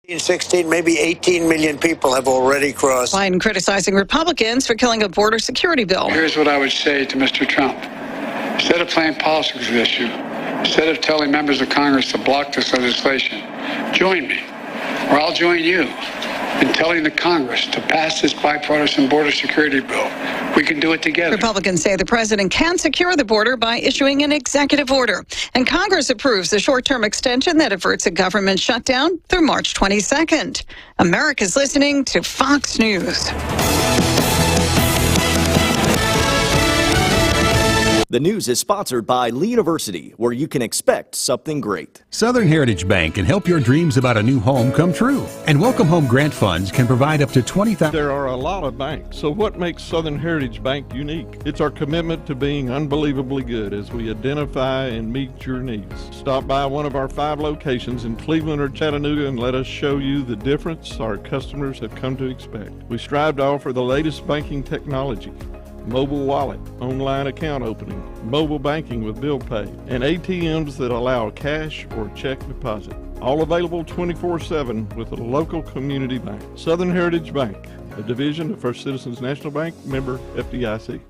16, maybe 18 million people have already crossed. Biden criticizing Republicans for killing a border security bill. Here's what I would say to Mr. Trump. Instead of playing politics with this issue, instead of telling members of Congress to block this legislation, join me, or I'll join you in telling the Congress to pass this bipartisan border security bill. We can do it together. Republicans say the president can secure the border by issuing an executive order. And Congress approves the short-term extension that averts a government shutdown through March 22nd. America's listening to Fox News. The news is sponsored by Lee University, where you can expect something great. Southern Heritage Bank can help your dreams about a new home come true. And Welcome Home Grant Funds can provide up to $20,000. There are a lot of banks, so what makes Southern Heritage Bank unique? It's our commitment to being unbelievably good as we identify and meet your needs. Stop by one of our 5 locations in Cleveland or Chattanooga and let us show you the difference our customers have come to expect. We strive to offer the latest banking technology, mobile wallet, online account opening, mobile banking with bill pay, and ATMs that allow cash or check deposit. All available 24/7 with a local community bank. Southern Heritage Bank, a division of First Citizens National Bank, member FDIC.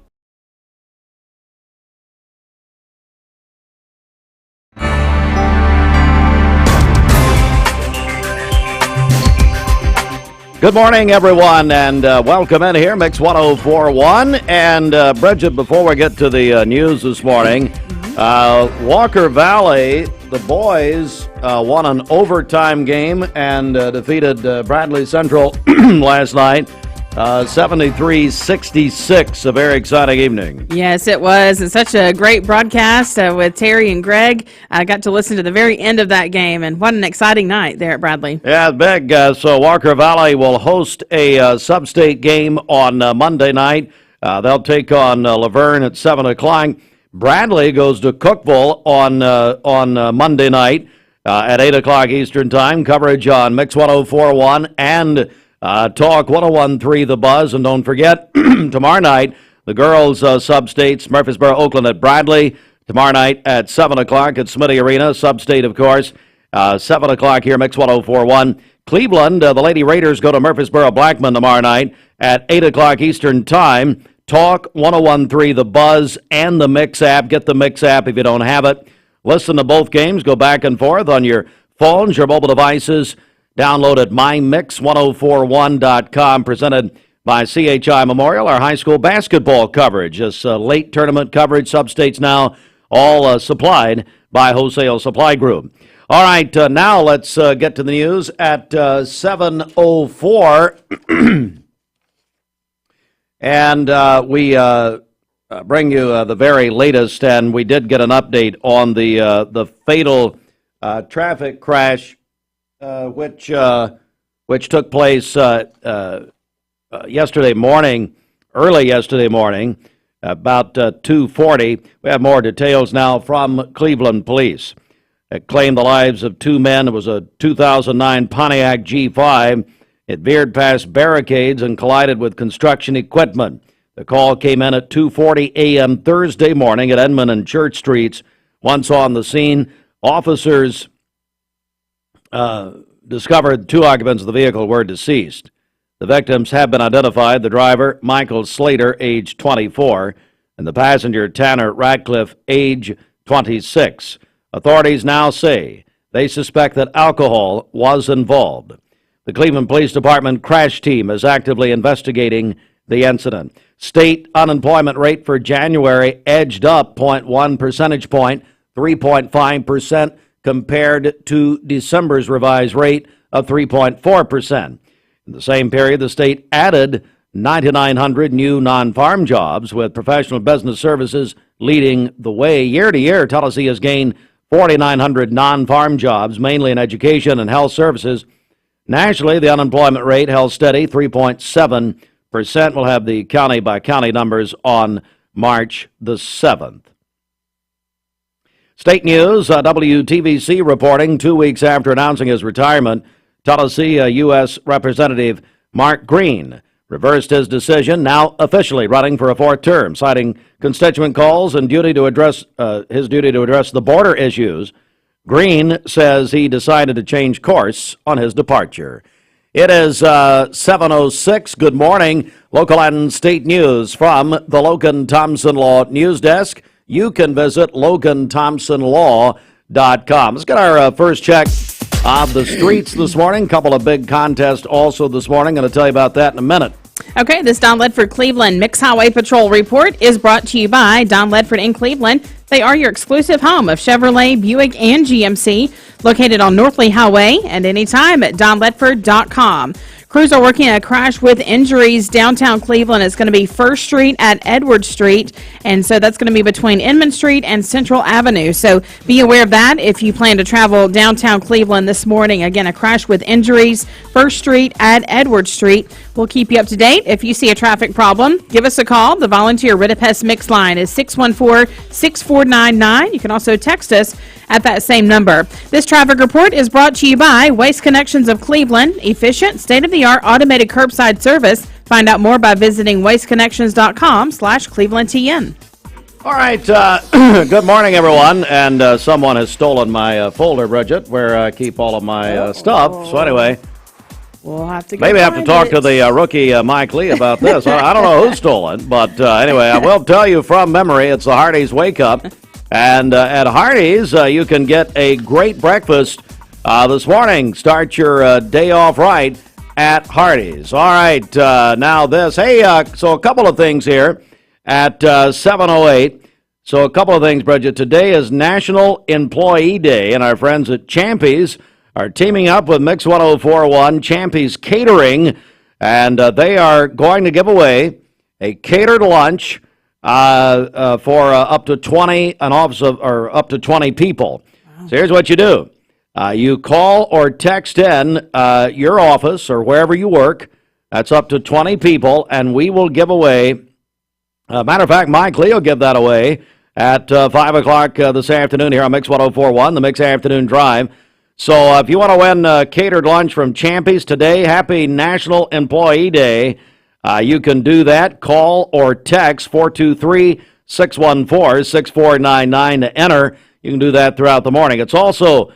Good morning, everyone, and welcome in here, Mix 104.1. And Bridget, before we get to the news this morning, Walker Valley, the boys won an overtime game and defeated Bradley Central last night. 73-66, a very exciting evening. Yes, it was. It's such a great broadcast with Terry and Greg. I got to listen to the very end of that game, and what an exciting night there at Bradley. Yeah, big. So Walker Valley will host a sub-state game on Monday night. They'll take on Laverne at 7 o'clock. Bradley goes to Cookeville on Monday night at 8 o'clock Eastern Time. Coverage on Mix 104.1 and Talk 101.3 The Buzz. And don't forget, tomorrow night, the girls' sub-states, Murfreesboro, Oakland at Bradley. Tomorrow night at 7 o'clock at Smitty Arena, sub-state, of course. 7 o'clock here, Mix 104.1. Cleveland, the Lady Raiders go to Murfreesboro, Blackman tomorrow night at 8 o'clock Eastern Time. Talk 101.3 The Buzz and the Mix app. Get the Mix app if you don't have it. Listen to both games. Go back and forth on your phones, your mobile devices. Download at mymix1041.com, presented by CHI Memorial, our high school basketball coverage. This late tournament coverage, sub-states now, all supplied by Wholesale Supply Group. All right, now let's get to the news at 7:04. And we bring you the very latest, and we did get an update on the fatal traffic crash which took place yesterday morning, early yesterday morning, about 2:40. We have more details now from Cleveland Police. It claimed the lives of 2 men. It was a 2009 Pontiac G5. It veered past barricades and collided with construction equipment. The call came in at 2:40 a.m. Thursday morning at Edmond and Church Streets. Once on the scene, officers discovered 2 occupants of the vehicle were deceased. The victims have been identified: the driver, Michael Slater, age 24, and the passenger, Tanner Ratcliffe, age 26. Authorities now say they suspect that alcohol was involved. The Cleveland Police Department crash team is actively investigating the incident. State unemployment rate for January edged up 0.1 percentage point, 3.5%, compared to December's revised rate of 3.4%. In the same period, the state added 9,900 new non-farm jobs, with professional business services leading the way. Year to year, Tennessee has gained 4,900 non-farm jobs, mainly in education and health services. Nationally, the unemployment rate held steady, 3.7%. We'll have the county-by-county numbers on March the 7th. State news, WTVC reporting 2 weeks after announcing his retirement, Tennessee U.S. Representative Mark Green reversed his decision, now officially running for a 4th term, citing constituent calls and his duty to address the border issues. Green says he decided to change course on his departure. It is 7:06. Good morning. Local and state news from the Logan Thompson Law News Desk. You can visit LoganThompsonLaw.com. Let's get our first check of the streets this morning. Couple of big contests also this morning. Going to tell you about that in a minute. Okay, this Don Ledford Cleveland Mixed Highway Patrol report is brought to you by Don Ledford in Cleveland. They are your exclusive home of Chevrolet, Buick, and GMC, located on Northley Highway and anytime at donledford.com. Crews are working a crash with injuries downtown Cleveland. It's going to be 1st Street at Edward Street, and so that's going to be between Inman Street and Central Avenue. So be aware of that if you plan to travel downtown Cleveland this morning. Again, a crash with injuries, 1st Street at Edward Street. We'll keep you up to date. If you see a traffic problem, give us a call. The volunteer Ritapest Mix line is 614-6499. You can also text us at that same number. This traffic report is brought to you by Waste Connections of Cleveland, efficient, state-of-the-art automated curbside service. Find out more by visiting wasteconnections.com/ClevelandTN. All right, good morning, everyone. And someone has stolen my folder, Bridget, where I keep all of my stuff. So anyway, we'll have to maybe have to talk to the rookie Mike Lee about this. I don't know who stole it, but anyway, I will tell you from memory, it's the Hardee's Wake Up. And at Hardee's, you can get a great breakfast this morning. Start your day off right at Hardee's. All right, now this. Hey, so a couple of things here at 7:08. So a couple of things, Bridget. Today is National Employee Day, and our friends at Champy's are teaming up with Mix 104.1, Champy's Catering, and they are going to give away a catered lunch for up to 20 up to 20 people. Wow. So here's what you do. You call or text in your office or wherever you work. That's up to 20 people, and we will give away, matter of fact, Mike Lee will give that away at 5 o'clock this afternoon here on Mix 104.1, the Mix Afternoon Drive. So if you want to win catered lunch from Champy's today, happy National Employee Day. You can do that. Call or text 423-614-6499 to enter. You can do that throughout the morning. It's also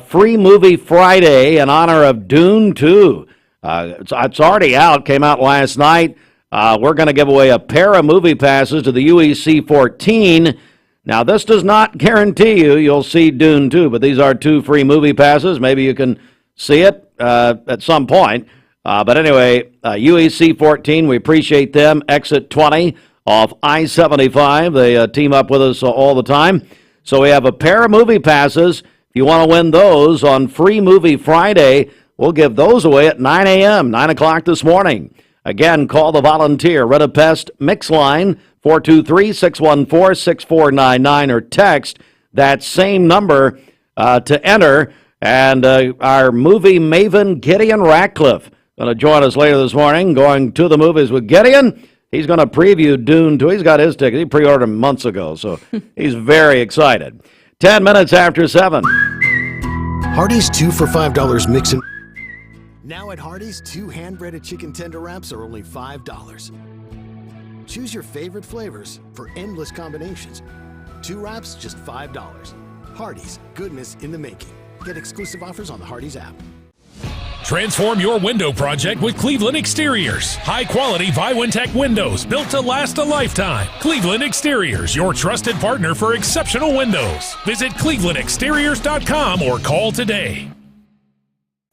Free Movie Friday in honor of Dune 2. It's already out. Came out last night. We're going to give away a pair of movie passes to the UEC 14. Now, this does not guarantee you'll see Dune 2, but these are 2 free movie passes. Maybe you can see it at some point. But anyway, UEC 14, we appreciate them. Exit 20 off I-75. They team up with us all the time. So we have a pair of movie passes. If you want to win those on Free Movie Friday, we'll give those away at 9 a.m., 9 o'clock this morning. Again, call the volunteer Ritapest Mix line, 423-614-6499, or text that same number to enter. And our movie maven, Gideon Ratcliffe, going to join us later this morning, going to the movies with Gideon. He's going to preview Dune 2. He's got his ticket. He pre-ordered them months ago, so he's very excited. 10 minutes after 7. Hardee's 2 for $5 mix and... Now at Hardee's, 2 hand-breaded chicken tender wraps are only $5. Choose your favorite flavors for endless combinations. 2 wraps, just $5. Hardee's, goodness in the making. Get exclusive offers on the Hardee's app. Transform your window project with Cleveland Exteriors. High-quality Viwintech windows built to last a lifetime. Cleveland Exteriors, your trusted partner for exceptional windows. Visit clevelandexteriors.com or call today.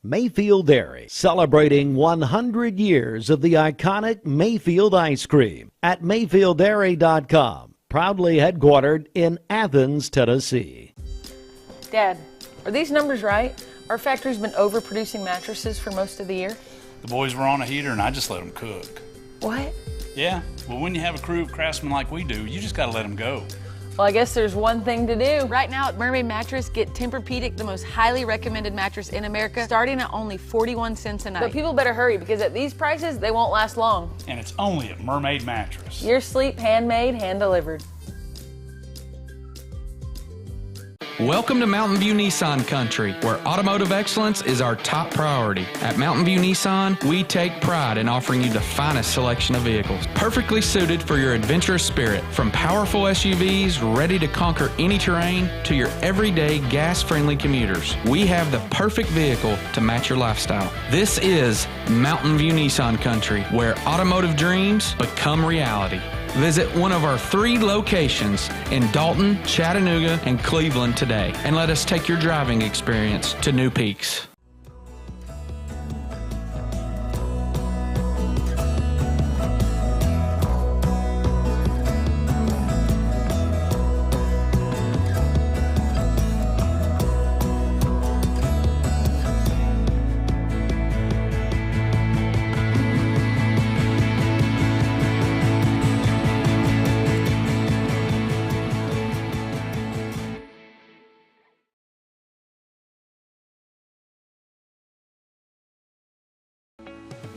Mayfield Dairy, celebrating 100 years of the iconic Mayfield ice cream at MayfieldDairy.com. Proudly headquartered in Athens, Tennessee. Dad, are these numbers right? Our factory's been overproducing mattresses for most of the year. The boys were on a heater and I just let them cook. What? Yeah, well, when you have a crew of craftsmen like we do, you just gotta let them go. Well, I guess there's one thing to do. Right now at Mermaid Mattress, get Tempur-Pedic, the most highly recommended mattress in America, starting at only 41 cents a night. But people better hurry because at these prices, they won't last long. And it's only at Mermaid Mattress. Your sleep handmade, hand-delivered. Welcome to Mountain View Nissan Country, where automotive excellence is our top priority. At Mountain View Nissan, we take pride in offering you the finest selection of vehicles, perfectly suited for your adventurous spirit. From powerful SUVs ready to conquer any terrain to your everyday gas-friendly commuters, we have the perfect vehicle to match your lifestyle. This is Mountain View Nissan Country, where automotive dreams become reality. Visit one of our 3 locations in Dalton, Chattanooga, and Cleveland today, and let us take your driving experience to new peaks.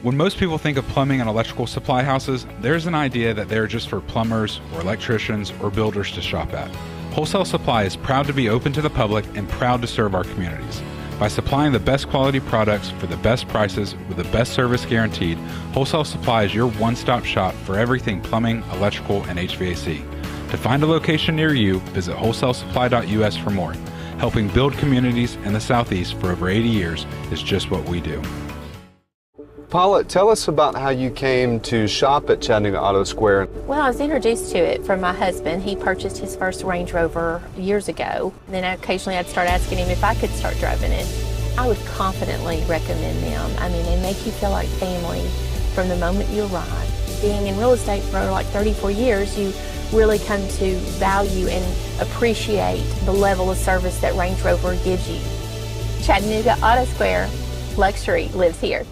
When most people think of plumbing and electrical supply houses, there's an idea that they're just for plumbers or electricians or builders to shop at. Wholesale Supply is proud to be open to the public and proud to serve our communities. By supplying the best quality products for the best prices with the best service guaranteed, Wholesale Supply is your one-stop shop for everything plumbing, electrical, and HVAC. To find a location near you, visit wholesalesupply.us for more. Helping build communities in the Southeast for over 80 years is just what we do. Paula, tell us about how you came to shop at Chattanooga Auto Square. Well, I was introduced to it from my husband. He purchased his first Range Rover years ago. Then occasionally I'd start asking him if I could start driving it. I would confidently recommend them. I mean, they make you feel like family from the moment you arrive. Being in real estate for like 34 years, you really come to value and appreciate the level of service that Range Rover gives you. Chattanooga Auto Square, luxury lives here.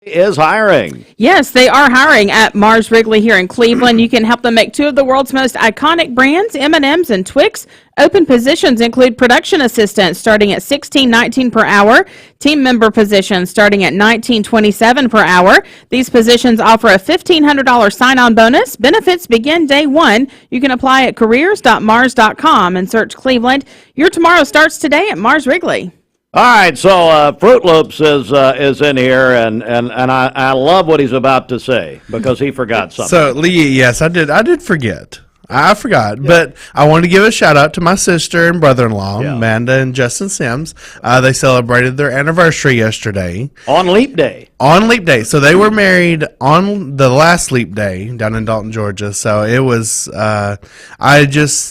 Is hiring. Yes, they are hiring at Mars Wrigley here in Cleveland. You can help them make 2 of the world's most iconic brands, M&M's and Twix. Open positions include production assistants starting at $16.19 per hour, team member positions starting at $19.27 per hour. These positions offer a $1,500 sign-on bonus. Benefits begin day 1. You can apply at careers.mars.com and search Cleveland. Your tomorrow starts today at Mars Wrigley. All right, so Fruit Loops is in here, and I love what he's about to say because he forgot something. So, Lee, yes, I did forget. I forgot, but I wanted to give a shout out to my sister and brother-in-law, Amanda and Justin Sims. They celebrated their anniversary yesterday. On Leap Day. On Leap Day. So they were married on the last Leap Day down in Dalton, Georgia. So it was, it just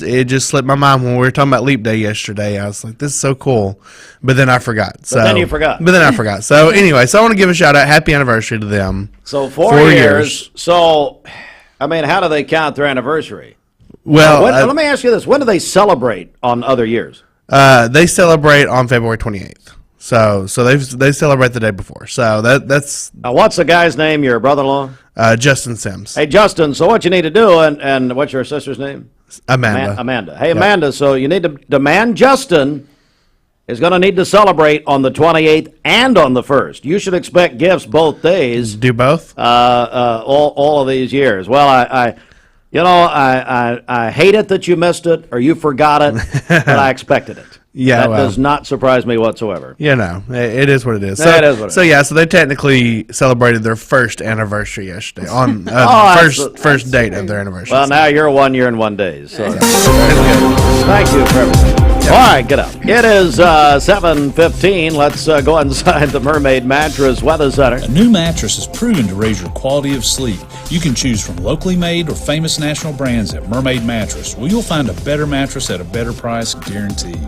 slipped my mind when we were talking about Leap Day yesterday. I was like, this is so cool. But then I forgot. But then you forgot. But then I forgot. So anyway, so I want to give a shout out. Happy anniversary to them. So 4 years. So, I mean, how do they count their anniversary? Well, let me ask you this. When do they celebrate on other years? They celebrate on February 28th. So they celebrate the day before. So that's. What's the guy's name? Your brother-in-law? Justin Sims. Hey, Justin. So what you need to do, and what's your sister's name? Amanda. Amanda. Hey, Amanda. So you need to demand Justin is going to need to celebrate on the 28th and on the 1st. You should expect gifts both days. Do both? All of these years. Well, I hate it that you missed it or you forgot it, but I expected it. Yeah, that does not surprise me whatsoever. It is what it is. So, it is what it is. So they technically celebrated their first anniversary yesterday on first date of their anniversary. Well, now you're 1 year and 1 day. So thank you for everything. All right, get up. It is 7:15. Let's go inside the Mermaid Mattress Weather Center. A new mattress is proven to raise your quality of sleep. You can choose from locally made or famous national brands at Mermaid Mattress, where you'll find a better mattress at a better price, guaranteed.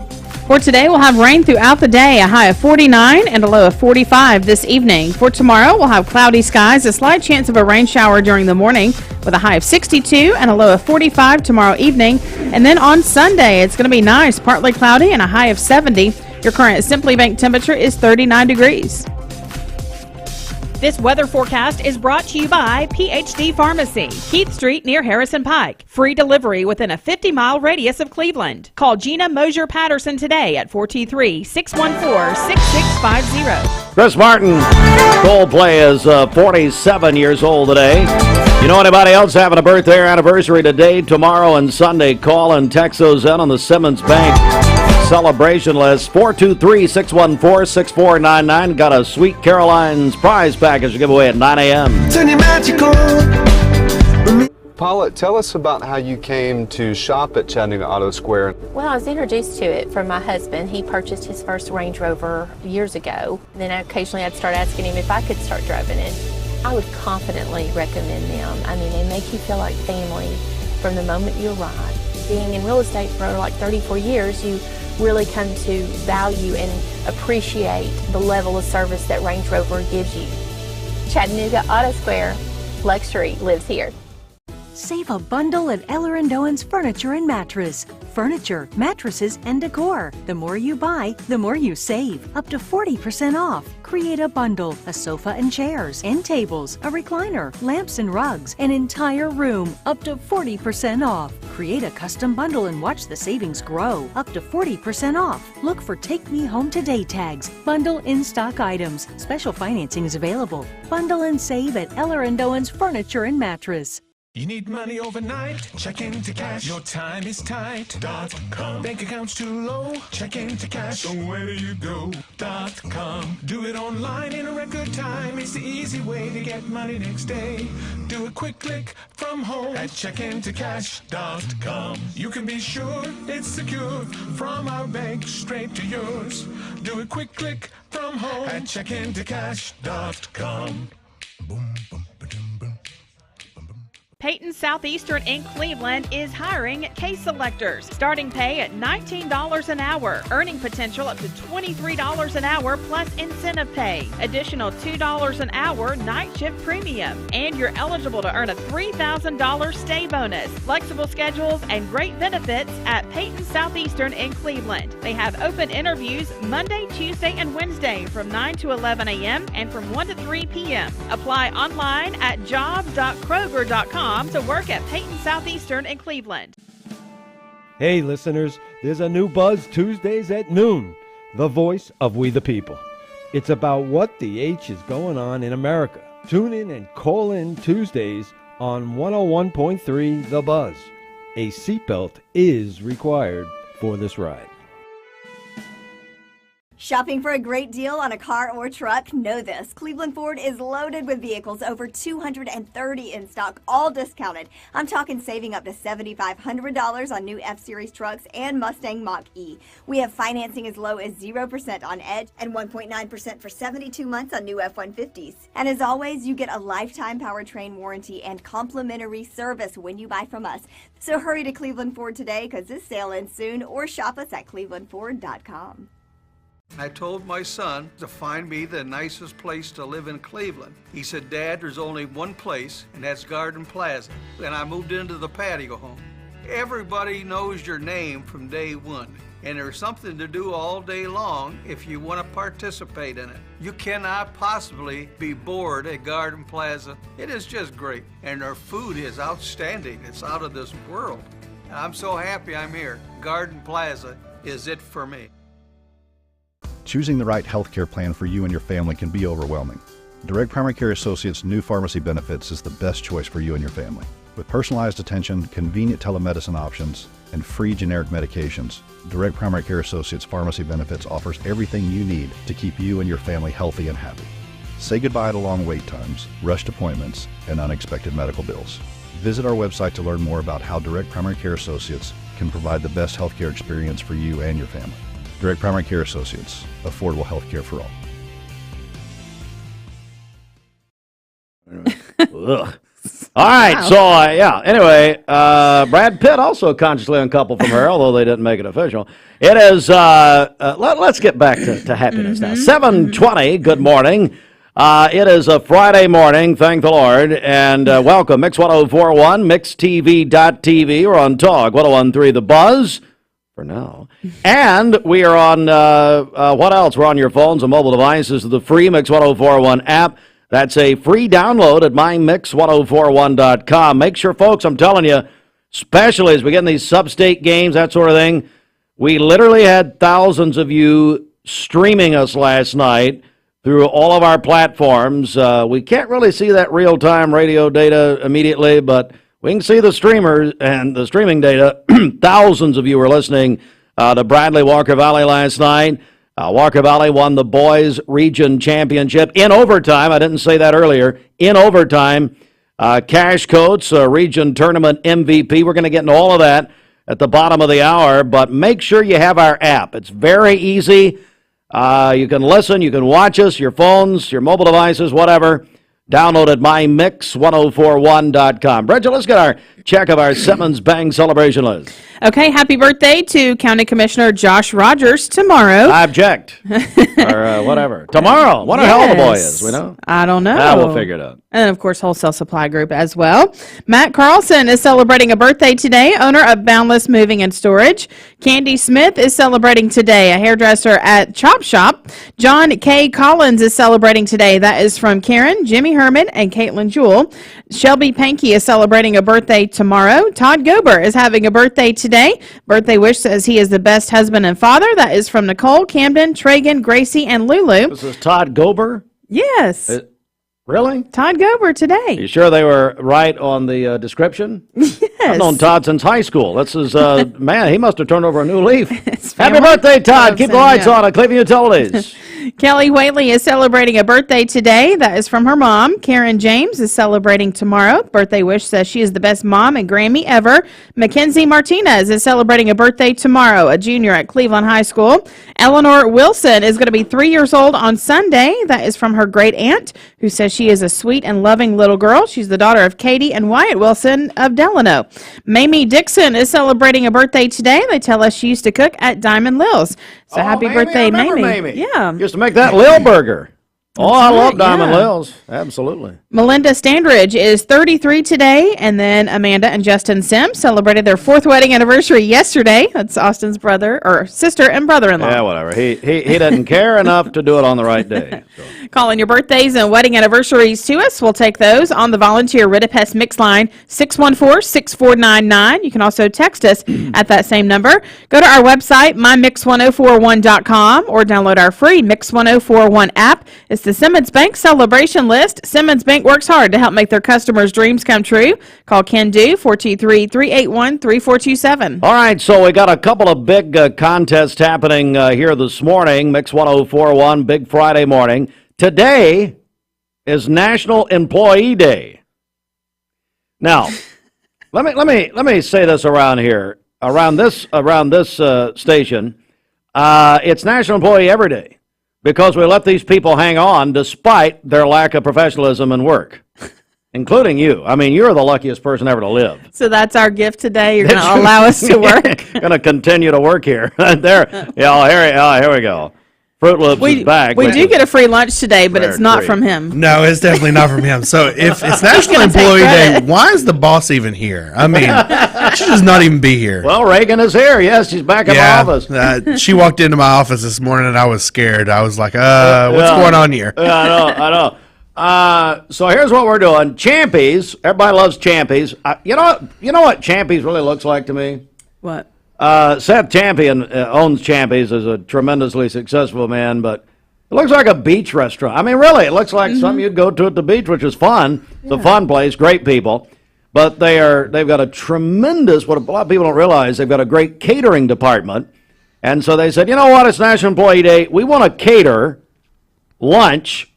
For today, we'll have rain throughout the day, a high of 49 and a low of 45 this evening. For tomorrow, we'll have cloudy skies, a slight chance of a rain shower during the morning with a high of 62 and a low of 45 tomorrow evening. And then on Sunday, it's going to be nice, partly cloudy and a high of 70. Your current Simply Bank temperature is 39 degrees. This weather forecast is brought to you by PhD Pharmacy, Keith Street near Harrison Pike. Free delivery within a 50-mile radius of Cleveland. Call Gina Mosier Patterson today at 423-614-6650. Chris Martin, Coldplay, is 47 years old today. You know anybody else having a birthday or anniversary today, tomorrow, and Sunday? Call and text those in on the Simmons Bank celebration list. 423-614-6499. Got a Sweet Caroline's prize package to give away at 9 a.m. Turn your magic on. Paula, tell us about how you came to shop at Chattanooga Auto Square. Well, I was introduced to it from my husband. He purchased his first Range Rover years ago. Then occasionally I'd start asking him if I could start driving it. I would confidently recommend them. I mean, they make you feel like family from the moment you arrive. Being in real estate for like 34 years, you really come to value and appreciate the level of service that Range Rover gives you. Chattanooga Auto Square, luxury lives here. Save a bundle at Eller & Doan's Furniture and Mattress. Furniture, mattresses, and decor. The more you buy, the more you save. Up to 40% off. Create a bundle, a sofa and chairs, end tables, a recliner, lamps and rugs, an entire room. Up to 40% off. Create a custom bundle and watch the savings grow. Up to 40% off. Look for Take Me Home Today tags. Bundle in-stock items. Special financing is available. Bundle and save at Eller & Doan's Furniture and Mattress. You need money overnight? Check into cash. Your time is tight. .com. Bank account's too low? Check into cash. So where do you go? .com. Do it online in a record time. It's the easy way to get money next day. Do a quick click from home at checkintocash.com. You can be sure it's secure from our bank straight to yours. Do a quick click from home at checkintocash.com. Boom, boom. Peyton Southeastern in Cleveland is hiring case selectors. Starting pay at $19 an hour. Earning potential up to $23 an hour plus incentive pay. Additional $2 an hour night shift premium. And you're eligible to earn a $3,000 stay bonus. Flexible schedules and great benefits at Peyton Southeastern in Cleveland. They have open interviews Monday, Tuesday, and Wednesday from 9 to 11 a.m. and from 1 to 3 p.m. Apply online at jobs.kroger.com to work at Peyton Southeastern in Cleveland. Hey listeners, there's a new buzz Tuesdays at noon, the voice of We the People. It's about what the H is going on in America. Tune in and call in Tuesdays on 101.3 The Buzz. A seatbelt is required for this ride. Shopping for a great deal on a car or truck? Know this. Cleveland Ford is loaded with vehicles, over 230 in stock, all discounted. I'm talking saving up to $7,500 on new F-Series trucks and Mustang Mach-E. We have financing as low as 0% on Edge and 1.9% for 72 months on new F-150s. And as always, you get a lifetime powertrain warranty and complimentary service when you buy from us. So hurry to Cleveland Ford today because this sale ends soon, or shop us at clevelandford.com. I told my son to find me the nicest place to live in Cleveland. He said, Dad, there's only one place, and that's Garden Plaza. And I moved into the patio home. Everybody knows your name from day one, and there's something to do all day long if you want to participate in it. You cannot possibly be bored at Garden Plaza. It is just great, and their food is outstanding. It's out of this world. I'm so happy I'm here. Garden Plaza is it for me. Choosing the right healthcare plan for you and your family can be overwhelming. Direct Primary Care Associates' new pharmacy benefits is the best choice for you and your family. With personalized attention, convenient telemedicine options, and free generic medications, Direct Primary Care Associates Pharmacy Benefits offers everything you need to keep you and your family healthy and happy. Say goodbye to long wait times, rushed appointments, and unexpected medical bills. Visit our website to learn more about how Direct Primary Care Associates can provide the best healthcare experience for you and your family. Direct Primary Care Associates, affordable health care for all. All right, so anyway, Brad Pitt also consciously uncoupled from her, although they didn't make it official. It is, let's get back to happiness now. 7:20, good morning. It is a Friday morning, thank the Lord, and welcome. Mix 1041, mixtv.tv. We're on Talk 1013 The Buzz. For now. And we are on, what else? We're on your phones and mobile devices, the free Mix 1041 app. That's a free download at mymix1041.com. Make sure, folks, I'm telling you, especially as we get in these sub-state games, that sort of thing, we literally had thousands of you streaming us last night through all of our platforms. We can't really see that real-time radio data immediately, but we can see the streamers and the streaming data. Thousands of you are listening to Bradley Walker Valley last night. Walker Valley won the boys region championship in overtime. I didn't say that earlier. In overtime, Cash Coates, region tournament MVP. We're going to get into all of that at the bottom of the hour, but make sure you have our app. It's very easy. You can listen, you can watch us, your phones, your mobile devices, whatever. Download at mymix1041.com. Bridget, let's get our check of our Simmons Bank celebration list. Okay, happy birthday to County Commissioner Josh Rogers tomorrow. I object. Or whatever. Tomorrow. What a hell of a boy is, we know? I don't know. We'll figure it out. And, of course, Wholesale Supply Group as well. Matt Carlson is celebrating a birthday today, owner of Boundless Moving and Storage. Candy Smith is celebrating today, a hairdresser at Chop Shop. John K. Collins is celebrating today. That is from Karen, Jimmy Herman, and Caitlin Jewell. Shelby Pankey is celebrating a birthday tomorrow. Todd Gober is having a birthday today. Birthday wish says he is the best husband and father. That is from Nicole, Camden, Tragan, Gracie, and Lulu. This is Todd Gober? Yes. Really? Todd Gober today. You sure they were right on the description? Yes. I've known Todd since high school. This is, man, he must have turned over a new leaf. Happy birthday, Todd. Keep the lights on at Cleveland Utilities. Kelly Whaley is celebrating a birthday today. That is from her mom. Karen James is celebrating tomorrow. Birthday wish says she is the best mom and Grammy ever. Mackenzie Martinez is celebrating a birthday tomorrow, a junior at Cleveland High School. Eleanor Wilson is going to be 3 years old on Sunday. That is from her great aunt, who says she is a sweet and loving little girl. She's the daughter of Katie and Wyatt Wilson of Delano. Mamie Dixon is celebrating a birthday today. They tell us she used to cook at Diamond Lil's. So happy birthday, Mamie. Yeah. Used to make that Lil burger. Oh, I love Diamond Lil's. Absolutely. Melinda Standridge is 33 today, and then Amanda and Justin Sims celebrated their 4th wedding anniversary yesterday. That's Austin's brother or sister and brother-in-law. Yeah, whatever. He doesn't care enough to do it on the right day. So. Calling your birthdays and wedding anniversaries to us. We'll take those on the volunteer Ridipest Mix line 614-6499. You can also text us at that same number. Go to our website, mymix1041.com, or download our free Mix 1041 app. It's the Simmons Bank celebration list. Simmons Bank works hard to help make their customers' dreams come true. Call Ken Do 423-381-3427. All right, so we got a couple of big contests happening here this morning. Mix 1041, big Friday morning. Today is National Employee Day. Now, let me say this around here, around this station. It's National Employee Every Day, because we let these people hang on despite their lack of professionalism and work, including you. I mean, you're the luckiest person ever to live. So that's our gift today. You're going to allow us to work. Going to continue to work here. There. Yeah, here we go. Fruit Loops is back. We do get a free lunch today, but it's not from him. No, it's definitely not from him. So if it's National Employee Day, why is the boss even here? I mean, she does not even be here. Well, Reagan is here. Yes, she's back in my office. She walked into my office this morning, and I was scared. I was like, what's going on here? I know. So here's what we're doing. Champies. Everybody loves Champies. You know what Champies really looks like to me? What? Seth Champion owns Champies, is a tremendously successful man, but it looks like a beach restaurant. I mean, really, it looks like something you'd go to at the beach, which is fun. It's a fun place, great people. But they've got a tremendous, what a lot of people don't realize, they've got a great catering department. And so they said, you know what, it's National Employee Day. We want to cater lunch.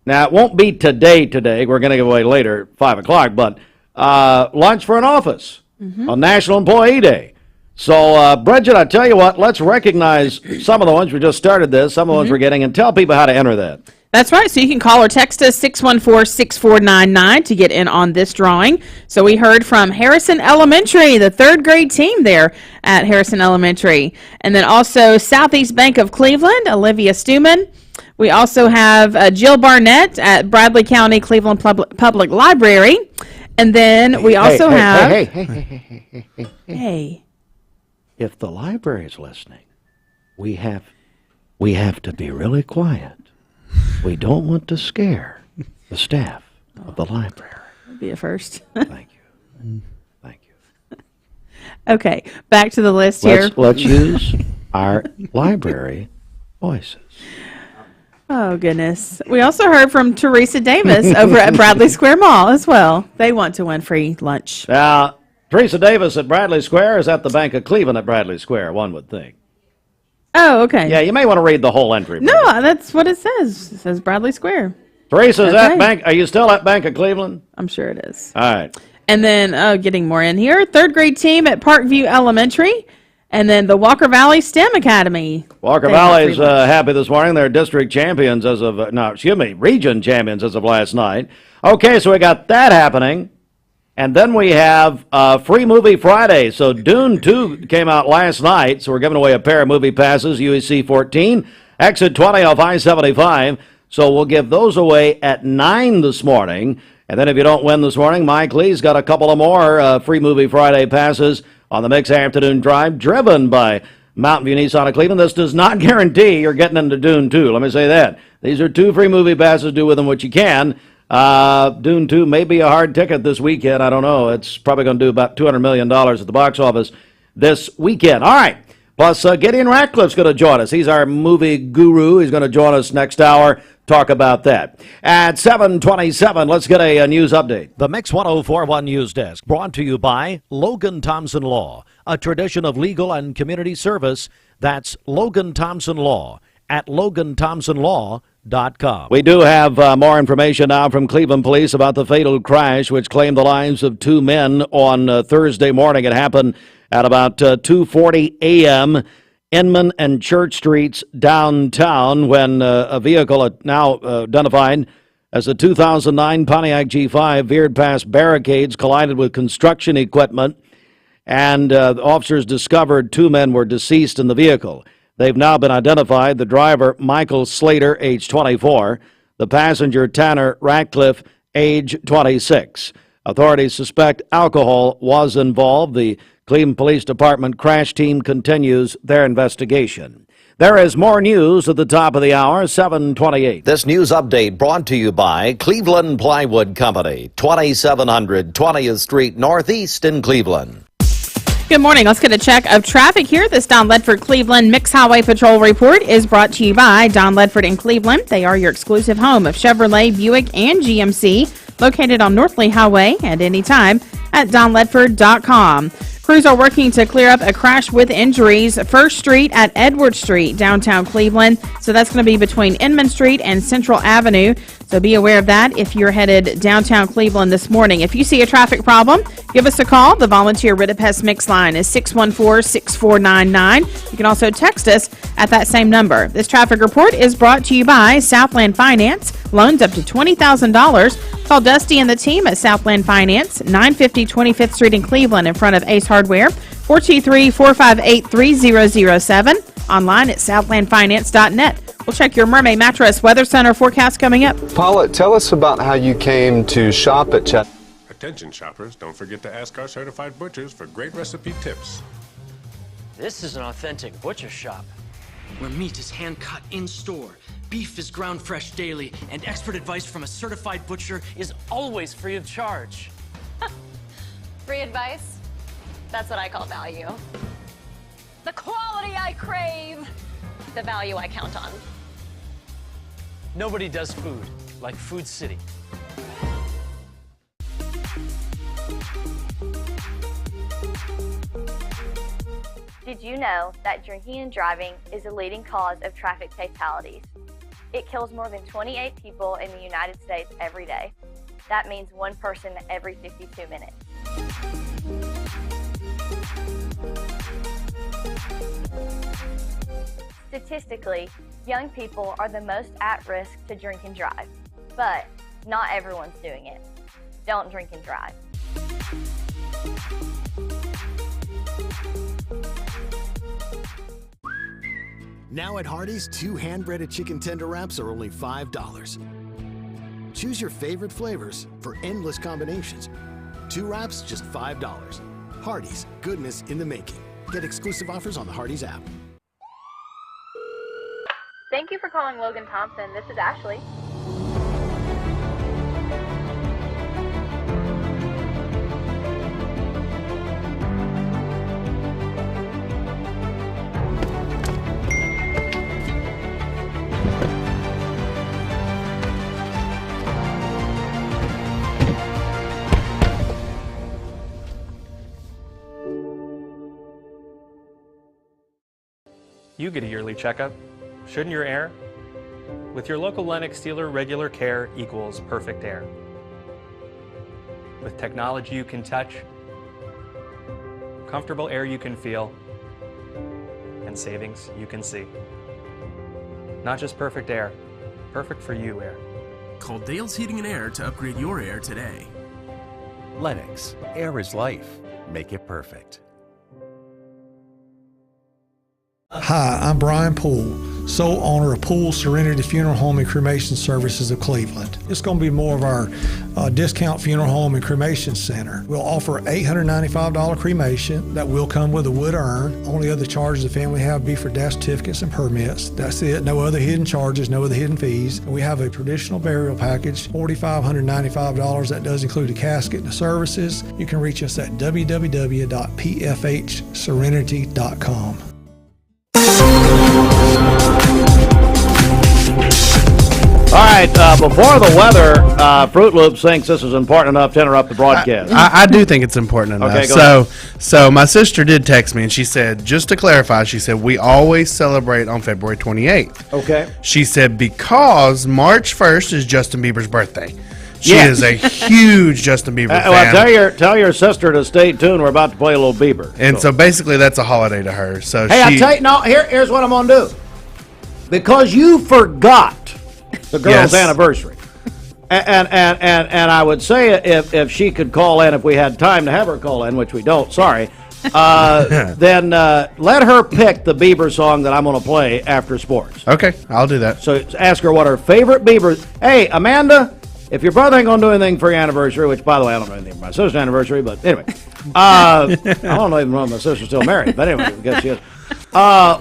Now, it won't be today. We're going to give away later, 5 o'clock, but lunch for an office on National Employee Day. So, Bridget, I tell you what, let's recognize some of the ones we just started this, some of the ones we're getting, and tell people how to enter that. That's right. So you can call or text us 614-6499 to get in on this drawing. So we heard from Harrison Elementary, the 3rd grade team there at Harrison Elementary. And then also Southeast Bank of Cleveland, Olivia Stuman. We also have Jill Barnett at Bradley County Cleveland Public Library. And then we also have... Hey. If the library is listening, we have to be really quiet. We don't want to scare the staff of the library. That'd be a first. Thank you. Okay, back to the list here. Let's use our library voices. Oh, goodness. We also heard from Teresa Davis over at Bradley Square Mall as well. They want to win free lunch. Now, Teresa Davis at Bradley Square is at the Bank of Cleveland at Bradley Square, one would think. Oh, okay. Yeah, you may want to read the whole entry. No, that's what it says. It says Bradley Square. Teresa's Okay. at Bank. Are you still at Bank of Cleveland? I'm sure it is. All right. And then, getting more in here, third grade team at Parkview Elementary, and then the Walker Valley STEM Academy. Walker Valley's happy this morning. They're district champions region champions as of last night. Okay, so we got that happening. And then we have Free Movie Friday. So Dune 2 came out last night, so we're giving away a pair of movie passes, UEC 14, exit 20 off I-75. So we'll give those away at 9 this morning. And then if you don't win this morning, Mike Lee's got a couple of more Free Movie Friday passes on the Mix Afternoon Drive, driven by Mountain View Nissan of Cleveland. This does not guarantee you're getting into Dune 2. Let me say that. These are 2 free movie passes. Do with them what you can. Dune 2 may be a hard ticket this weekend. I don't know. It's probably going to do about $200 million at the box office this weekend. All right. Plus, Gideon Ratcliffe's going to join us. He's our movie guru. He's going to join us next hour. Talk about that. At 7:27, let's get a news update. The Mix 104.1 News Desk, brought to you by Logan Thompson Law, a tradition of legal and community service. That's Logan Thompson Law at LoganThompsonLaw.com. We do have more information now from Cleveland Police about the fatal crash which claimed the lives of 2 men on Thursday morning. It happened at about 2:40 a.m. Inman and Church Streets downtown when a vehicle now identified as a 2009 Pontiac G5 veered past barricades, collided with construction equipment, and officers discovered 2 men were deceased in the vehicle. They've now been identified. The driver, Michael Slater, age 24. The passenger, Tanner Ratcliffe, age 26. Authorities suspect alcohol was involved. The Cleveland Police Department crash team continues their investigation. There is more news at the top of the hour, 7:28. This news update brought to you by Cleveland Plywood Company, 2700 20th Street Northeast in Cleveland. Good morning. Let's get a check of traffic here. This Don Ledford Cleveland Mix Highway Patrol report is brought to you by Don Ledford in Cleveland. They are your exclusive home of Chevrolet, Buick, and GMC, located on North Lee Highway at any time at donledford.com. Crews are working to clear up a crash with injuries. First Street at Edward Street, downtown Cleveland. So that's going to be between Inman Street and Central Avenue. So be aware of that if you're headed downtown Cleveland this morning. If you see a traffic problem, give us a call. The volunteer Rid-a-Pest Mix line is 614-6499. You can also text us at that same number. This traffic report is brought to you by Southland Finance. Loans up to $20,000. Call Dusty and the team at Southland Finance, 950 25th Street in Cleveland in front of Ace Hardware, 423-458-3007. Online at southlandfinance.net. We'll check your Mermaid Mattress Weather Center forecast coming up. Paula, tell us about how you came to shop at Chat. Attention shoppers, don't forget to ask our certified butchers for great recipe tips. This is an authentic butcher shop, where meat is hand-cut in-store, beef is ground fresh daily, and expert advice from a certified butcher is always free of charge. Free advice? That's what I call value. The quality I crave, the value I count on. Nobody does food like Food City. Did you know that drinking and driving is a leading cause of traffic fatalities? It kills more than 28 people in the United States every day. That means 1 person every 52 minutes. Statistically, young people are the most at risk to drink and drive, but not everyone's doing it. Don't drink and drive. Now at Hardee's, 2 hand-breaded chicken tender wraps are only $5. Choose your favorite flavors for endless combinations. 2 wraps, just $5. Hardee's, goodness in the making. Get exclusive offers on the Hardee's app. Thank you for calling Logan Thompson. This is Ashley. You get a yearly checkup. Shouldn't your air? With your local Lennox dealer, regular care equals perfect air. With technology you can touch, comfortable air you can feel, and savings you can see. Not just perfect air, perfect for you air. Call Dale's Heating and Air to upgrade your air today. Lennox, air is life. Make it perfect. Hi, I'm Brian Poole, sole owner of Poole Serenity Funeral Home and Cremation Services of Cleveland. It's going to be more of our discount funeral home and cremation center. We'll offer $895 cremation that will come with a wood urn. Only other charges the family have be for death certificates and permits. That's it. No other hidden charges, no other hidden fees. We have a traditional burial package, $4,595. That does include a casket and the services. You can reach us at www.pfhserenity.com. All right, before the weather, Fruit Loops thinks this is important enough to interrupt the broadcast. I do think it's important enough. Okay, go ahead. So my sister did text me, and she said, just to clarify, she said, we always celebrate on February 28th. Okay. She said, because March 1st is Justin Bieber's birthday. She Yes. is a huge Justin Bieber fan. Well, tell your sister to stay tuned. We're about to play a little Bieber. And so basically that's a holiday to her. So Hey, I tell you, no, here's what I'm going to do. Because you forgot the girl's anniversary. And I would say if she could call in, if we had time to have her call in, which we don't, sorry, then let her pick the Bieber song that I'm going to play after sports. Okay, I'll do that. So ask her what her favorite Bieber. Hey, Amanda, if your brother ain't going to do anything for your anniversary, which, by the way, I don't know anything for my sister's anniversary, but anyway. I don't even know if my sister's still married, but anyway, I guess she is. I'll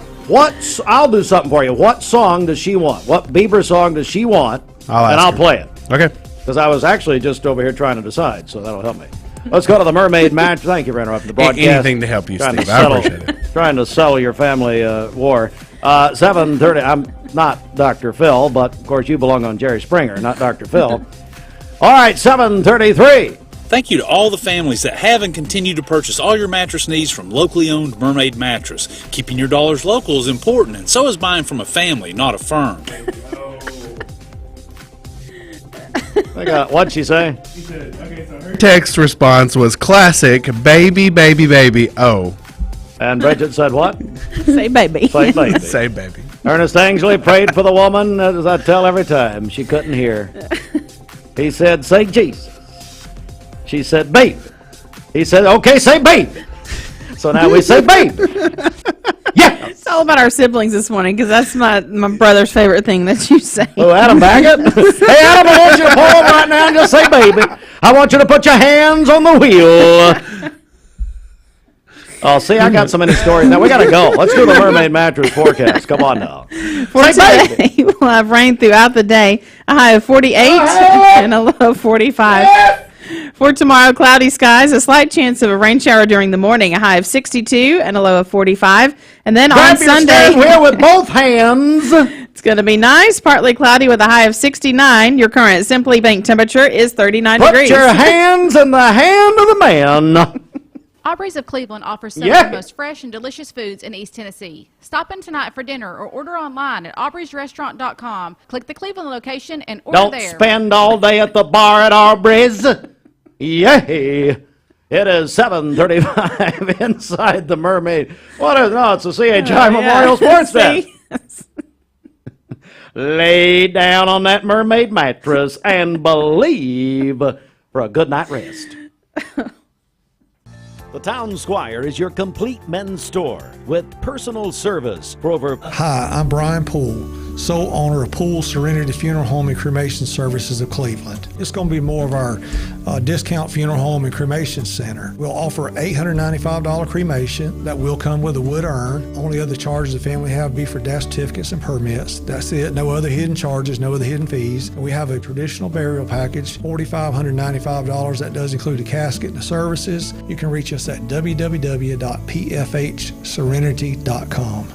do something for you. What song does she want? What Bieber song does she want? I'll play it. Okay. Because I was actually just over here trying to decide, so that'll help me. Let's go to the Mermaid Match. Thank you for interrupting the broadcast. Anything to help you, Steve. I appreciate it. Trying to settle your family war. 7:30. I'm not Dr. Phil, but of course you belong on Jerry Springer, not Dr. Phil. All right, 7:33. Thank you to all the families that have and continue to purchase all your mattress needs from locally owned Mermaid Mattress. Keeping your dollars local is important, and so is buying from a family, not a firm. What'd she say? She said, okay, so her text response was classic, baby, baby, baby, oh. And Bridget said what? Say baby. Say baby. Say baby. Ernest Angley prayed for the woman, as I tell every time. She couldn't hear. He said, say Jesus. She said, baby. He said, okay, say baby. So now we say baby. Yeah. It's all about our siblings this morning because that's my brother's favorite thing that you say. Oh, Adam Baggett? Hey, Adam, I want you to pull over right now and just say baby. I want you to put your hands on the wheel. Oh, see, I got so many stories. Now, we got to go. Let's do the Mermaid Mattress forecast. Come on now. For today, we'll have rain throughout the day. A high of 48 and a low of 45. For tomorrow, cloudy skies, a slight chance of a rain shower during the morning, a high of 62 and a low of 45. And then Grab on your Sunday, steering wheel with both hands. It's going to be nice, partly cloudy with a high of 69. Your current Simply Bank temperature is 39 degrees. Put your hands in the hand of the man. Aubrey's of Cleveland offers some Yeah. of the most fresh and delicious foods in East Tennessee. Stop in tonight for dinner or order online at aubreysrestaurant.com. Click the Cleveland location and order Don't there. spend all day at the bar at Aubrey's. Yay! It is 7:35 inside the Mermaid. What is no? It's the CHI Memorial Sports Desk. Lay down on that Mermaid mattress and believe for a good night rest. The Town Squire is your complete men's store with personal service for over. Hi, I'm Brian Poole, sole owner of Poole Serenity Funeral Home and Cremation Services of Cleveland. It's going to be more of our discount funeral home and cremation center. We'll offer $895 cremation that will come with a wood urn. Only other charges the family have be for death certificates and permits. That's it. No other hidden charges, no other hidden fees. We have a traditional burial package, $4,595. That does include a casket and the services. You can reach us at www.pfhserenity.com.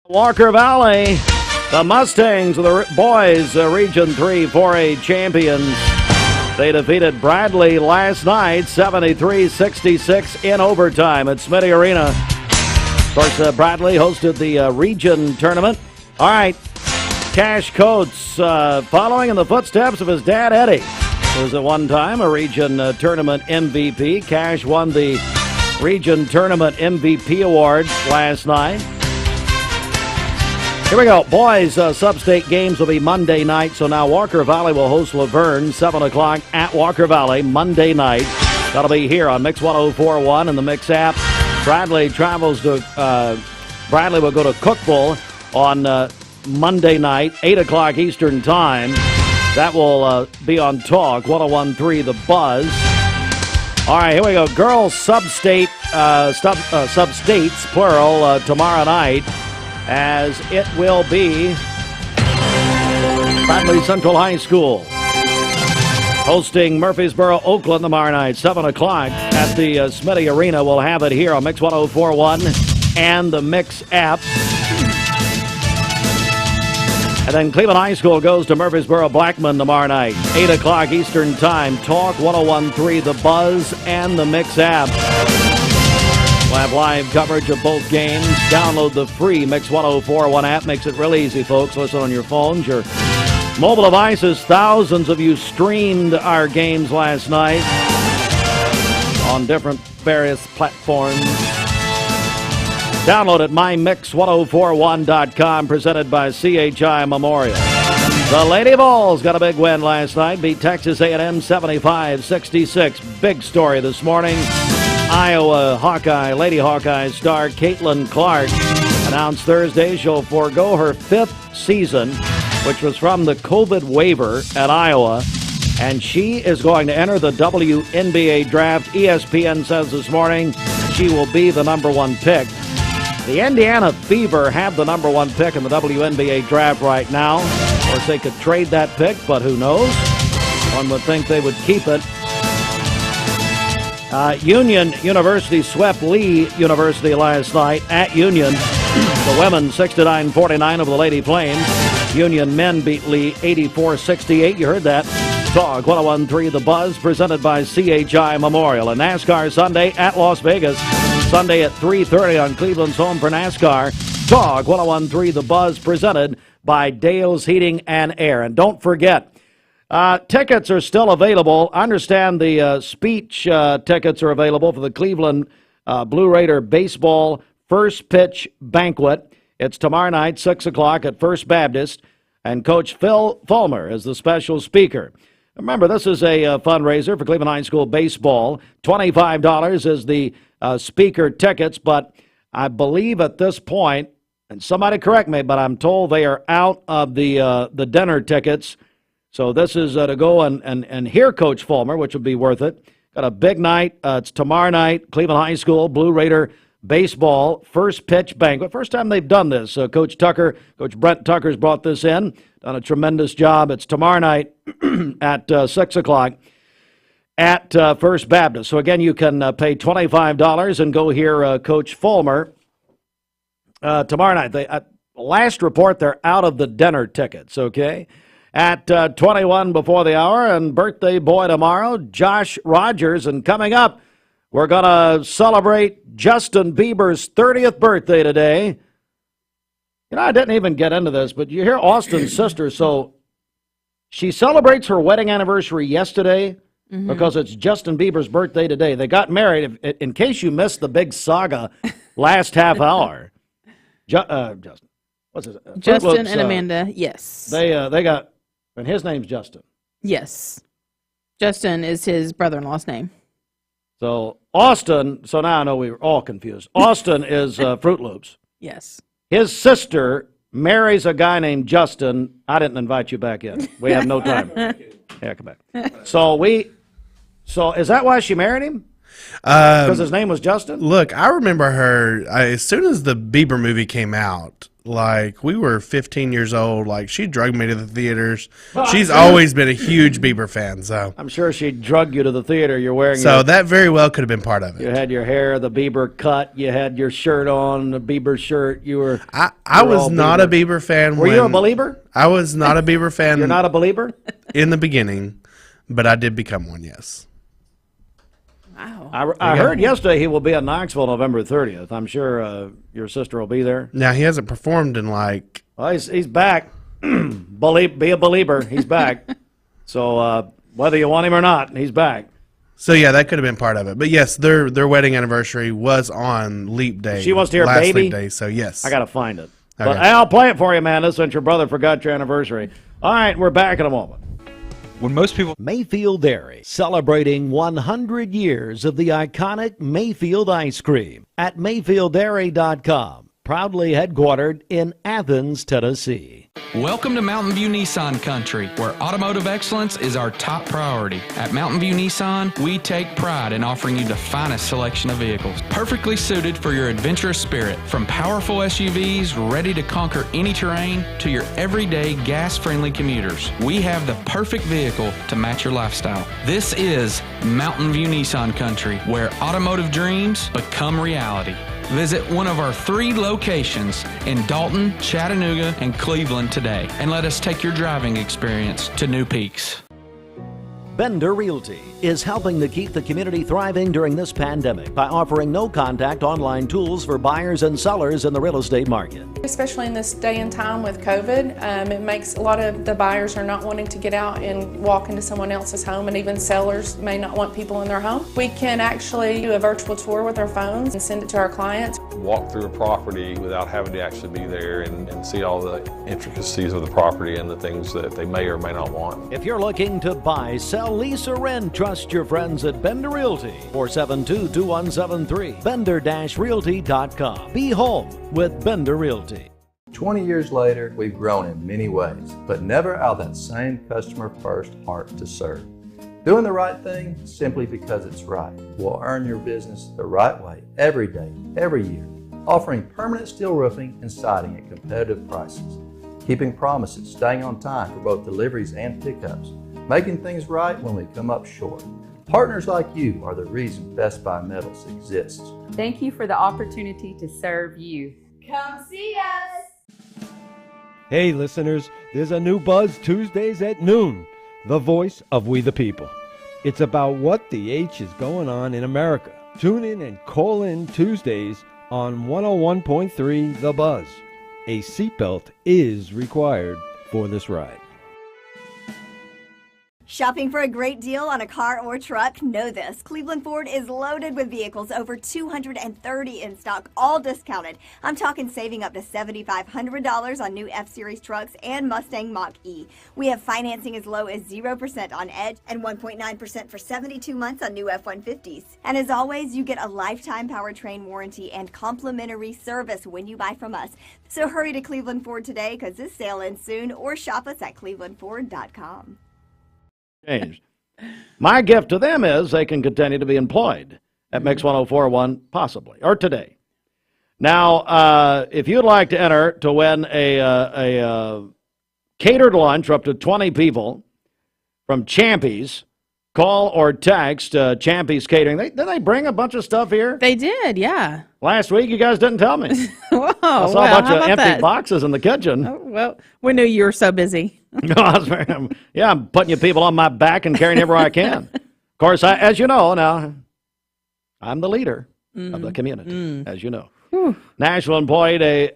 Walker Valley, the Mustangs of the boys, Region 3 4A champions. They defeated Bradley last night, 73-66 in overtime at Smitty Arena. Of course, Bradley hosted the region tournament. All right, Cash Coates, following in the footsteps of his dad, Eddie, who was at one time a region tournament MVP. Cash won the region tournament MVP award last night. Here we go. Boys, sub-state games will be Monday night, so now Walker Valley will host Laverne, 7 o'clock at Walker Valley, Monday night. That'll be here on Mix 104.1 and the Mix app. Bradley travels to, Bradley will go to Cookville on Monday night, 8 o'clock Eastern Time. That will be on Talk, 101.3 The Buzz. All right, here we go. Girls sub-state, sub-states, plural, tomorrow night, as it will be Bradley Central High School hosting Murfreesboro, Oakland tomorrow night, 7 o'clock at the Smitty Arena. We'll have it here on Mix 104.1 and the Mix app. And then Cleveland High School goes to Murfreesboro Blackman tomorrow night, 8 o'clock Eastern Time. Talk, 101.3 The Buzz and the Mix app. We'll have live coverage of both games. Download the free Mix 104.1 app. Makes it real easy, folks. Listen on your phones, your mobile devices. Thousands of you streamed our games last night on different various platforms. Download at mymix1041.com, presented by CHI Memorial. The Lady Vols got a big win last night, beat Texas A&M 75-66. Big story this morning. Iowa Hawkeye, Lady Hawkeye star Caitlin Clark announced Thursday she'll forego her 5th season, which was from the COVID waiver at Iowa, and she is going to enter the WNBA draft. ESPN says this morning she will be the #1 pick. The Indiana Fever have the #1 pick in the WNBA draft right now. Of course, they could trade that pick, but who knows? One would think they would keep it. Union University swept Lee University last night at Union. The women 69-49 over the Lady Flames. Union men beat Lee 84-68. You heard that. Talk 101.3 The Buzz, presented by CHI Memorial. A NASCAR Sunday at Las Vegas. Sunday at 3:30 on Cleveland's home for NASCAR. Talk 101.3 The Buzz, presented by Dale's Heating and Air. And don't forget, tickets are still available. I understand the speech tickets are available for the Cleveland Blue Raider baseball first pitch banquet. It's tomorrow night, 6 o'clock at First Baptist, and Coach Phil Fulmer is the special speaker. Remember, this is a fundraiser for Cleveland High School baseball. $25 is the speaker tickets, but I believe at this point, and somebody correct me, but I'm told they are out of the dinner tickets. So this is to go and hear Coach Fulmer, which would be worth it. Got a big night. It's tomorrow night, Cleveland High School, Blue Raider baseball, first pitch banquet. First time they've done this. Coach Brent Tucker's brought this in, done a tremendous job. It's tomorrow night at 6 o'clock at First Baptist. So again, you can pay $25 and go hear Coach Fulmer tomorrow night. Last report, they're out of the dinner tickets, okay? At 21 before the hour, and birthday boy tomorrow, Josh Rogers. And coming up, we're going to celebrate Justin Bieber's 30th birthday today. You know, I didn't even get into this, but you hear Austin's sister, so she celebrates her wedding anniversary yesterday because it's Justin Bieber's birthday today. They got married. In case you missed the big saga last half hour, Justin. What's his Justin and Amanda, yes. They got, and his name's Justin. Yes. Justin is his brother-in-law's name. So Austin, so now I know we were all confused. Austin is Fruit Loops. Yes. His sister marries a guy named Justin. I didn't invite you back in. We have no time. Yeah, come back. So is that why she married him? Because his name was Justin? Look, I remember her, as soon as the Bieber movie came out, like, we were 15 years old. Like, she drugged me to the theaters. She's always been a huge Bieber fan, so. I'm sure she drugged you to the theater. You're wearing that very well could have been part of it. You had your hair, the Bieber cut. You had your shirt on, the Bieber shirt. I was not a Bieber fan. Were you a believer? I was not a Bieber fan. You're not a believer? In the beginning, but I did become one, yes. Wow. I heard yesterday he will be in Knoxville November 30th. I'm sure your sister will be there. Now, he hasn't performed in like... Well, he's back. Be a believer. He's back. So whether you want him or not, he's back. So, yeah, that could have been part of it. But, yes, their wedding anniversary was on Leap Day. She wants to hear last Baby? Leap Day, so, yes. I got to find it. Okay. But I'll play it for you, Amanda, since your brother forgot your anniversary. All right, we're back in a moment. When most people... Mayfield Dairy, celebrating 100 years of the iconic Mayfield ice cream at MayfieldDairy.com. Proudly headquartered in Athens, Tennessee. Welcome to Mountain View Nissan Country, where automotive excellence is our top priority. At Mountain View Nissan, we take pride in offering you the finest selection of vehicles, perfectly suited for your adventurous spirit. From powerful SUVs ready to conquer any terrain to your everyday gas-friendly commuters, we have the perfect vehicle to match your lifestyle. This is Mountain View Nissan Country, where automotive dreams become reality. Visit one of our 3 locations in Dalton, Chattanooga, and Cleveland today, and let us take your driving experience to new peaks. Bender Realty is helping to keep the community thriving during this pandemic by offering no-contact online tools for buyers and sellers in the real estate market. Especially in this day and time with COVID, it makes a lot of the buyers are not wanting to get out and walk into someone else's home, and even sellers may not want people in their home. We can actually do a virtual tour with our phones and send it to our clients. Walk through a property without having to actually be there and see all the intricacies of the property and the things that they may or may not want. If you're looking to buy, sell, lease, or rent, trust your friends at Bender Realty. 472-2173. Bender-Realty.com. Be home with Bender Realty. 20 years later, we've grown in many ways, but never out of that same customer-first heart to serve. Doing the right thing simply because it's right will earn your business the right way every day, every year. Offering permanent steel roofing and siding at competitive prices. Keeping promises, staying on time for both deliveries and pickups. Making things right when we come up short. Partners like you are the reason Best Buy Metals exists. Thank you for the opportunity to serve you. Come see us! Hey, listeners, there's a new Buzz Tuesdays at noon. The voice of We the People. It's about what the H is going on in America. Tune in and call in Tuesdays on 101.3 The Buzz. A seatbelt is required for this ride. Shopping for a great deal on a car or truck? Know this. Cleveland Ford is loaded with vehicles, over 230 in stock, all discounted. I'm talking saving up to $7,500 on new F-Series trucks and Mustang Mach-E. We have financing as low as 0% on Edge and 1.9% for 72 months on new F-150s. And as always, you get a lifetime powertrain warranty and complimentary service when you buy from us. So hurry to Cleveland Ford today because this sale ends soon, or shop us at clevelandford.com. Changed. My gift to them is they can continue to be employed at Mix 1041, possibly, or today. Now, if you'd like to enter to win a catered lunch for up to 20 people from Champy's, call or text Champy's Catering. Did they bring a bunch of stuff here? They did, yeah. Last week, you guys didn't tell me. Whoa, I saw a bunch of empty boxes in the kitchen. Oh, well, we knew you were so busy. Yeah, I'm putting you people on my back and carrying everywhere I can. Of course, as you know, now, I'm the leader of the community, as you know. National Employee Day.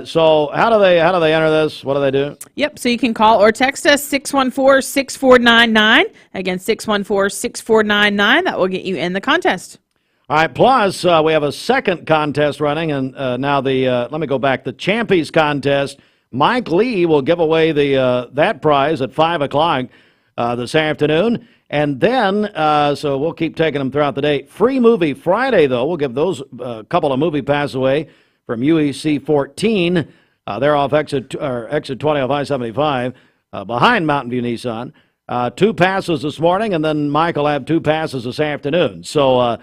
So how do they enter this? What do they do? Yep, so you can call or text us 614-6499. Again, 614-6499. That will get you in the contest. All right, plus we have a second contest running, and now let me go back, the Champy's contest. Mike Lee will give away that prize at 5 o'clock this afternoon. And then, so we'll keep taking them throughout the day. Free Movie Friday, though. We'll give those couple of movie passes away from UEC 14. They're off exit 20 off I-75 behind Mountain View Nissan. 2 passes this morning, and then Mike will have 2 passes this afternoon. So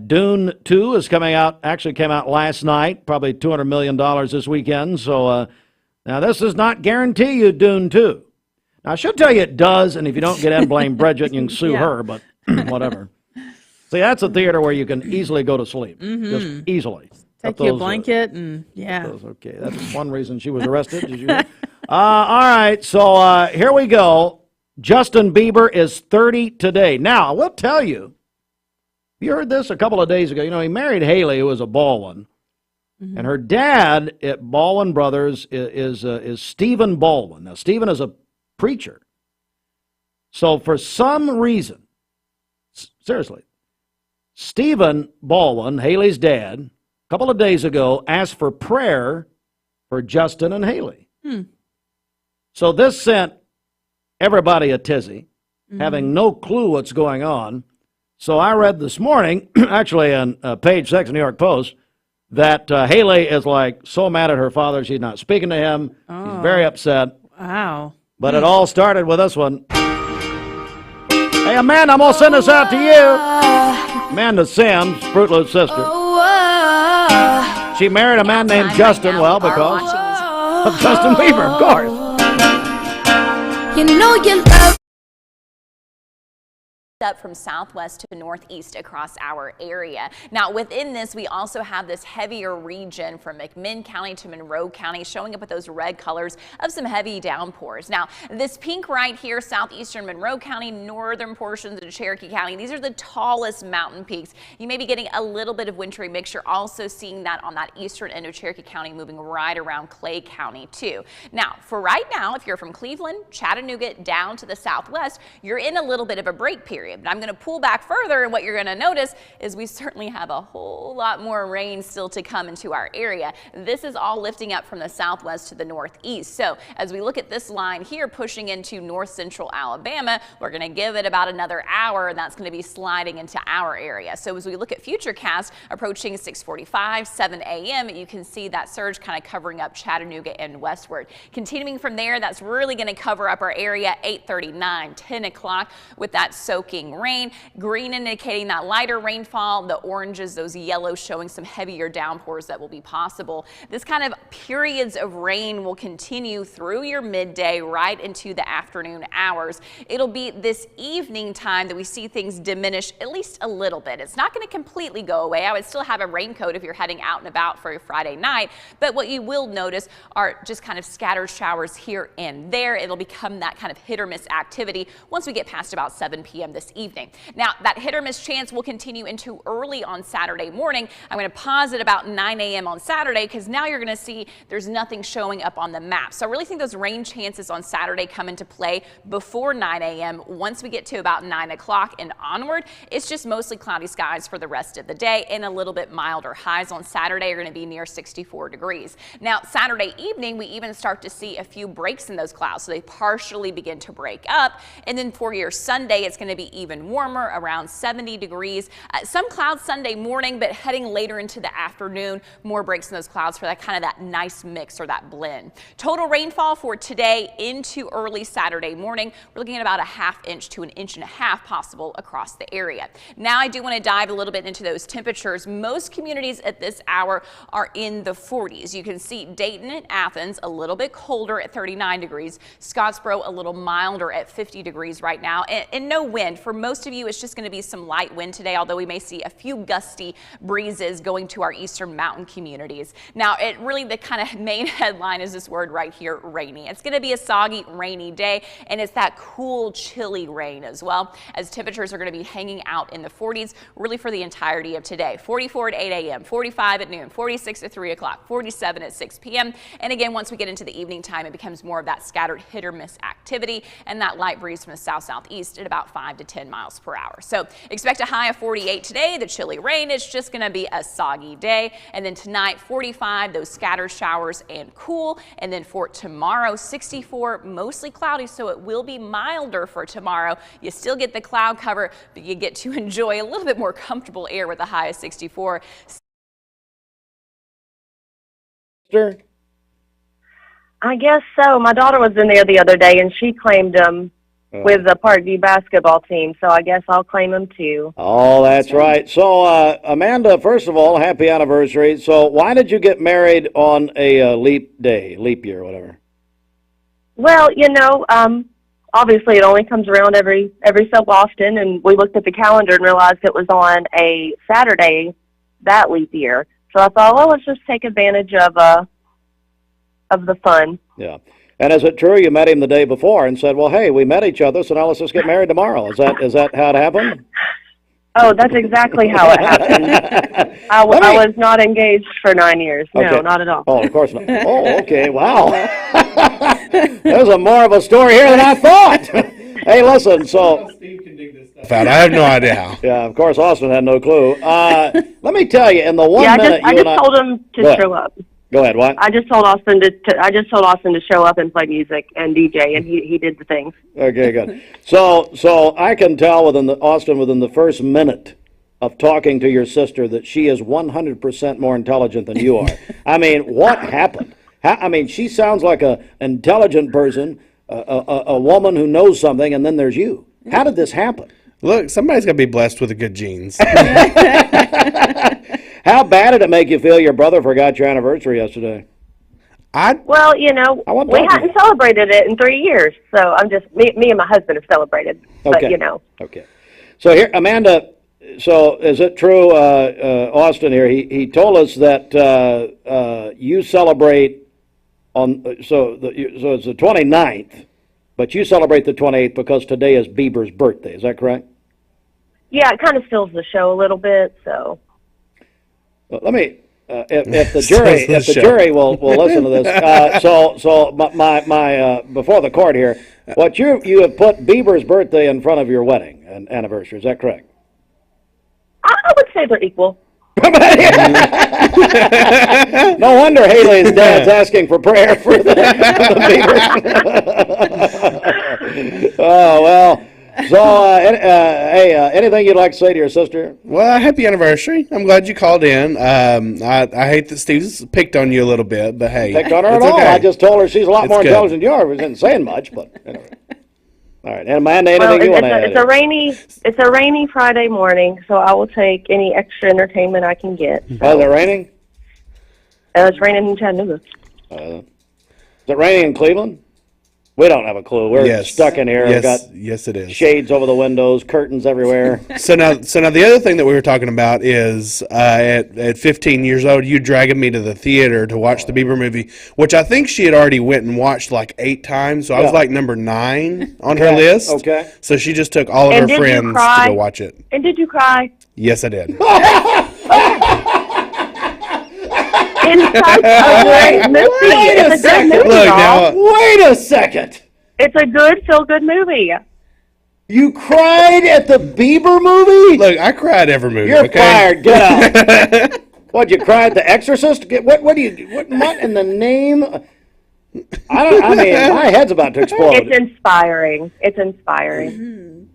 Dune 2 is coming out, actually came out last night, probably $200 million this weekend. So now this does not guarantee you Dune 2. Now, I should tell you it does, and if you don't get in, blame Bridget, and you can sue her, but whatever. See, that's a theater where you can easily go to sleep, just easily. Take you a blanket, and Okay, that's one reason she was arrested. Did you know? All right, so here we go. Justin Bieber is 30 today. Now, I will tell you, You heard this a couple of days ago. You know, he married Haley, who was a Baldwin. Mm-hmm. And her dad at Baldwin Brothers is Stephen Baldwin. Now, Stephen is a preacher. So for some reason, seriously, Stephen Baldwin, Haley's dad, a couple of days ago asked for prayer for Justin and Haley. So this sent everybody a tizzy, having no clue what's going on. So I read this morning, actually on page 6 of the New York Post, that Haley is like so mad at her father she's not speaking to him. She's very upset. Wow. But it all started with this one. Hey, Amanda, I'm going to send this out to you. Amanda Sims, Fruit Loop's sister. She married a man named Justin, well, because of Justin Bieber, of course. You know you love up from southwest to northeast across our area. Now within this we also have this heavier region from McMinn County to Monroe County showing up with those red colors of some heavy downpours. Now this pink right here, southeastern Monroe County, northern portions of Cherokee County, these are the tallest mountain peaks. You may be getting a little bit of wintry mix. You're also seeing that on that eastern end of Cherokee County moving right around Clay County too. Now for right now, if you're from Cleveland, Chattanooga down to the southwest, you're in a little bit of a break period. But I'm going to pull back further, and what you're going to notice is we certainly have a whole lot more rain still to come into our area. This is all lifting up from the southwest to the northeast. So as we look at this line here pushing into north central Alabama, we're going to give it about another hour, and that's going to be sliding into our area. So as we look at futurecast approaching 6:45, 7 a.m., you can see that surge kind of covering up Chattanooga and westward. Continuing from there, that's really going to cover up our area 8:39, 10 o'clock with that soaking rain. Green indicating that lighter rainfall, the oranges, those yellows showing some heavier downpours that will be possible. This kind of periods of rain will continue through your midday right into the afternoon hours. It'll be this evening time that we see things diminish at least a little bit. It's not going to completely go away. I would still have a raincoat if you're heading out and about for your Friday night, but what you will notice are just kind of scattered showers here and there. It'll become that kind of hit or miss activity once we get past about 7 p.m. this evening. Now that hit or miss chance will continue into early on Saturday morning. I'm going to pause at about 9 a.m. on Saturday because now you're going to see there's nothing showing up on the map. So I really think those rain chances on Saturday come into play before 9 a.m. Once we get to about 9 o'clock and onward, it's just mostly cloudy skies for the rest of the day and a little bit milder. Highs on Saturday are going to be near 64 degrees. Now Saturday evening, we even start to see a few breaks in those clouds. So they partially begin to break up. And then for your Sunday, it's going to be even warmer, around 70 degrees. Some clouds Sunday morning, but heading later into the afternoon, more breaks in those clouds for that kind of that nice mix or that blend. Total rainfall for today into early Saturday morning, we're looking at about a ½ inch to 1.5 inches possible across the area. Now I do want to dive a little bit into those temperatures. Most communities at this hour are in the 40s. You can see Dayton and Athens a little bit colder at 39 degrees. Scottsboro a little milder at 50 degrees right now, and no wind. For most of you, it's just going to be some light wind today, although we may see a few gusty breezes going to our eastern mountain communities. Now, the kind of main headline is this word right here, rainy. It's going to be a soggy, rainy day, and it's that cool, chilly rain as well, as temperatures are going to be hanging out in the 40s really for the entirety of today. 44 at 8 a.m., 45 at noon, 46 at 3 o'clock, 47 at 6 p.m. And again, once we get into the evening time, it becomes more of that scattered hit or miss activity and that light breeze from the south-southeast at about 5 to 10 miles per hour. So expect a high of 48 today, the chilly rain. It's just going to be a soggy day. And then tonight, 45, those scattered showers and cool. And then for tomorrow, 64, mostly cloudy, so it will be milder for tomorrow. You still get the cloud cover, but you get to enjoy a little bit more comfortable air with a high of 64. I guess so. My daughter was in there the other day, and she claimed him with the Parkview basketball team, so I guess I'll claim him too. Oh, that's right. So, Amanda, first of all, happy anniversary. So why did you get married on a leap year, whatever? Well, obviously it only comes around every so often, and we looked at the calendar and realized it was on a Saturday that leap year. So I thought, well, let's just take advantage of the fun. Yeah. And is it true you met him the day before and said, well, hey, we met each other, so now let's just get married tomorrow? Is that how it happened? Oh, that's exactly how it happened. I was not engaged for 9 years. No, Okay. not at all. Oh, of course not. Oh, okay. Wow. There's more of a story here than I thought. Hey, listen, so... I have no idea how. Yeah, of course, Austin had no clue. Let me tell you, in the 1 minute I just told him to show up. Go ahead, what? I just told Austin to show up and play music and DJ, and he did the thing. Okay, good. So I can tell within the first minute of talking to your sister that she is 100% more intelligent than you are. I mean, what happened? I mean, she sounds like an intelligent person, a woman who knows something, and then there's you. How did this happen? Look, somebody's got to be blessed with the good genes. How bad did it make you feel your brother forgot your anniversary yesterday? Well, you know, we hadn't celebrated it in 3 years, so I'm just me and my husband have celebrated. But Okay. you know, Okay. So here, Amanda. So is it true, Austin? Here, he told us that you celebrate on. So it's the 29th, but you celebrate the 28th because today is Bieber's birthday. Is that correct? yeah, it kind of steals the show a little bit. So Well, let me. If the jury will listen to this. So my before the court here, what you have put Bieber's birthday in front of your wedding and anniversary. Is that correct? I would say they're equal. No wonder Haley's dad's asking for prayer for the Biebers. Oh well. So, hey, anything you'd like to say to your sister? Well, happy anniversary. I'm glad you called in. I hate that Steve's picked on you a little bit, but hey. Picked on her at all. Okay. I just told her she's a lot more intelligent than you are. I wasn't saying much, but anyway. All right. And Amanda, anything you want to add? It's a rainy Friday morning, so I will take any extra entertainment I can get. So. Oh, is it raining? It's raining in Chattanooga. Is it raining in Cleveland? We don't have a clue. We're stuck in here. Yes, it is. Shades over the windows, curtains everywhere. So now the other thing that we were talking about is at 15 years old, you dragging me to the theater to watch the Bieber movie, which I think she had already went and watched like 8 times. So I was like number 9 on her list. Okay. So she just took all of her friends to go watch it. And did you cry? Yes, I did. It's such a great movie. It's a good movie. Look, now, wait a second. It's a good, feel-good movie. You cried at the Bieber movie? Look, I cried every movie. You're fired. Get out. What, you cried at The Exorcist? What in the name? I mean, my head's about to explode. It's inspiring. It's inspiring.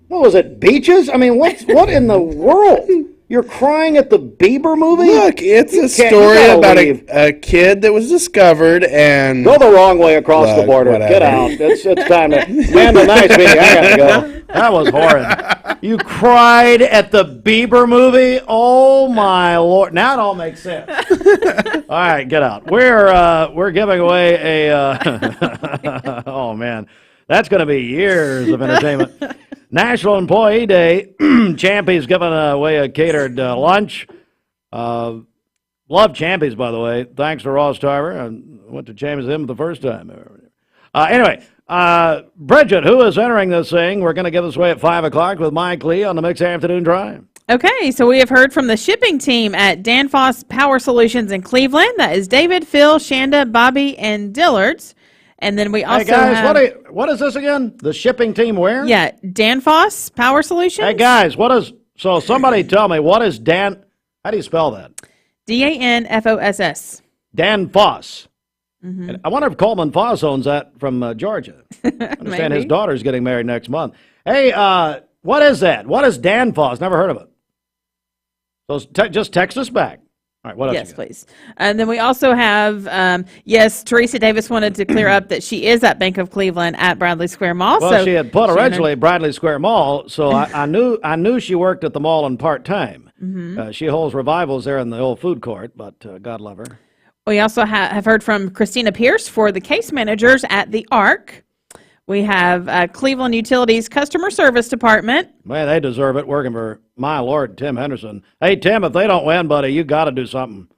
What was it, Beaches? I mean, what in the world? You're crying at the Bieber movie? Look, it's a story about a kid that was discovered and... Go the wrong way across the border. Whatever. Get out. It's time to... Amanda, nice meeting you. I got to go. That was horrid. You cried at the Bieber movie? Oh, my Lord. Now it all makes sense. All right, get out. We're giving away a... oh, man. That's going to be years of entertainment. National Employee Day. Champy's giving away a catered lunch. Love Champy's, by the way. Thanks to Ross Tarver. I went to Champy's with him the first time. Anyway, Bridget, who is entering this thing? We're going to give this away at 5 o'clock with Mike Lee on the Mix Afternoon Drive. Okay, so we have heard from the shipping team at Danfoss Power Solutions in Cleveland. That is David, Phil, Shanda, Bobby, and Dillards. And then we also guys, what is this again? The shipping team where? Yeah, Danfoss Power Solutions. Hey, guys, so somebody tell me, what is how do you spell that? Danfoss. Danfoss. Mm-hmm. And I wonder if Coleman Foss owns that from Georgia. I understand his daughter's getting married next month. Hey, what is that? What is Danfoss? Never heard of it. So just text us back. All right, what else? Yes, please. And then we also have, Teresa Davis wanted to clear up that she is at Bank of Cleveland at Bradley Square Mall. Well, so she had put originally Bradley Square Mall, so I knew she worked at the mall in part-time. Mm-hmm. She holds revivals there in the old food court, but God love her. We also have heard from Christina Pierce for the case managers at the ARC. We have Cleveland Utilities Customer Service Department. Man, they deserve it working for, my Lord, Tim Henderson. Hey, Tim, if they don't win, buddy, you got to do something.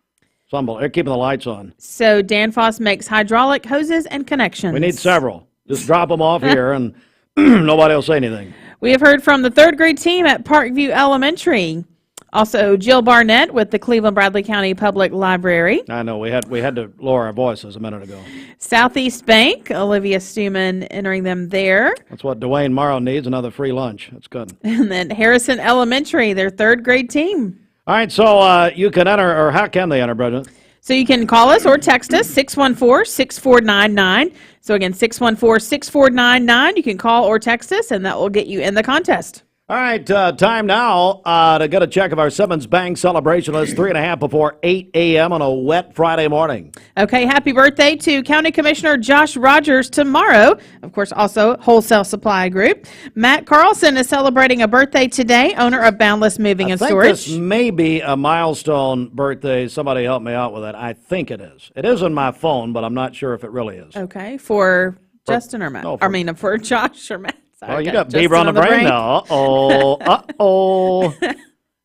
They're keeping the lights on. So Danfoss makes hydraulic hoses and connections. We need several. Just drop them off here, and nobody will say anything. We have heard from the third grade team at Parkview Elementary. Also, Jill Barnett with the Cleveland Bradley County Public Library. I know, we had to lower our voices a minute ago. Southeast Bank, Olivia Stuman entering them there. That's what Dwayne Morrow needs, another free lunch. That's good. And then Harrison Elementary, their third grade team. All right, so you can enter, or how can they enter, Brendan? So you can call us or text us, 614-6499. So again, 614-6499. You can call or text us, and that will get you in the contest. All right, time now to get a check of our Simmons Bank celebration list, 3.5 before 8 a.m. on a wet Friday morning. Okay, happy birthday to County Commissioner Josh Rogers tomorrow. Of course, also Wholesale Supply Group. Matt Carlson is celebrating a birthday today, owner of Boundless Moving and Storage. This may be a milestone birthday. Somebody help me out with that. I think it is. It is on my phone, but I'm not sure if it really is. Okay, for Justin or Matt? No, for Josh or Matt. Oh, you got Bieber on the brain now. Uh-oh.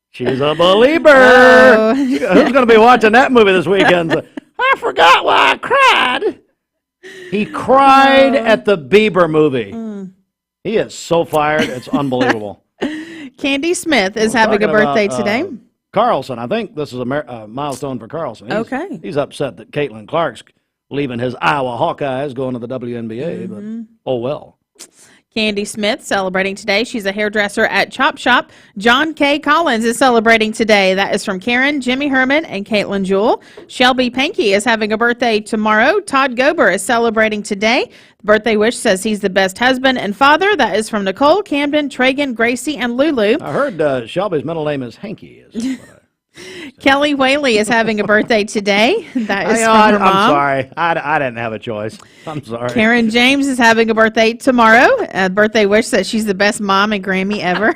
She's a believer. Who's going to be watching that movie this weekend? I forgot why I cried. He cried at the Bieber movie. He is so fired. It's unbelievable. Candy Smith is having a birthday today. Carlson. I think this is a milestone for Carlson. He's upset that Caitlin Clark's leaving his Iowa Hawkeyes, going to the WNBA, but oh well. Candy Smith celebrating today. She's a hairdresser at Chop Shop. John K. Collins is celebrating today. That is from Karen, Jimmy Herman, and Caitlin Jewell. Shelby Pankey is having a birthday tomorrow. Todd Gober is celebrating today. The birthday wish says he's the best husband and father. That is from Nicole, Camden, Tragan, Gracie, and Lulu. I heard Shelby's middle name is Hanky. Kelly Whaley is having a birthday today. That is from her mom. I'm sorry. I didn't have a choice. I'm sorry. Karen James is having a birthday tomorrow. A birthday wish says she's the best mom and Grammy ever.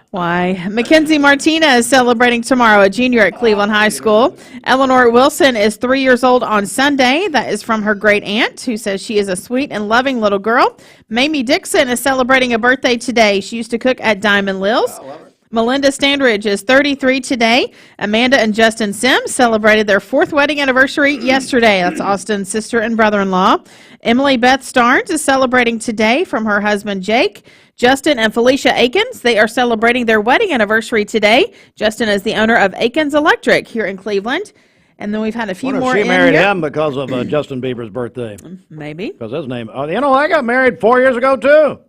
Why? Mackenzie Martina is celebrating tomorrow, a junior at Cleveland High School. Eleanor Wilson is 3 years old on Sunday. That is from her great aunt, who says she is a sweet and loving little girl. Mamie Dixon is celebrating a birthday today. She used to cook at Diamond Lil's. Melinda Standridge is 33 today. Amanda and Justin Sims celebrated their 4th wedding anniversary yesterday. That's Austin's sister and brother-in-law. Emily Beth Starnes is celebrating today from her husband Jake. Justin and Felicia Akins, they are celebrating their wedding anniversary today. Justin is the owner of Akins Electric here in Cleveland. And then we've had a few more in here. She married him because of Justin Bieber's birthday. Maybe. Because his name, I got married 4 years ago too.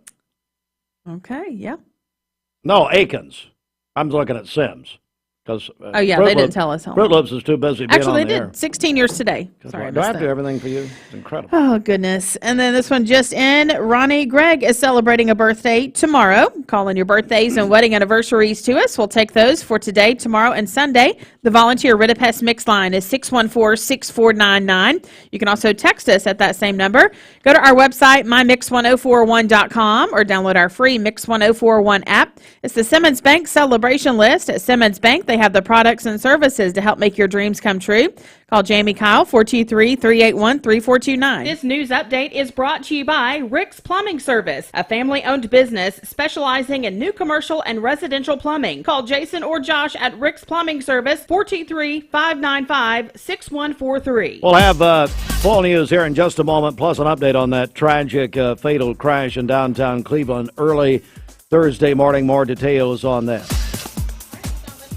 Okay, yeah. No, Akins. I'm looking at Sims. Because they didn't tell us how Fruit Loops is too busy being on the air. Actually, they did 16 years today. Sorry, do I have to do everything for you? It's incredible. Oh, goodness. And then this one just in. Ronnie Gregg is celebrating a birthday tomorrow. Calling your birthdays and wedding anniversaries to us. We'll take those for today, tomorrow, and Sunday. The volunteer Ridipest Mix line is 614-6499. You can also text us at that same number. Go to our website, mymix1041.com, or download our free Mix 1041 app. It's the Simmons Bank celebration list. At Simmons Bank, they have the products and services to help make your dreams come true. Call Jamie Kyle, 423-381-3429. This news update is brought to you by Rick's Plumbing Service, a family-owned business specializing in new commercial and residential plumbing. Call Jason or Josh at Rick's Plumbing Service, 423-595-6143. We'll have full news here in just a moment, plus an update on that tragic fatal crash in downtown Cleveland early Thursday morning. More details on that.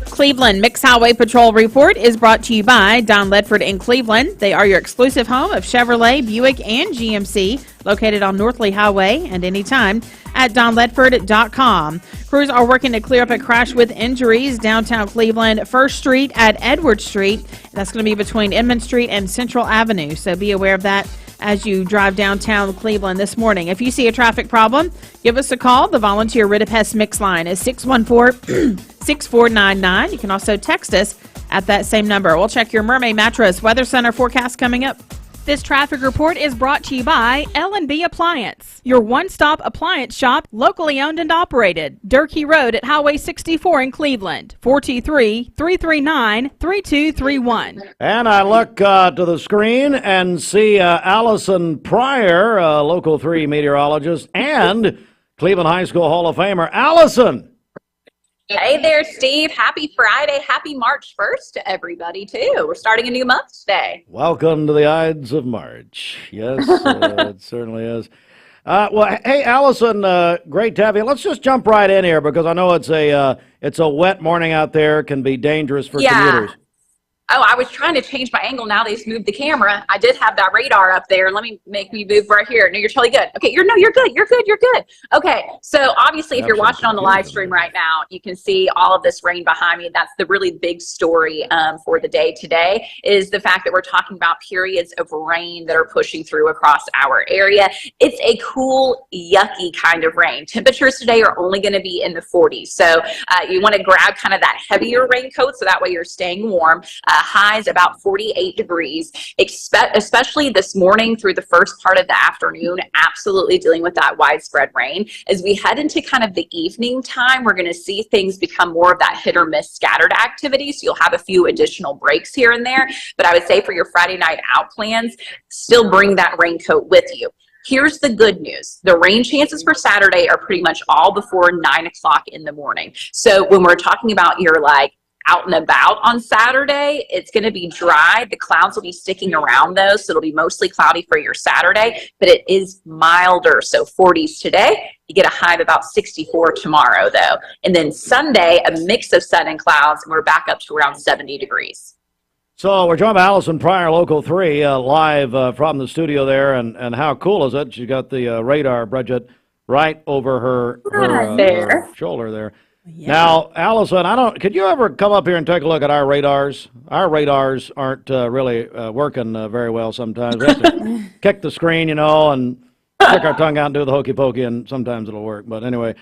Cleveland Mix Highway Patrol Report is brought to you by Don Ledford in Cleveland. They are your exclusive home of Chevrolet, Buick, and GMC, located on North Lee Highway and anytime at donledford.com. Crews are working to clear up a crash with injuries downtown Cleveland, 1st Street at Edward Street. That's going to be between Inman Street and Central Avenue, so be aware of that as you drive downtown Cleveland this morning. If you see a traffic problem, give us a call. The volunteer Ridipest Mix line is 614-6499. You can also text us at that same number. We'll check your Mermaid Mattress Weather Center forecast coming up. This traffic report is brought to you by L&B Appliance, your one-stop appliance shop, locally owned and operated. Durkee Road at Highway 64 in Cleveland, 423-339-3231. And I look to the screen and see Alison Pryor, a Local 3 meteorologist, and Cleveland High School Hall of Famer. Alison! Hey there, Steve. Happy Friday. Happy March 1st to everybody, too. We're starting a new month today. Welcome to the Ides of March. Yes, it certainly is. Well, hey, Allison, great to have you. Let's just jump right in here because I know it's a wet morning out there. Can be dangerous for commuters. Oh, I was trying to change my angle. Now they just moved the camera. I did have that radar up there. Let me move right here. No, you're totally good. Okay, you're good. You're good. Okay, so obviously if you're watching on the live stream right now, you can see all of this rain behind me. That's the really big story for the day today is the fact that we're talking about periods of rain that are pushing through across our area. It's a cool, yucky kind of rain. Temperatures today are only going to be in the 40s. So you want to grab kind of that heavier raincoat so that way you're staying warm. Highs about 48 degrees, especially this morning through the first part of the afternoon, absolutely dealing with that widespread rain. As we head into kind of the evening time, we're going to see things become more of that hit or miss scattered activity. So you'll have a few additional breaks here and there. But I would say for your Friday night out plans, still bring that raincoat with you. Here's the good news. The rain chances for Saturday are pretty much all before 9 o'clock in the morning. So when we're talking about your out and about on Saturday, it's going to be dry. The clouds will be sticking around though, so it'll be mostly cloudy for your Saturday, but it is milder. So 40s today, you get a high of about 64 tomorrow though. And then Sunday, a mix of sun and clouds, and we're back up to around 70 degrees. So we're joined by Alison Pryor, Local 3, live from the studio there. And how cool is it? She's got the radar, Bridget, right over her shoulder there. Yeah. Now, Allison, could you ever come up here and take a look at our radars? Our radars aren't really working very well sometimes. We have to kick the screen, and stick our tongue out and do the hokey pokey, and sometimes it'll work. But anyway,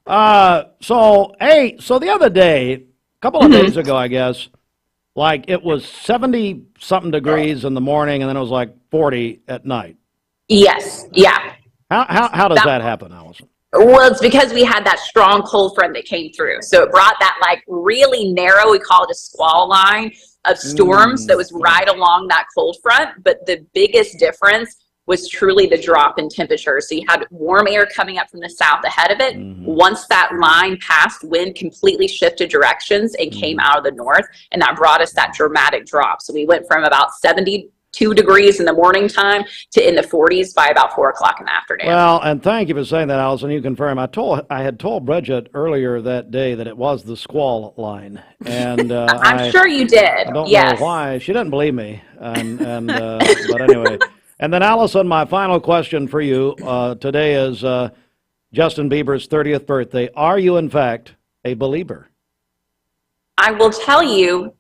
so the other day, a couple of days ago, I guess, it was 70-something degrees in the morning, and then it was 40 at night. Yes, yeah. How does that happen, Allison? Well, it's because we had that strong cold front that came through. So it brought that really narrow, we call it a squall line of storms that was right along that cold front. But the biggest difference was truly the drop in temperature. So you had warm air coming up from the south ahead of it. Once that line passed, wind completely shifted directions and came out of the north. And that brought us that dramatic drop. So we went from about 72 degrees in the morning time to in the 40s by about 4 o'clock in the afternoon. Well, and thank you for saying that, Allison. You confirm. I had told Bridget earlier that day that it was the squall line, and I'm sure you did. I don't know why she didn't believe me, and but anyway. And then, Allison, my final question for you today is Justin Bieber's 30th birthday. Are you, in fact, a believer? I will tell you.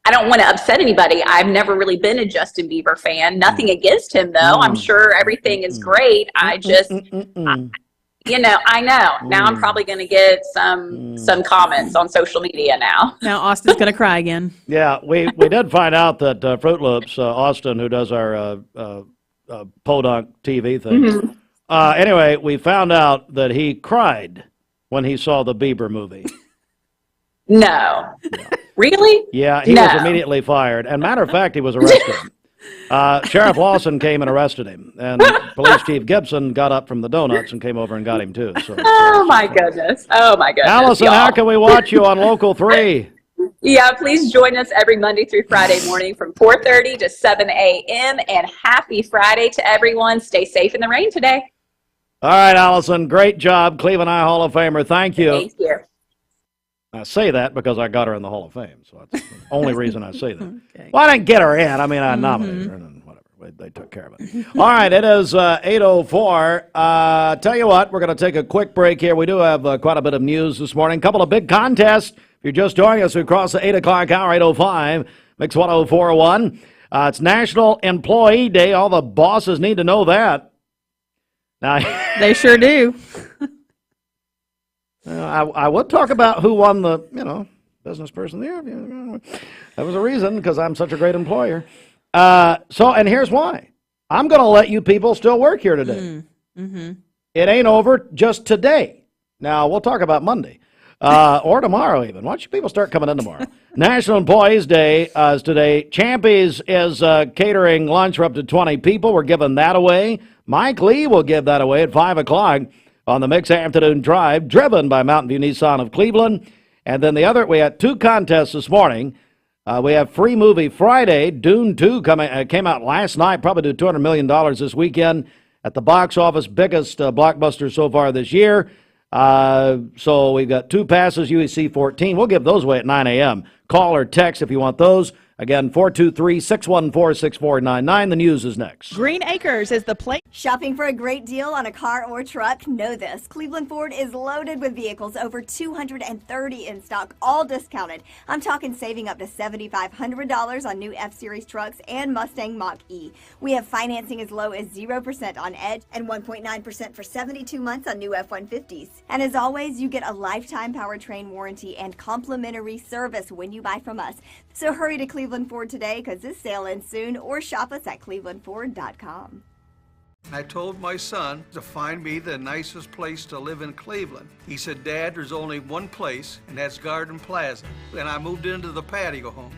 I don't want to upset anybody. I've never really been a Justin Bieber fan. Nothing against him, though. I'm sure everything is great. I just, I know. Now I'm probably going to get some comments on social media now. Now Austin's going to cry again. Yeah, we did find out that Fruit Loops, Austin, who does our Podunk TV thing, anyway, we found out that he cried when he saw the Bieber movie. No. Really? Yeah, he was immediately fired. And matter of fact, he was arrested. Sheriff Lawson came and arrested him. And Police Chief Gibson got up from the donuts and came over and got him, too. Oh, my goodness. Allison, how can we watch you on Local 3? Yeah, please join us every Monday through Friday morning from 4:30 to 7 a.m. And happy Friday to everyone. Stay safe in the rain today. All right, Allison, great job. Cleveland Eye Hall of Famer. Thank you. Thank you. I say that because I got her in the Hall of Fame, so that's the only reason I say that. Okay. Well, I didn't get her in. I mean, I nominated her, and whatever. They took care of it. All right, it is 8:04. Tell you what, we're going to take a quick break here. We do have quite a bit of news this morning. A couple of big contests. If you're just joining us, we cross the 8 o'clock hour, 8:05, Mix 104.1. It's National Employee Day. All the bosses need to know that. Now, they sure do. I would talk about who won the, business person there. That was a reason, because I'm such a great employer. And here's why. I'm going to let you people still work here today. It ain't over just today. Now, we'll talk about Monday or tomorrow even. Why don't you people start coming in tomorrow? National Employees Day is today. Champy's is catering lunch for up to 20 people. We're giving that away. Mike Lee will give that away at 5 o'clock. On the Mix Afternoon Drive, driven by Mountain View Nissan of Cleveland. And then we had 2 contests this morning. We have Free Movie Friday. Dune 2 came out last night, probably do $200 million this weekend. at the box office, biggest blockbuster so far this year. So we've got 2 passes, UEC 14. We'll give those away at 9 a.m. Call or text if you want those. Again, 423-614-6499. The news is next. Green Acres is the place. Shopping for a great deal on a car or truck? Know this. Cleveland Ford is loaded with vehicles, over 230 in stock, all discounted. I'm talking saving up to $7,500 on new F-Series trucks and Mustang Mach-E. We have financing as low as 0% on Edge and 1.9% for 72 months on new F-150s. And as always, you get a lifetime powertrain warranty and complimentary service when you buy from us. So hurry to Cleveland Ford today, because this sale ends soon, or shop us at clevelandford.com. I told my son to find me the nicest place to live in Cleveland. He said, Dad, there's only one place, and that's Garden Plaza. And I moved into the patio home.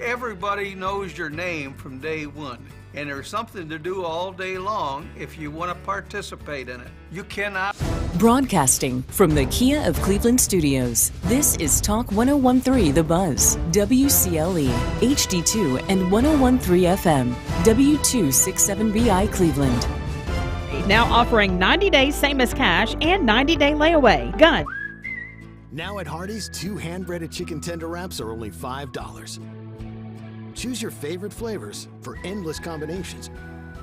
Everybody knows your name from day one, and there's something to do all day long if you want to participate in it. You cannot. Broadcasting from the Kia of Cleveland studios, this is Talk 101.3 The Buzz, WCLE, HD2 and 101.3 FM, W267BI Cleveland. Now offering 90 days same as cash and 90-day layaway. Gun. Now at Hardee's, 2 hand-breaded chicken tender wraps are only $5. Choose your favorite flavors for endless combinations.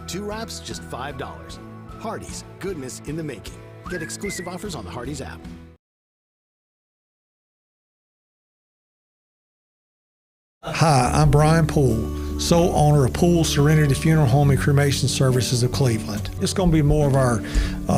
2 wraps, just $5. Hardee's, goodness in the making. Get exclusive offers on the Hardee's app. Hi, I'm Brian Poole, sole owner of Poole Serenity Funeral Home and Cremation Services of Cleveland. It's going to be more of our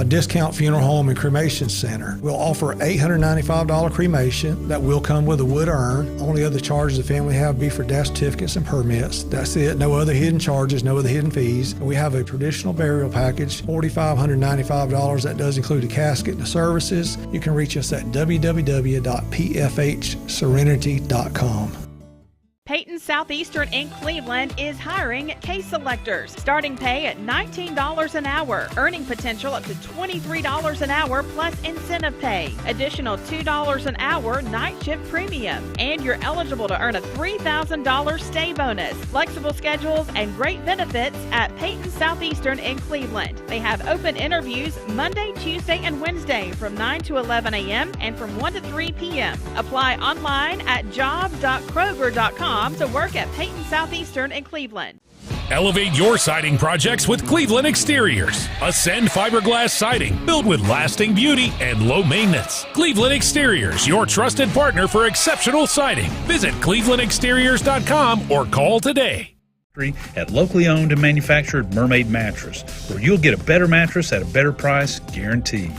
discount funeral home and cremation center. We'll offer $895 cremation that will come with a wood urn. Only other charges the family have will be for death certificates and permits. That's it. No other hidden charges, no other hidden fees. We have a traditional burial package, $4,595. That does include a casket and the services. You can reach us at www.pfhserenity.com. Peyton Southeastern in Cleveland is hiring case selectors. Starting pay at $19 an hour. Earning potential up to $23 an hour plus incentive pay. Additional $2 an hour night shift premium. And you're eligible to earn a $3,000 stay bonus. Flexible schedules and great benefits at Peyton Southeastern in Cleveland. They have open interviews Monday, Tuesday, and Wednesday from 9 to 11 a.m. and from 1 to 3 p.m. Apply online at job.kroger.com to work at Peyton Southeastern in Cleveland. Elevate your siding projects with Cleveland Exteriors. Ascend fiberglass siding built with lasting beauty and low maintenance. Cleveland Exteriors, your trusted partner for exceptional siding. Visit clevelandexteriors.com or call today. At locally owned and manufactured Mermaid Mattress, where you'll get a better mattress at a better price, guaranteed.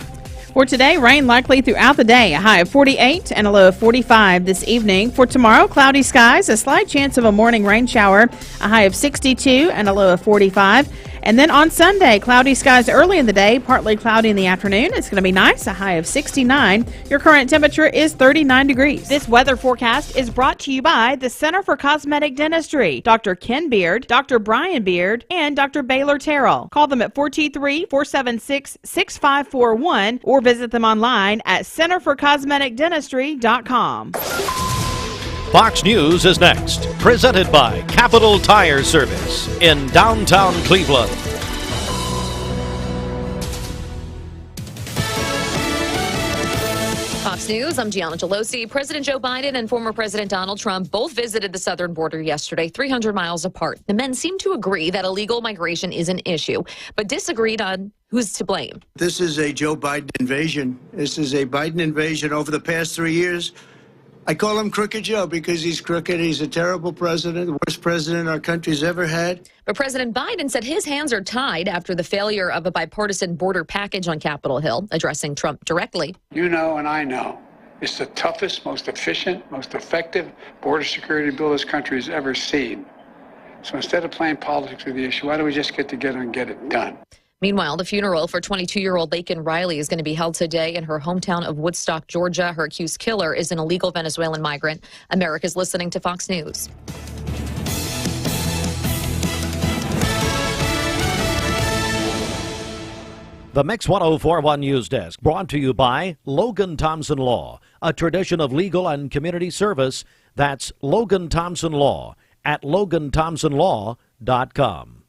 For today, rain likely throughout the day, a high of 48 and a low of 45 this evening. For tomorrow, cloudy skies, a slight chance of a morning rain shower, a high of 62 and a low of 45. And then on Sunday, cloudy skies early in the day, partly cloudy in the afternoon. It's going to be nice, a high of 69. Your current temperature is 39 degrees. This weather forecast is brought to you by the Center for Cosmetic Dentistry, Dr. Ken Beard, Dr. Brian Beard, and Dr. Baylor Terrell. Call them at 423-476-6541 or visit them online at centerforcosmeticdentistry.com. Fox News is next, presented by Capital Tire Service in downtown Cleveland. Fox News, I'm Gianna Gelosi. President Joe Biden and former President Donald Trump both visited the southern border yesterday, 300 miles apart. The men seemed to agree that illegal migration is an issue, but disagreed on who's to blame. This is a Joe Biden invasion. This is a Biden invasion over the past 3 years. I call him Crooked Joe because he's crooked. He's a terrible president, the worst president our country's ever had. But President Biden said his hands are tied after the failure of a bipartisan border package on Capitol Hill, addressing Trump directly. You know and I know it's the toughest, most efficient, most effective border security bill this country has ever seen. So instead of playing politics with the issue, why don't we just get together and get it done? Meanwhile, the funeral for 22-year-old Laken Riley is going to be held today in her hometown of Woodstock, Georgia. Her accused killer is an illegal Venezuelan migrant. America's listening to Fox News. The Mix 104.1 News Desk, brought to you by Logan Thompson Law, a tradition of legal and community service. That's Logan Thompson Law at LoganThompsonLaw.com.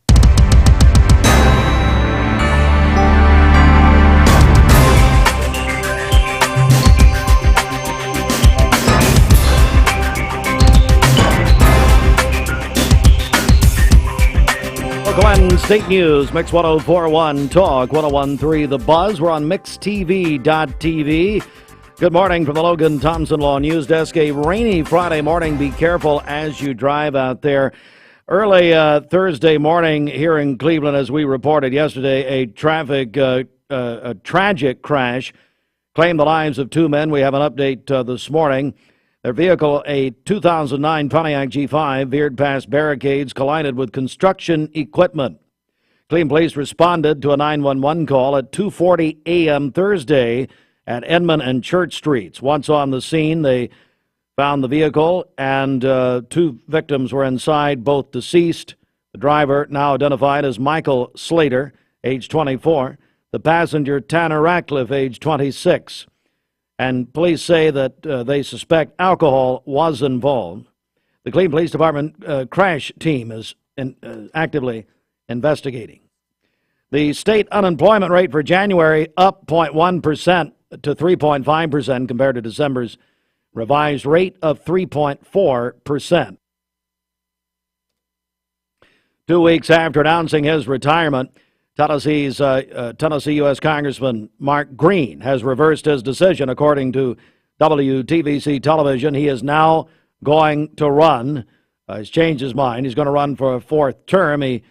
Glen State News, Mix 104.1 Talk 101.3 The Buzz. We're on mixtv.tv. Good morning from the Logan Thompson Law News Desk. A rainy Friday morning. Be careful as you drive out there. Early Thursday morning here in Cleveland, as we reported yesterday, a tragic crash claimed the lives of two men. We have an update this morning. Their vehicle, a 2009 Pontiac G5, veered past barricades, collided with construction equipment. Cleveland police responded to a 911 call at 2:40 a.m. Thursday at Edmond and Church Streets. Once on the scene, they found the vehicle, and two victims were inside, both deceased. The driver, now identified as Michael Slater, age 24. The passenger, Tanner Ratcliffe, age 26. And police say that they suspect alcohol was involved. The Cleveland Police Department crash team is actively investigating. The state unemployment rate for January up 0.1% to 3.5% compared to December's revised rate of 3.4%. 2 weeks after announcing his retirement, Tennessee U.S. Congressman Mark Green has reversed his decision. According to WTVC television, he is now going to run. He's changed his mind. He's going to run for a fourth term. He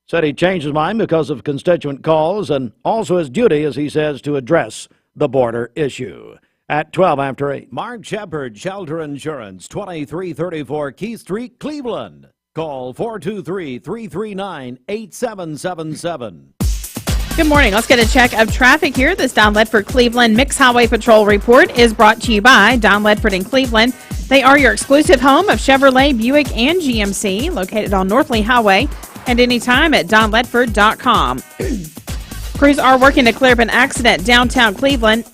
said he changed his mind because of constituent calls and also his duty, as he says, to address the border issue. At 12 after 8. Mark Shepard, Shelter Insurance, 2334 Keith Street, Cleveland. Call 423-339-8777. Good morning. Let's get a check of traffic here. This Don Ledford Cleveland Mix Highway Patrol report is brought to you by Don Ledford in Cleveland. They are your exclusive home of Chevrolet, Buick, and GMC, located on Northley Highway, and anytime at donledford.com. Crews are working to clear up an accident downtown Cleveland.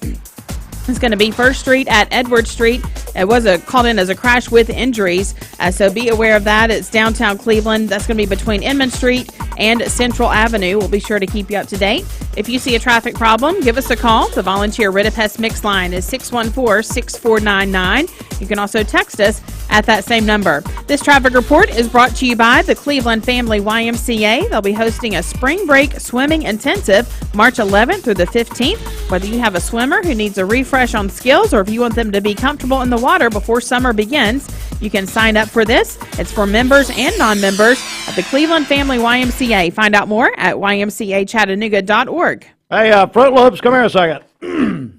It's going to be 1st Street at Edward Street. It was called in as a crash with injuries, so be aware of that. It's downtown Cleveland. That's going to be between Inman Street and Central Avenue. We'll be sure to keep you up to date. If you see a traffic problem, give us a call. The volunteer Rid-A-Pest Mix line is 614-6499. You can also text us at that same number. This traffic report is brought to you by the Cleveland Family YMCA. They'll be hosting a spring break swimming intensive March 11th through the 15th. Whether you have a swimmer who needs a refresh on skills or if you want them to be comfortable in the water before summer begins, you can sign up for this. It's for members and non-members of the Cleveland Family YMCA. Find out more at ymcachattanooga.org. Hey, Fruit Loops, come here a second.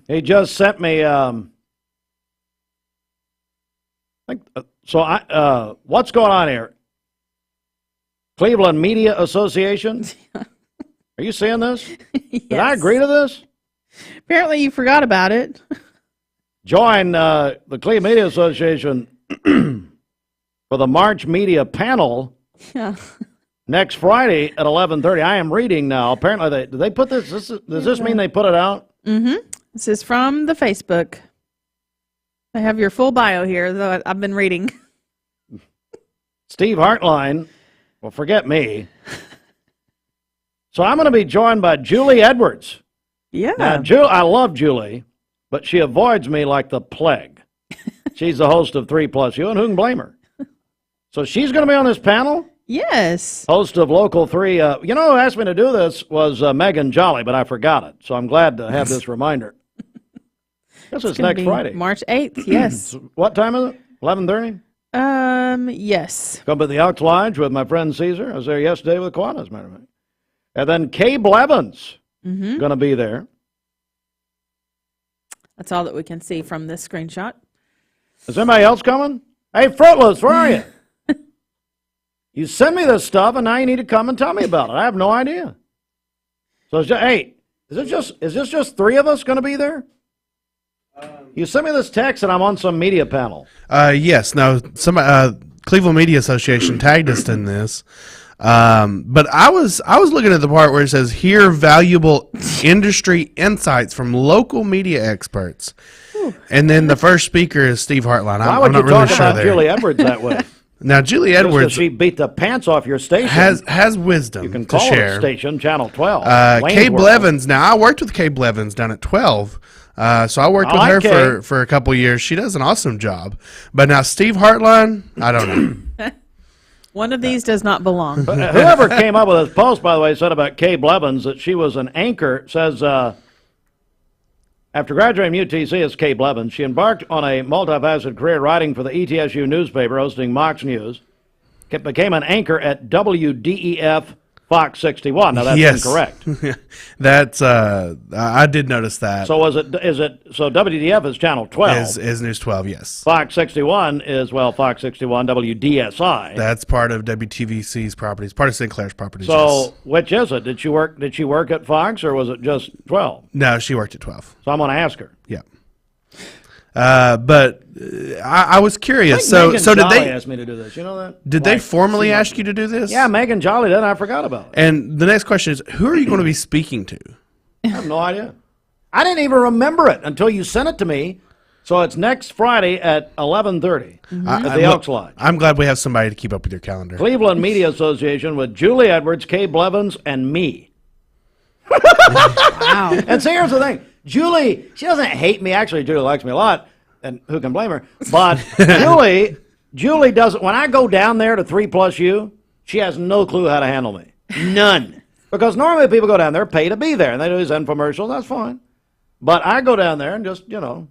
He just sent me, what's going on here? Cleveland Media Association? Are you seeing this? Yes. Did I agree to this? Apparently you forgot about it. Join the Cleveland Media Association for the March Media Panel next Friday at 11:30. I am reading now. Apparently, did they put this? Does this mean they put it out? Mm-hmm. This is from the Facebook. I have your full bio here, though I've been reading. Steve Hartline. Well, forget me. So I'm going to be joined by Julie Edwards. Yeah. Now, I love Julie, but she avoids me like the plague. She's the host of 3+U, and who can blame her? So she's going to be on this panel? Yes. Host of Local 3. Who asked me to do this was Megan Jolly, but I forgot it. So I'm glad to have this reminder. This is next Friday. March 8th, yes. What time is it? 11:30? Yes. Come to the Elks Lodge with my friend Caesar. I was there yesterday with Quad, as a matter of fact. And then Kay Blevins going to be there. That's all that we can see from this screenshot. Is anybody else coming? Hey, Fruitless, where are you? You send me this stuff, and now you need to come and tell me about it. I have no idea. So, is this just three of us going to be there? You sent me this text, and I'm on some media panel. Yes. Now, Cleveland Media Association tagged us in this. But I was looking at the part where it says, hear valuable industry insights from local media experts. And then the first speaker is Steve Hartline. Why would you talk about Julie Edwards that way? Now, Julie Edwards, she beat the pants off your station, has wisdom you can to call share. It station, Channel 12. Kay Blevins. Now, I worked with Kay Blevins down at 12. So I worked with her for a couple years. She does an awesome job. But now Steve Hartline, I don't know. One of these does not belong. But whoever came up with this post, by the way, said about Kay Blevins that she was an anchor. Says, after graduating from UTC as Kay Blevins, she embarked on a multifaceted career writing for the ETSU newspaper, hosting Mox News, became an anchor at WDEF Fox 61. Now, that's incorrect. That's, I did notice that. So so WDF is Channel 12. Is News 12, yes. Fox 61 is, Fox 61, WDSI. That's part of WTVC's properties, part of Sinclair's properties. So, which is it? Did she work at Fox, or was it just 12? No, she worked at 12. So I'm going to ask her. Yeah. But I was curious. I think Megan so did Jolly they asked me to do this? You know that? Did they formally ask you to do this? Yeah, Megan Jolly did. I forgot about it. And the next question is, who are you going to be speaking to? I have no idea. I didn't even remember it until you sent it to me. So it's next Friday at 11:30 at the Elks Lodge. I'm glad we have somebody to keep up with your calendar. Cleveland Media Association with Julie Edwards, Kay Blevins, and me. Wow. And see, here's the thing. Julie, she doesn't hate me. Actually, Julie likes me a lot, and who can blame her? But Julie doesn't. When I go down there to 3+U, she has no clue how to handle me. None. Because normally people go down there, pay to be there, and they do these infomercials. That's fine. But I go down there and just, kind of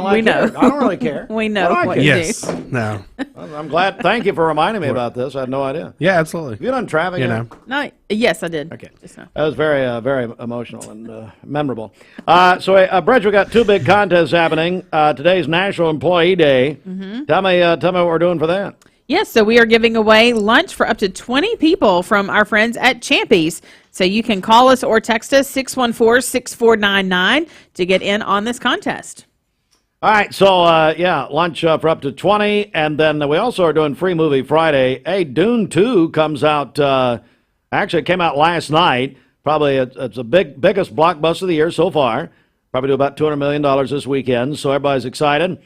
like we know. I don't really care. We know what you do. No. I'm glad. Thank you for reminding me about this. I had no idea. Yeah, absolutely. Have you done traffic yet? No. Yes, I did. Okay. Just now. That was very, very emotional and memorable. Brett, we got two big contests happening. Today's National Employee Day. Mm-hmm. Tell me what we're doing for that. Yes, so we are giving away lunch for up to 20 people from our friends at Champy's. So you can call us or text us 614-6499 to get in on this contest. All right, so, lunch for up to 20, and then we also are doing Free Movie Friday. Hey, Dune 2 comes out, actually it came out last night. Probably it's the biggest blockbuster of the year so far. Probably do about $200 million this weekend, so everybody's excited.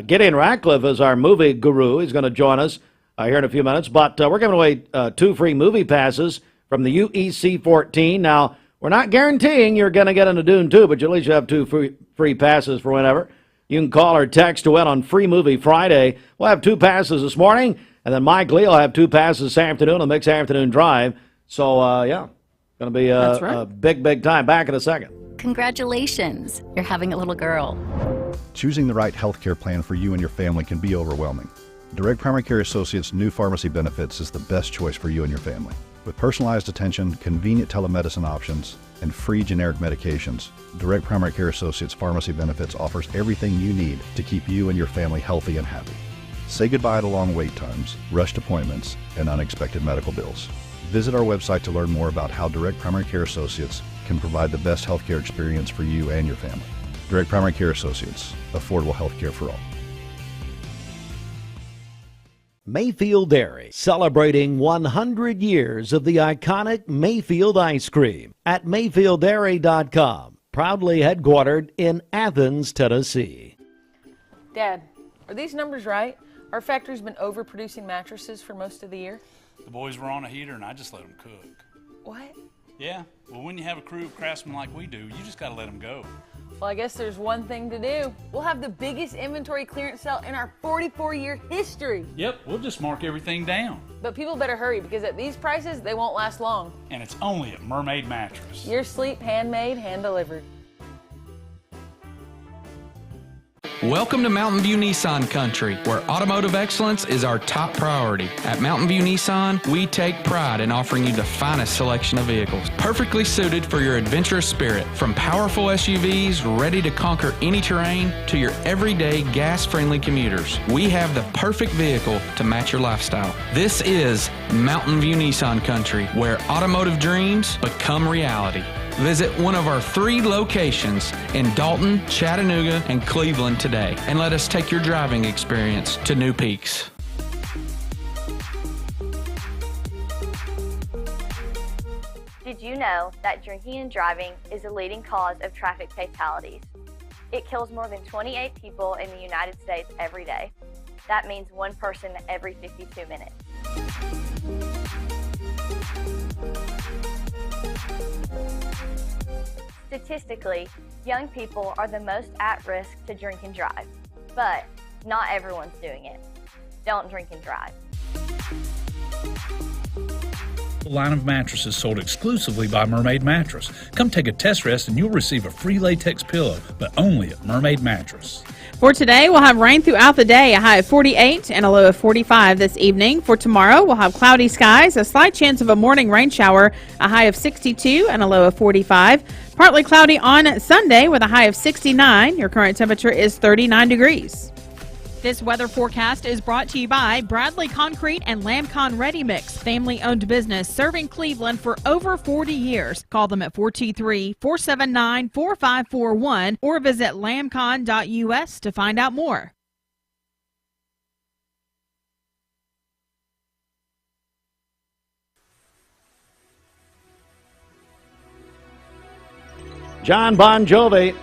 Gideon Ratcliffe is our movie guru. He's going to join us here in a few minutes, but we're giving away 2 free movie passes from the UEC 14. Now, we're not guaranteeing you're going to get into Dune 2, but you at least have 2 free passes for whenever. You can call or text to win on Free Movie Friday. We'll have 2 passes this morning, and then Mike Lee will have 2 passes this afternoon on Mixed Afternoon Drive. So, going to be a big time. Back in a second. Congratulations, you're having a little girl. Choosing the right health care plan for you and your family can be overwhelming. Direct Primary Care Associates' new pharmacy benefits is the best choice for you and your family. With personalized attention, convenient telemedicine options, and free generic medications, Direct Primary Care Associates Pharmacy Benefits offers everything you need to keep you and your family healthy and happy. Say goodbye to long wait times, rushed appointments, and unexpected medical bills. Visit our website to learn more about how Direct Primary Care Associates can provide the best healthcare experience for you and your family. Direct Primary Care Associates, affordable healthcare for all. Mayfield Dairy, celebrating 100 years of the iconic Mayfield ice cream at MayfieldDairy.com, proudly headquartered in Athens, Tennessee. Dad, are these numbers right? Our factory's been overproducing mattresses for most of the year. The boys were on a heater and I just let them cook. What? Yeah, well, when you have a crew of craftsmen like we do, you just gotta let them go. Well, I guess there's one thing to do. We'll have the biggest inventory clearance sale in our 44-year history. Yep, we'll just mark everything down. But people better hurry because at these prices, they won't last long. And it's only at Mermaid Mattress. Your sleep, handmade, hand-delivered. Welcome to Mountain View Nissan Country, where automotive excellence is our top priority. At Mountain View Nissan, we take pride in offering you the finest selection of vehicles, perfectly suited for your adventurous spirit. From powerful SUVs ready to conquer any terrain to your everyday gas-friendly commuters, we have the perfect vehicle to match your lifestyle. This is Mountain View Nissan Country, where automotive dreams become reality. Visit one of our 3 locations in Dalton, Chattanooga, and Cleveland today, and let us take your driving experience to new peaks. Did you know that drinking and driving is a leading cause of traffic fatalities? It kills more than 28 people in the United States every day. That means 1 person every 52 minutes. Statistically, young people are the most at risk to drink and drive, but not everyone's doing it. Don't drink and drive. Line of mattresses sold exclusively by Mermaid Mattress. Come take a test rest and you'll receive a free latex pillow, but only at Mermaid Mattress. For today, we'll have rain throughout the day, a high of 48 and a low of 45 this evening. For tomorrow, we'll have cloudy skies, a slight chance of a morning rain shower, a high of 62 and a low of 45. Partly cloudy on Sunday with a high of 69. Your current temperature is 39 degrees. This weather forecast is brought to you by Bradley Concrete and Lamcon Ready Mix, family-owned business serving Cleveland for over 40 years. Call them at 423-479-4541 or visit lamcon.us to find out more. John Bon Jovi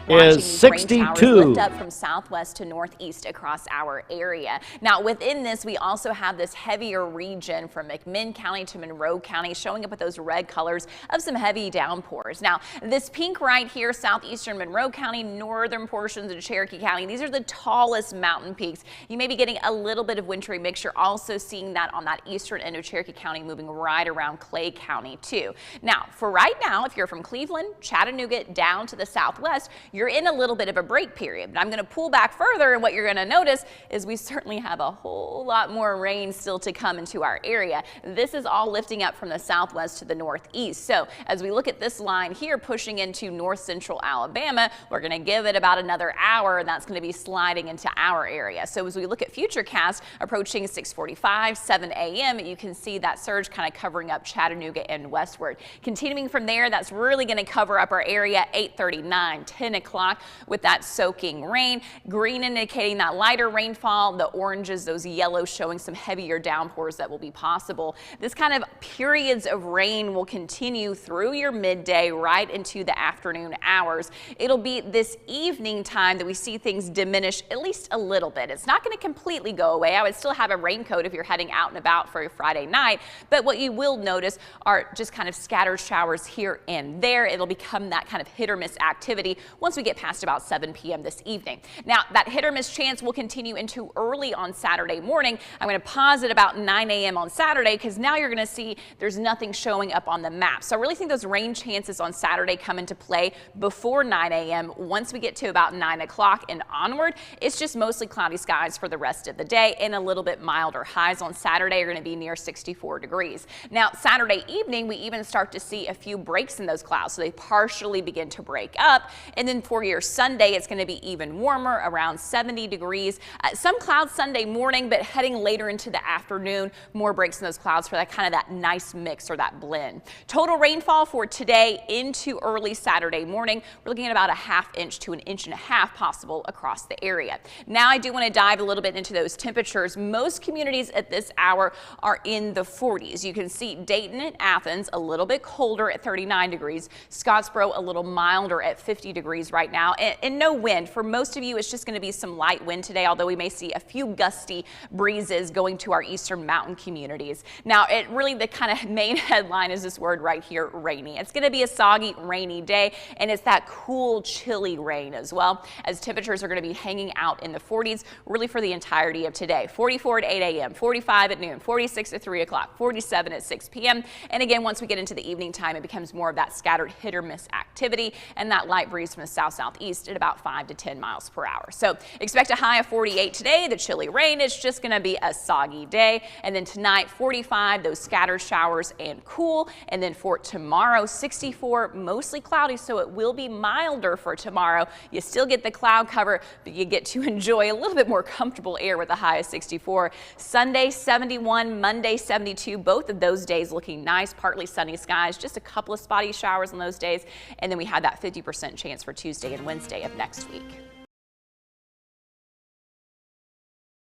is 62. Lift up from southwest to northeast across our area. Now within this, we also have this heavier region from McMinn County to Monroe County showing up with those red colors of some heavy downpours. Now this pink right here, southeastern Monroe County, northern portions of Cherokee County, these are the tallest mountain peaks. You may be getting a little bit of wintry mix. You're also seeing that on that eastern end of Cherokee County, moving right around Clay County too. Now for right now, if you're from Cleveland, Chattanooga down to the southwest, you're in a little bit of a break period. But I'm going to pull back further, and what you're going to notice is we certainly have a whole lot more rain still to come into our area. This is all lifting up from the southwest to the northeast. So as we look at this line here pushing into north central Alabama, we're going to give it about another hour, and that's going to be sliding into our area. So as we look at futurecast approaching 6:45, 7 a.m., you can see that surge kind of covering up Chattanooga and westward. Continuing from there, that's really going to cover up our area 8:39, 10 o'clock with that soaking rain. Green indicating that lighter rainfall, the oranges, those yellows showing some heavier downpours that will be possible. This kind of periods of rain will continue through your midday right into the afternoon hours. It'll be this evening time that we see things diminish at least a little bit. It's not going to completely go away. I would still have a raincoat if you're heading out and about for a Friday night, but what you will notice are just kind of scattered showers here and there. It'll become that kind of hit or miss activity once we get past about 7 p.m. this evening. Now, that hit or miss chance will continue into early on Saturday morning. I'm going to pause at about 9 a.m. on Saturday because now you're going to see there's nothing showing up on the map. So I really think those rain chances on Saturday come into play before 9 a.m. Once we get to about 9 o'clock and onward, it's just mostly cloudy skies for the rest of the day and a little bit milder. Highs on Saturday are going to be near 64 degrees. Now, Saturday evening, we even start to see a few breaks in those clouds. So they partially begin to break up. And then for your Sunday, it's going to be even warmer, around 70 degrees. Some clouds Sunday morning, but heading later into the afternoon, more breaks in those clouds for that kind of that nice mix or that blend. Total rainfall for today into early Saturday morning, we're looking at about a ½ inch to 1.5 inches possible across the area. Now I do want to dive a little bit into those temperatures. Most communities at this hour are in the 40s. You can see Dayton and Athens a little bit colder at 39 degrees. Scottsboro a little milder at 50 degrees right now, and no wind. For most of you, it's just going to be some light wind today, although we may see a few gusty breezes going to our eastern mountain communities. Now, the kind of main headline is this word right here, rainy. It's going to be a soggy, rainy day, and it's that cool, chilly rain as well, as temperatures are going to be hanging out in the 40s really for the entirety of today. 44 at 8 a.m., 45 at noon, 46 at 3 o'clock, 47 at 6 p.m. And again, once we get into the evening time, it becomes more of that scattered hit or miss activity and that light breeze from the south-southeast at about 5 to 10 miles per hour. So expect a high of 48 today. The chilly rain, it's just going to be a soggy day. And then tonight, 45, those scattered showers and cool. And then for tomorrow, 64, mostly cloudy, so it will be milder for tomorrow. You still get the cloud cover, but you get to enjoy a little bit more comfortable air with a high of 64. Sunday, 71, Monday, 72, both of those days looking nice, partly sunny skies, just a couple of spotty showers on those days. And then we had that 50% chance for Tuesday and Wednesday of next week.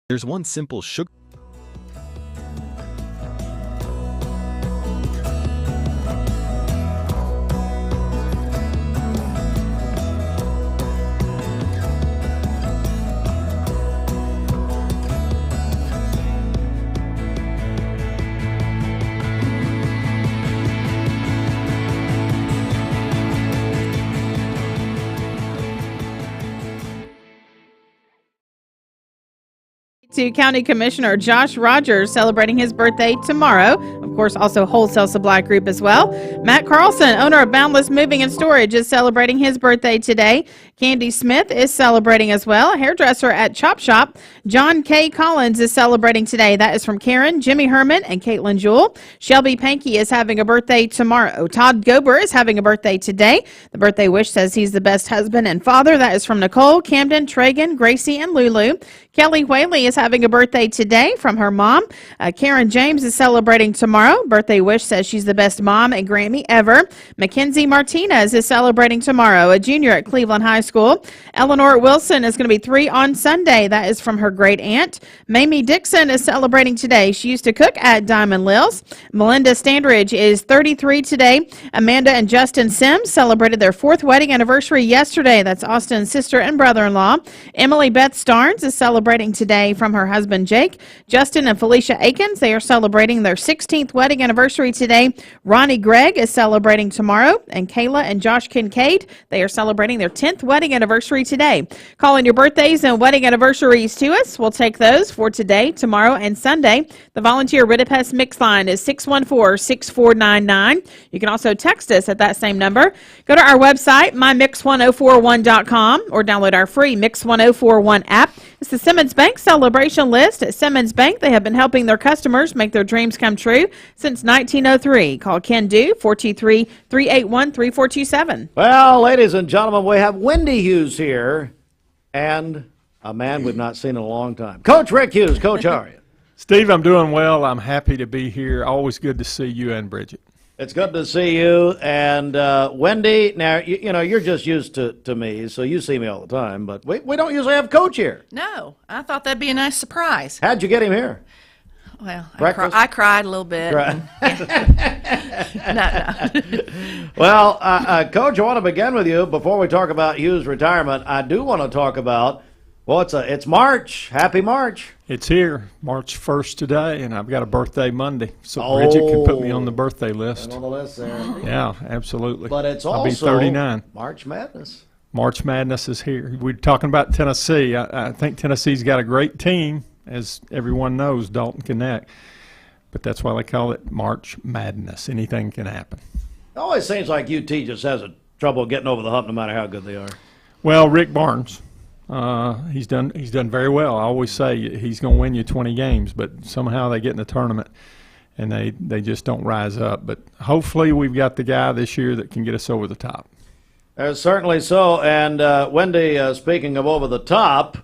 There's one simple sugar. to County Commissioner Josh Rogers, celebrating his birthday tomorrow. Of course, also Wholesale Supply Group as well. Matt Carlson, owner of Boundless Moving and Storage, is celebrating his birthday today. Candy Smith is celebrating as well. A hairdresser at Chop Shop, John K. Collins, is celebrating today. That is from Karen, Jimmy Herman, and Caitlin Jewell. Shelby Pankey is having a birthday tomorrow. Todd Gober is having a birthday today. The birthday wish says he's the best husband and father. That is from Nicole, Camden, Tragan, Gracie, and Lulu. Kelly Whaley is having a birthday today from her mom. Karen James is celebrating tomorrow. Birthday wish says she's the best mom and Grammy ever. Mackenzie Martinez is celebrating tomorrow, a junior at Cleveland High School. Eleanor Wilson is going to be 3 on Sunday. That is from her great aunt. Mamie Dixon is celebrating today. She used to cook at Diamond Lil's. Melinda Standridge is 33 today. Amanda and Justin Sims celebrated their 4th wedding anniversary yesterday. That's Austin's sister and brother-in-law. Emily Beth Starnes is celebrating today from her husband Jake. Justin and Felicia Akins, they are celebrating their 16th wedding anniversary today. Ronnie Gregg is celebrating tomorrow, and Kayla and Josh Kincaid, they are celebrating their 10th wedding anniversary today. Call in your birthdays and wedding anniversaries to us. We'll take those for today, tomorrow, and Sunday. The volunteer Ridipest Mix line is 614-6499. You can also text us at that same number. Go to our website, mymix1041.com, or download our free Mix 1041 app. It's the Simmons Bank celebration list. At Simmons Bank, they have been helping their customers make their dreams come true since 1903. Call Ken Do, 423-381-3427. Well, ladies and gentlemen, we have Wendy Hughes here and a man we've not seen in a long time. Coach Rick Hughes. Coach, how are you? Steve, I'm doing well. I'm happy to be here. Always good to see you and Bridget. It's good to see you. And Wendy, now, you know, you're just used to me, so you see me all the time, but we don't usually have Coach here. No, I thought that'd be a nice surprise. How'd you get him here? Well, I cried a little bit. No. Well, Coach, I want to begin with you. Before we talk about Hughes' retirement, I do want to talk about, well, it's March. Happy March. It's here, March 1st today, and I've got a birthday Monday, so Bridget can put me on the birthday list. On the list there. Yeah, absolutely. But it's I'll also be 39. March Madness. March Madness is here. We're talking about Tennessee. I think Tennessee's got a great team, as everyone knows, Dalton Connect. But that's why they call it March Madness. Anything can happen. It always seems like UT just has trouble getting over the hump no matter how good they are. Well, Rick Barnes. He's done very well. I always say he's going to win you 20 games, but somehow they get in the tournament and they just don't rise up. But hopefully we've got the guy this year that can get us over the top. Certainly so. And Wendy, speaking of over the top,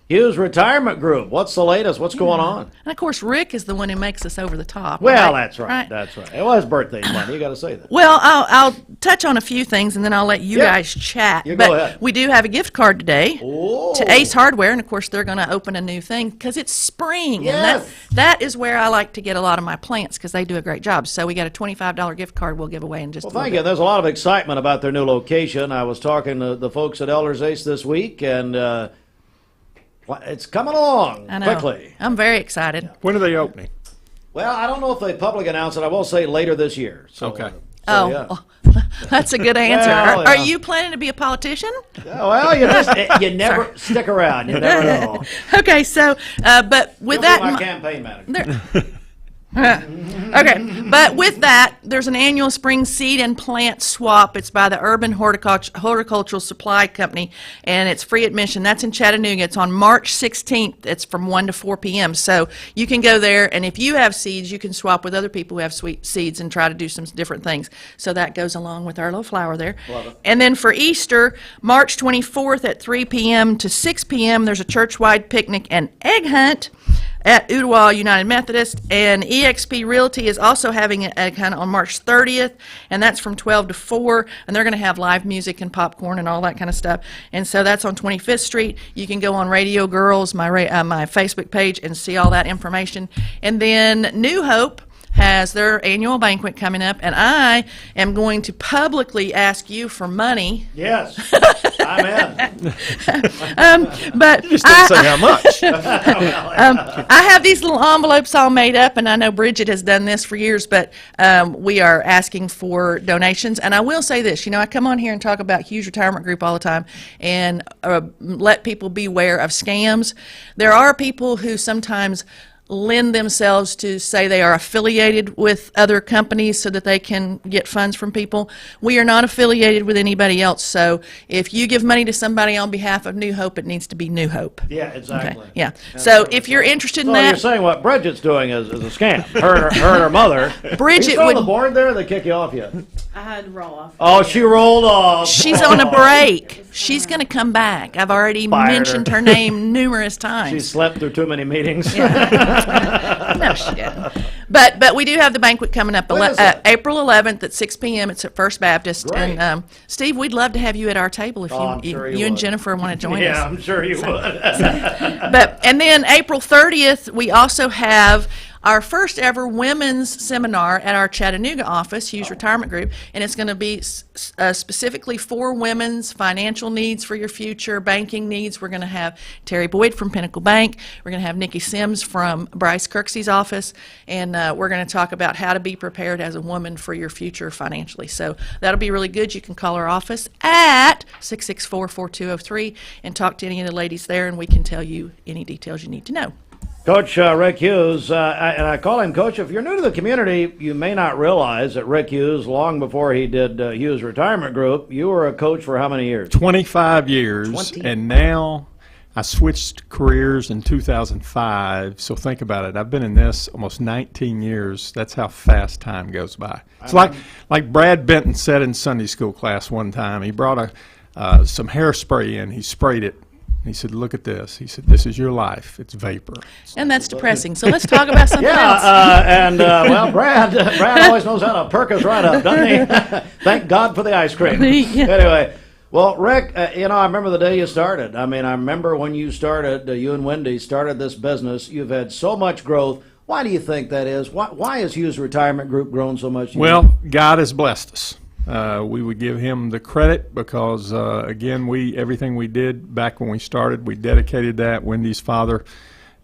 Hughes Retirement Group. What's the latest? What's going on? And of course, Rick is the one who makes us over the top. Well, right? That's right. That's right. It was birthday money. You got to say that. Well, I'll touch on a few things, and then I'll let you guys chat. You but go ahead. We do have a gift card today to Ace Hardware, and of course, they're going to open a new thing because it's spring, and that is where I like to get a lot of my plants because they do a great job. So we got a $25 gift card we'll give away in just a little Thank bit. you. There's a lot of excitement about their new location. I was talking to the folks at Elders Ace this week, and it's coming along quickly. I'm very excited. When are they opening? Well, I don't know if they publicly announced it. I will say later this year. So, okay. That's a good answer. Well, Are you planning to be a politician? Yeah, well, you never stick around. You never know. Okay, so, but with You'll that, be my campaign manager. Okay, but with that, there's an annual spring seed and plant swap. It's by the Urban Horticultural Supply Company, and it's free admission. That's in Chattanooga. It's on March 16th. It's from 1 to 4 p.m. So you can go there, and if you have seeds, you can swap with other people who have sweet seeds and try to do some different things. So that goes along with our little flower there. Love it. And then for Easter, March 24th at 3 p.m. to 6 p.m., there's a church-wide picnic and egg hunt at Ooltewah United Methodist, and eXp Realty is also having a kind of on March 30th, and that's from 12 to 4, and they're going to have live music and popcorn and all that kind of stuff. And so that's on 25th Street. You can go on Radio Girls, my Facebook page, and see all that information. And then New Hope has their annual banquet coming up, and I am going to publicly ask you for money. Yes. I'm in. But You just didn't say how much. I have these little envelopes all made up, and I know Bridget has done this for years, but we are asking for donations. And I will say this, I come on here and talk about Hughes Retirement Group all the time and let people beware of scams. There are people who sometimes lend themselves to say they are affiliated with other companies so that they can get funds from people. We are not affiliated with anybody else, so if you give money to somebody on behalf of New Hope, it needs to be New Hope. Yeah, exactly. Okay. Yeah. So if you're interested in So that, you're saying what Bridget's doing is a scam. Her and her mother. Bridget Are you still on would- the board there? Or they kick you off yet? I had to roll off. Oh, she rolled off. she's on a break. She's going to come back. I've already Fired mentioned her. her name numerous times. She slept through too many meetings. No, she didn't. But we do have the banquet coming up April 11th at 6 p.m. It's at First Baptist. Great. And Steve, we'd love to have you at our table if I'm sure you you and would. Jennifer want to join us. Yeah, I'm sure you would. And then April 30th, we also have our first ever women's seminar at our Chattanooga office, Hughes Retirement Group, and it's going to be specifically for women's financial needs for your future, banking needs. We're going to have Terry Boyd from Pinnacle Bank. We're going to have Nikki Sims from Bryce Kirksey's office, and we're going to talk about how to be prepared as a woman for your future financially. So that'll be really good. You can call our office at 664-4203 and talk to any of the ladies there, and we can tell you any details you need to know. Coach Rick Hughes, and I call him Coach. If you're new to the community, you may not realize that Rick Hughes, long before he did Hughes Retirement Group, you were a coach for how many years? 25 years, and now I switched careers in 2005, so think about it. I've been in this almost 19 years. That's how fast time goes by. It's like Brad Benton said in Sunday school class one time. He brought some hairspray in. He sprayed it. He said, look at this. He said, this is your life. It's vapor. And that's depressing. So let's talk about something else. Well, Brad always knows how to perk us right up, doesn't he? Thank God for the ice cream. Yeah. Anyway, well, Rick, I remember the day you started. I mean, I remember when you started, you and Wendy started this business. You've had so much growth. Why do you think that is? Why has Hughes Retirement Group grown so much? Well, God has blessed us. We would give him the credit because, again, everything we did back when we started, we dedicated that. Wendy's father,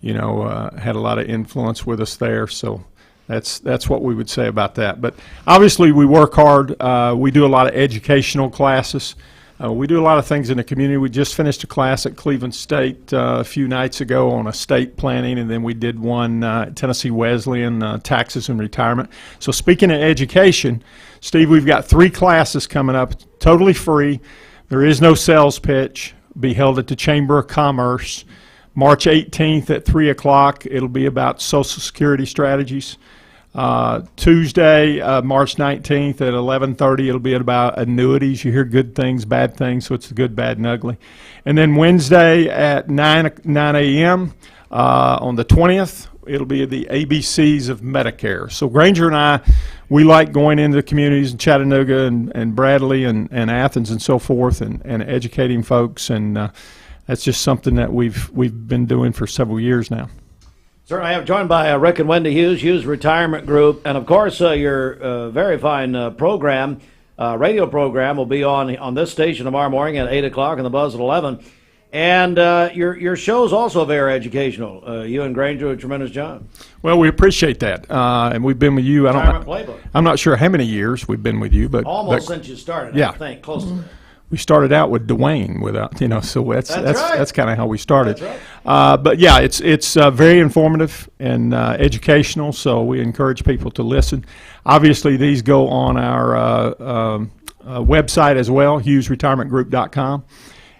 had a lot of influence with us there, so that's what we would say about that. But obviously, we work hard. We do a lot of educational classes. We do a lot of things in the community. We just finished a class at Cleveland State a few nights ago on estate planning, and then we did one at Tennessee Wesleyan, taxes and retirement. So speaking of education, Steve, we've got 3 classes coming up, totally free. There is no sales pitch. Be held at the Chamber of Commerce. March 18th at 3 o'clock. It'll be about Social Security strategies. Tuesday, March 19th at 11:30, it'll be about annuities. You hear good things, bad things, so it's the good, bad, and ugly. And then Wednesday at 9 a.m. On the 20th, it'll be the ABCs of Medicare. So Granger and I, we like going into the communities in Chattanooga and Bradley and Athens and so forth and educating folks, and that's just something that we've been doing for several years now. Certainly, I'm joined by Rick and Wendy Hughes, Hughes Retirement Group, and of course, your very fine program, radio program, will be on this station tomorrow morning at 8 o'clock and the Buzz at 11. And your show's also very educational. You and Granger do a tremendous job. Well, we appreciate that, and we've been with you. Retirement Playbook. I'm not sure how many years we've been with you, but almost since you started. Yeah. I think close to that. We started out with Dwayne, so that's kind of how we started. That's right. But yeah, it's very informative and educational. So we encourage people to listen. Obviously, these go on our website as well, HughesRetirementGroup.com.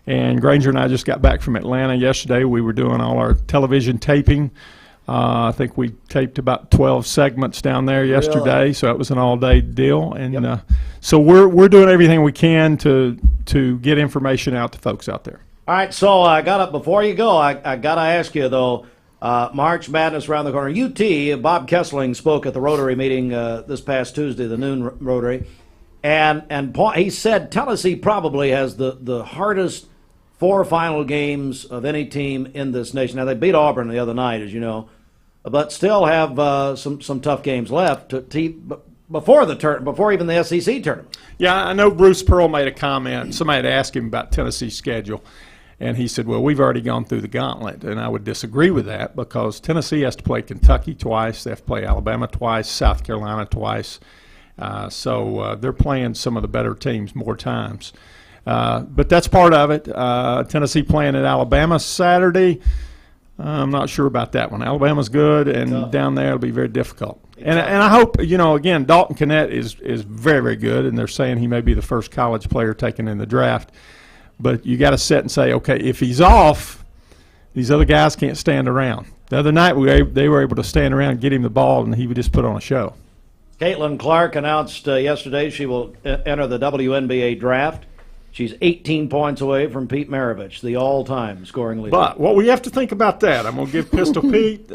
And Granger and I just got back from Atlanta yesterday. We were doing all our television taping. I think we taped about 12 segments down there yesterday, Really? so it was an all-day deal. And so we're doing everything we can to get information out to folks out there. All right, so I got up before you go. I got to ask you though. March Madness around the corner. UT. Bob Kessling spoke at the Rotary meeting this past Tuesday, the noon Rotary, and he said Tennessee probably has the hardest 4 final games of any team in this nation. Now they beat Auburn the other night, as you know, but still have some tough games left. before even the SEC tournament. Yeah, I know Bruce Pearl made a comment. Somebody had asked him about Tennessee's schedule, and he said, well, we've already gone through the gauntlet. And I would disagree with that because Tennessee has to play Kentucky twice. They have to play Alabama twice, South Carolina twice. So they're playing some of the better teams more times. But that's part of it. Tennessee playing at Alabama Saturday. I'm not sure about that one. Alabama's good, and down there it'll be very difficult. And I hope, again, Dalton Knecht is very, very good, and they're saying he may be the first college player taken in the draft. But you got to sit and say, okay, if he's off, these other guys can't stand around. The other night they were able to stand around and get him the ball, and he would just put on a show. Caitlin Clark announced yesterday she will enter the WNBA draft. She's 18 points away from Pete Maravich, the all-time scoring leader. But what we have to think about that, I'm going to give Pistol Pete.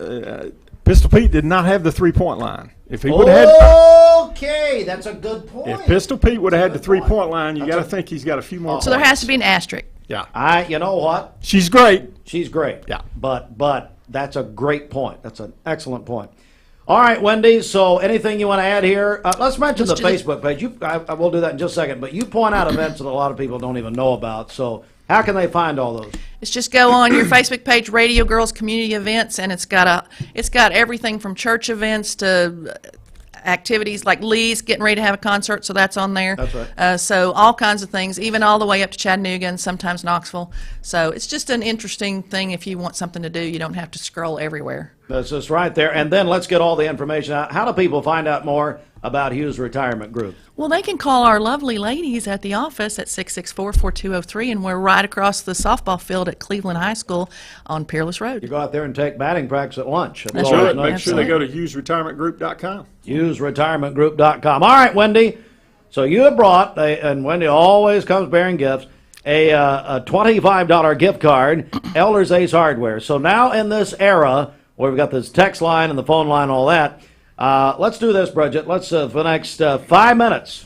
Pistol Pete did not have the three-point line. If he would have had, okay, that's a good point. If Pistol Pete would have had the three-point line, you got to think he's got a few more. So there has to be an asterisk. Yeah. You know what? She's great. She's great. Yeah. But that's a great point. That's an excellent point. All right, Wendy, so anything you want to add here? Let's mention the Facebook page. I will do that in just a second, but you point out events that a lot of people don't even know about, so how can they find all those? It's just go on your Facebook page, Radio Girls Community Events, and it's got everything from church events to activities like Lee's getting ready to have a concert, so that's on there. That's right. So all kinds of things, even all the way up to Chattanooga and sometimes Knoxville. So it's just an interesting thing if you want something to do. You don't have to scroll everywhere. That's just right there. And then let's get all the information out. How do people find out more about Hughes Retirement Group? Well, they can call our lovely ladies at the office at 664-4203, and we're right across the softball field at Cleveland High School on Peerless Road. You go out there and take batting practice at lunch. That's right. Make sure they go to HughesRetirementGroup.com. HughesRetirementGroup.com. All right, Wendy. So you have brought, and Wendy always comes bearing gifts, a $25 gift card, Elders Ace Hardware. So now in this era where we've got this text line and the phone line and all that, let's do this, Bridget. Let's, for the next 5 minutes,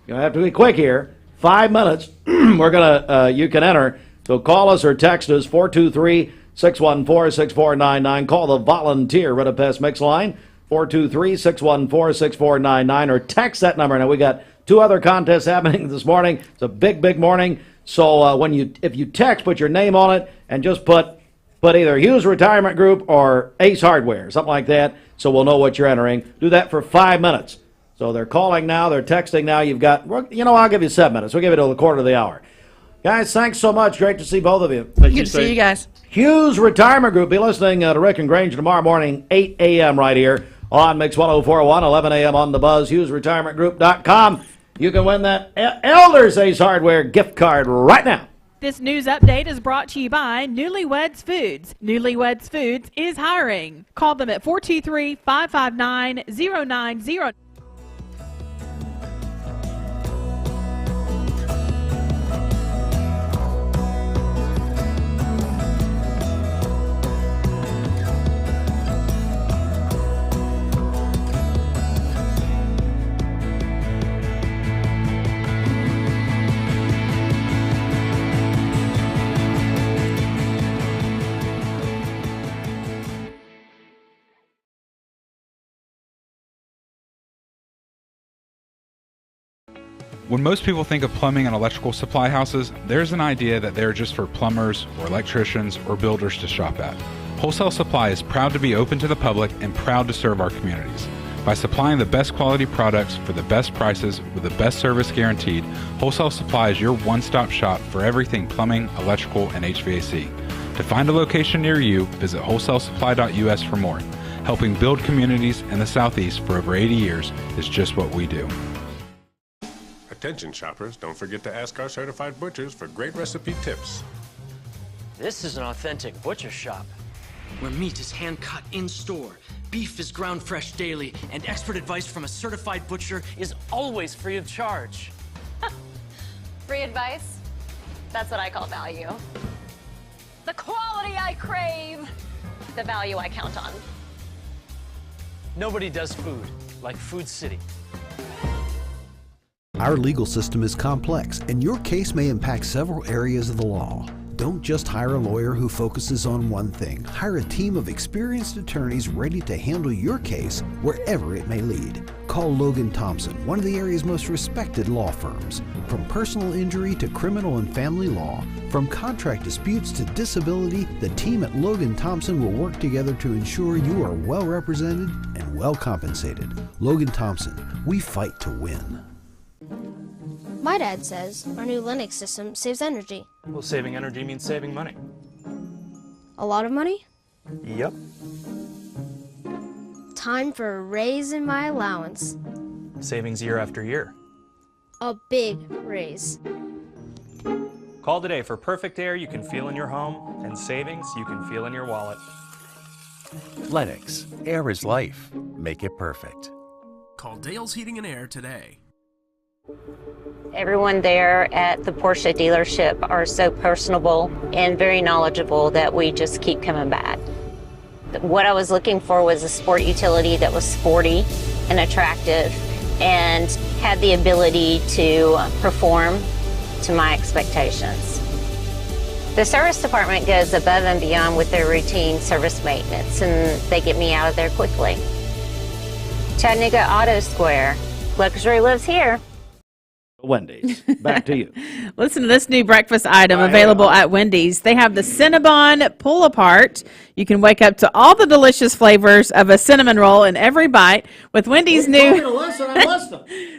you're going to have to be quick here. 5 minutes, we're going to, you can enter. So call us or text us, 423-614-6499. Call the volunteer Rid of Pest Mix line, 423-614-6499, or text that number. Now, we got 2 other contests happening this morning. It's a big, big morning. So if you text, put your name on it and just put either Hughes Retirement Group or Ace Hardware, something like that, so we'll know what you're entering. Do that for 5 minutes. So they're calling now, they're texting now. You've got, I'll give you 7 minutes. We'll give it till the quarter of the hour. Guys, thanks so much. Great to see both of you. Good to see you guys. Hughes Retirement Group. Be listening to Rick and Granger tomorrow morning, 8 a.m. right here on Mix 104.1, 11 a.m. on the Buzz, HughesRetirementGroup.com. You can win that Elders Ace Hardware gift card right now. This news update is brought to you by Newlyweds Foods. Newlyweds Foods is hiring. Call them at 423-559-0909. When most people think of plumbing and electrical supply houses, there's an idea that they're just for plumbers or electricians or builders to shop at. Wholesale Supply is proud to be open to the public and proud to serve our communities. By supplying the best quality products for the best prices with the best service guaranteed, Wholesale Supply is your one-stop shop for everything plumbing, electrical, and HVAC. To find a location near you, visit wholesalesupply.us for more. Helping build communities in the Southeast for over 80 years is just what we do. Attention shoppers, don't forget to ask our certified butchers for great recipe tips. This is an authentic butcher shop, where meat is hand-cut in-store, beef is ground fresh daily, and expert advice from a certified butcher is always free of charge. Free advice? That's what I call value. The quality I crave, the value I count on. Nobody does food like Food City. Our legal system is complex, and your case may impact several areas of the law. Don't just hire a lawyer who focuses on one thing. Hire a team of experienced attorneys ready to handle your case wherever it may lead. Call Logan Thompson, one of the area's most respected law firms. From personal injury to criminal and family law, from contract disputes to disability, the team at Logan Thompson will work together to ensure you are well represented and well compensated. Logan Thompson, we fight to win. My dad says our new Linux system saves energy. Well, saving energy means saving money. A lot of money? Yep. Time for a raise in my allowance. Savings year after year. A big raise. Call today for perfect air you can feel in your home and savings you can feel in your wallet. Lennox, air is life. Make it perfect. Call Dale's Heating and Air today. Everyone there at the Porsche dealership are so personable and very knowledgeable that we just keep coming back. What I was looking for was a sport utility that was sporty and attractive and had the ability to perform to my expectations. The service department goes above and beyond with their routine service maintenance, and they get me out of there quickly. Chattanooga Auto Square. Luxury lives here. Wendy's. Back to you. Listen to this new breakfast item available at Wendy's. They have the Cinnabon Pull Apart. You can wake up to all the delicious flavors of a cinnamon roll in every bite with Wendy's new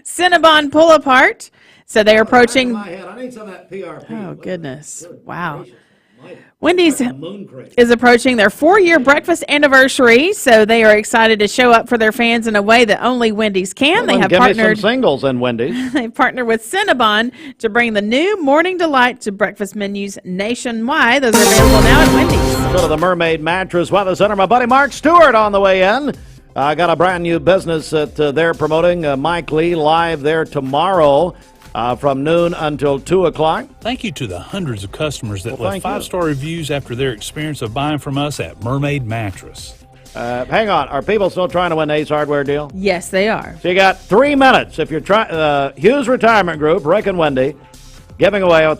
Cinnabon Pull Apart. So they're approaching. I need some of that PRP. Oh, goodness. Wow. Wendy's is approaching their 4-year breakfast anniversary, so they are excited to show up for their fans in a way that only Wendy's can. They have partnered. Me some singles in Wendy's. They partnered with Cinnabon to bring the new Morning Delight to breakfast menus nationwide. Those are available now at Wendy's. Go to the Mermaid Mattress Weather Center. My buddy Mark Stewart on the way in. I got a brand new business that they're promoting. Mike Lee live there tomorrow. From noon until 2 o'clock. Thank you to the hundreds of customers that left 5-star reviews after their experience of buying from us at Mermaid Mattress. Hang on. Are people still trying to win the Ace Hardware deal? Yes, they are. So you got 3 minutes. If you're trying, Hughes Retirement Group, Rick and Wendy, giving away,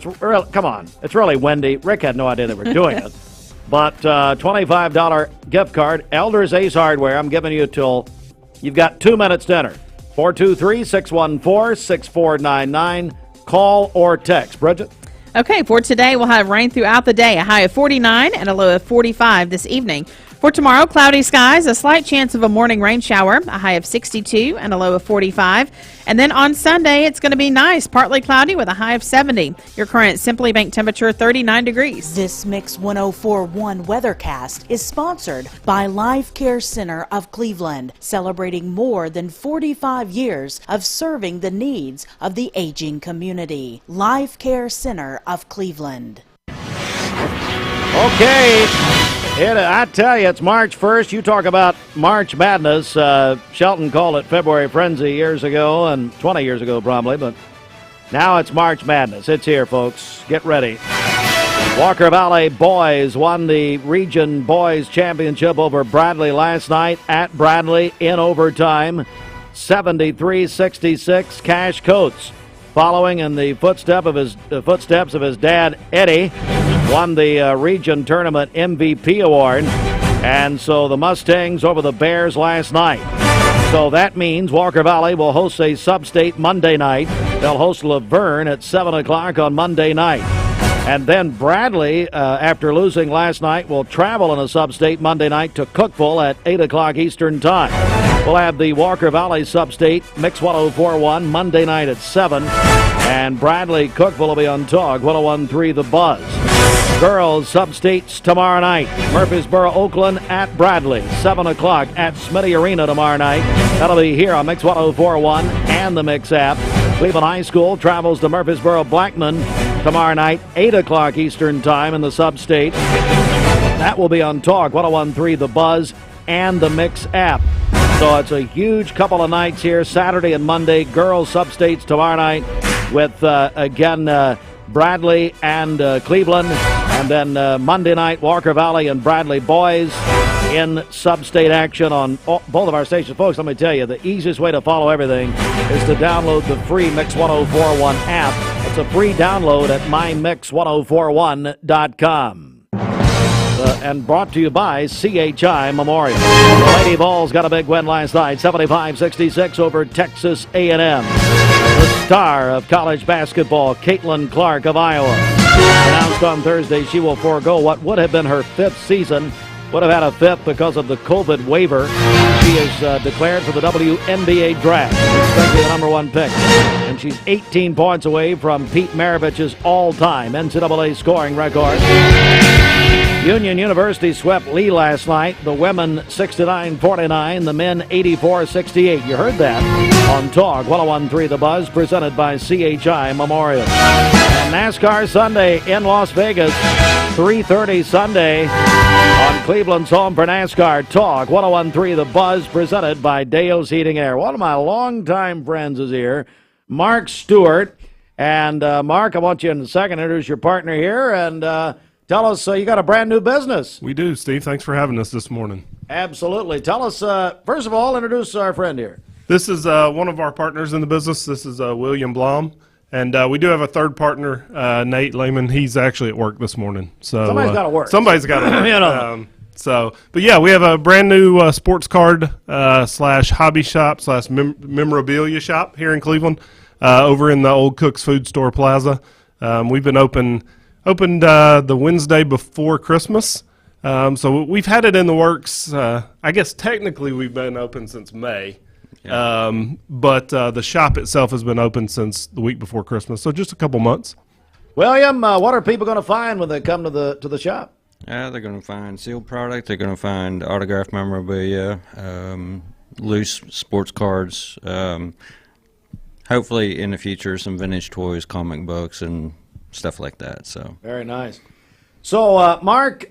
come on, it's really Wendy. Rick had no idea they were doing it. But $25 gift card, Elders Ace Hardware. I'm giving you till, you've got 2 minutes to enter. 423-614-6499. Call or text. Bridget? Okay, for today, we'll have rain throughout the day, a high of 49 and a low of 45 this evening. For tomorrow, cloudy skies, a slight chance of a morning rain shower, a high of 62 and a low of 45. And then on Sunday, it's going to be nice, partly cloudy with a high of 70. Your current Simply Bank temperature, 39 degrees. This Mix 104.1 Weathercast is sponsored by Life Care Center of Cleveland, celebrating more than 45 years of serving the needs of the aging community. Life Care Center of Cleveland. Okay. I tell you, it's March 1st. You talk about March Madness. Shelton called it February Frenzy years ago, and 20 years ago probably, but now it's March Madness. It's here, folks. Get ready. Walker Valley boys won the Region Boys Championship over Bradley last night at Bradley in overtime. 73-66. Cash Coates, following in the footsteps of his dad, Eddie, won the region tournament MVP award. And so the Mustangs over the Bears last night. So that means Walker Valley will host a sub-state Monday night. They'll host Laverne at 7 o'clock on Monday night. And then Bradley, after losing last night, will travel in a sub-state Monday night to Cookeville at 8 o'clock Eastern Time. We'll have the Walker Valley sub-state Mix 104.1 Monday night at 7. And Bradley Cookeville will be on Tog 101.3 The Buzz. Girls sub-states tomorrow night. Murfreesboro, Oakland at Bradley. 7 o'clock at Smitty Arena tomorrow night. That'll be here on Mix 104.1 and the Mix app. Cleveland High School travels to Murfreesboro Blackman tomorrow night, 8 o'clock Eastern Time in the sub-state. That will be on Talk 101.3 The Buzz and the Mix app. So it's a huge couple of nights here, Saturday and Monday. Girls sub-states tomorrow night with, again, Bradley and Cleveland. And then Monday night, Walker Valley and Bradley boys in sub-state action on both of our stations. Folks, let me tell you, the easiest way to follow everything is to download the free Mix 104.1 app. It's a free download at mymix1041.com. And brought to you by CHI Memorial. The Lady Vols got a big win last night, 75-66 over Texas A&M. The star of college basketball, Caitlin Clark of Iowa, announced on Thursday she will forego what would have been her 5th season. Would have had a 5th because of the COVID waiver. She is declared for the WNBA draft. Expected the #1 pick. And she's 18 points away from Pete Maravich's all-time NCAA scoring record. Union University swept Lee last night. The women 69-49, the men 84-68. You heard that on Talk 101.3 The Buzz, presented by CHI Memorial. And NASCAR Sunday in Las Vegas, 3:30 Sunday on Cleveland's home for NASCAR. Talk 101.3 The Buzz, presented by Dale's Heating Air. One of my longtime friends is here, Mark Stewart. And Mark, I want you in a second to introduce your partner here and tell us, you got a brand new business. We do, Steve. Thanks for having us this morning. Absolutely. Tell us, first of all, introduce our friend here. This is one of our partners in the business. This is William Blom. And we do have a third partner, Nate Lehman. He's actually at work this morning. So somebody's got to work. Somebody's got to work. You know. But yeah, we have a brand new sports card slash hobby shop slash memorabilia shop here in Cleveland over in the old Cook's Food Store Plaza. We've been opened the Wednesday before Christmas. So we've had it in the works. I guess technically we've been open since May. Yeah. But the shop itself has been open since the week before Christmas, so just a couple months. William, what are people going to find when they come to the shop? They're going to find sealed product. They're going to find autographed memorabilia, loose sports cards. Hopefully, in the future, some vintage toys, comic books, and stuff like that. So very nice. So, Mark,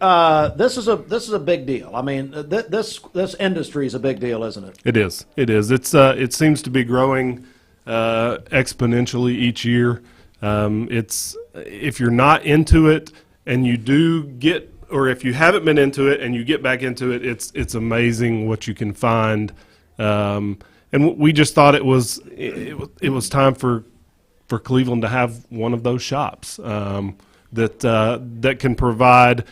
this is a big deal. I mean, this industry is a big deal, isn't it? It is. It is. It seems to be growing exponentially each year. It's if you're not into it and you do get, or if you haven't been into it and you get back into it, it's amazing what you can find. And we just thought it was time for Cleveland to have one of those shops. That can provide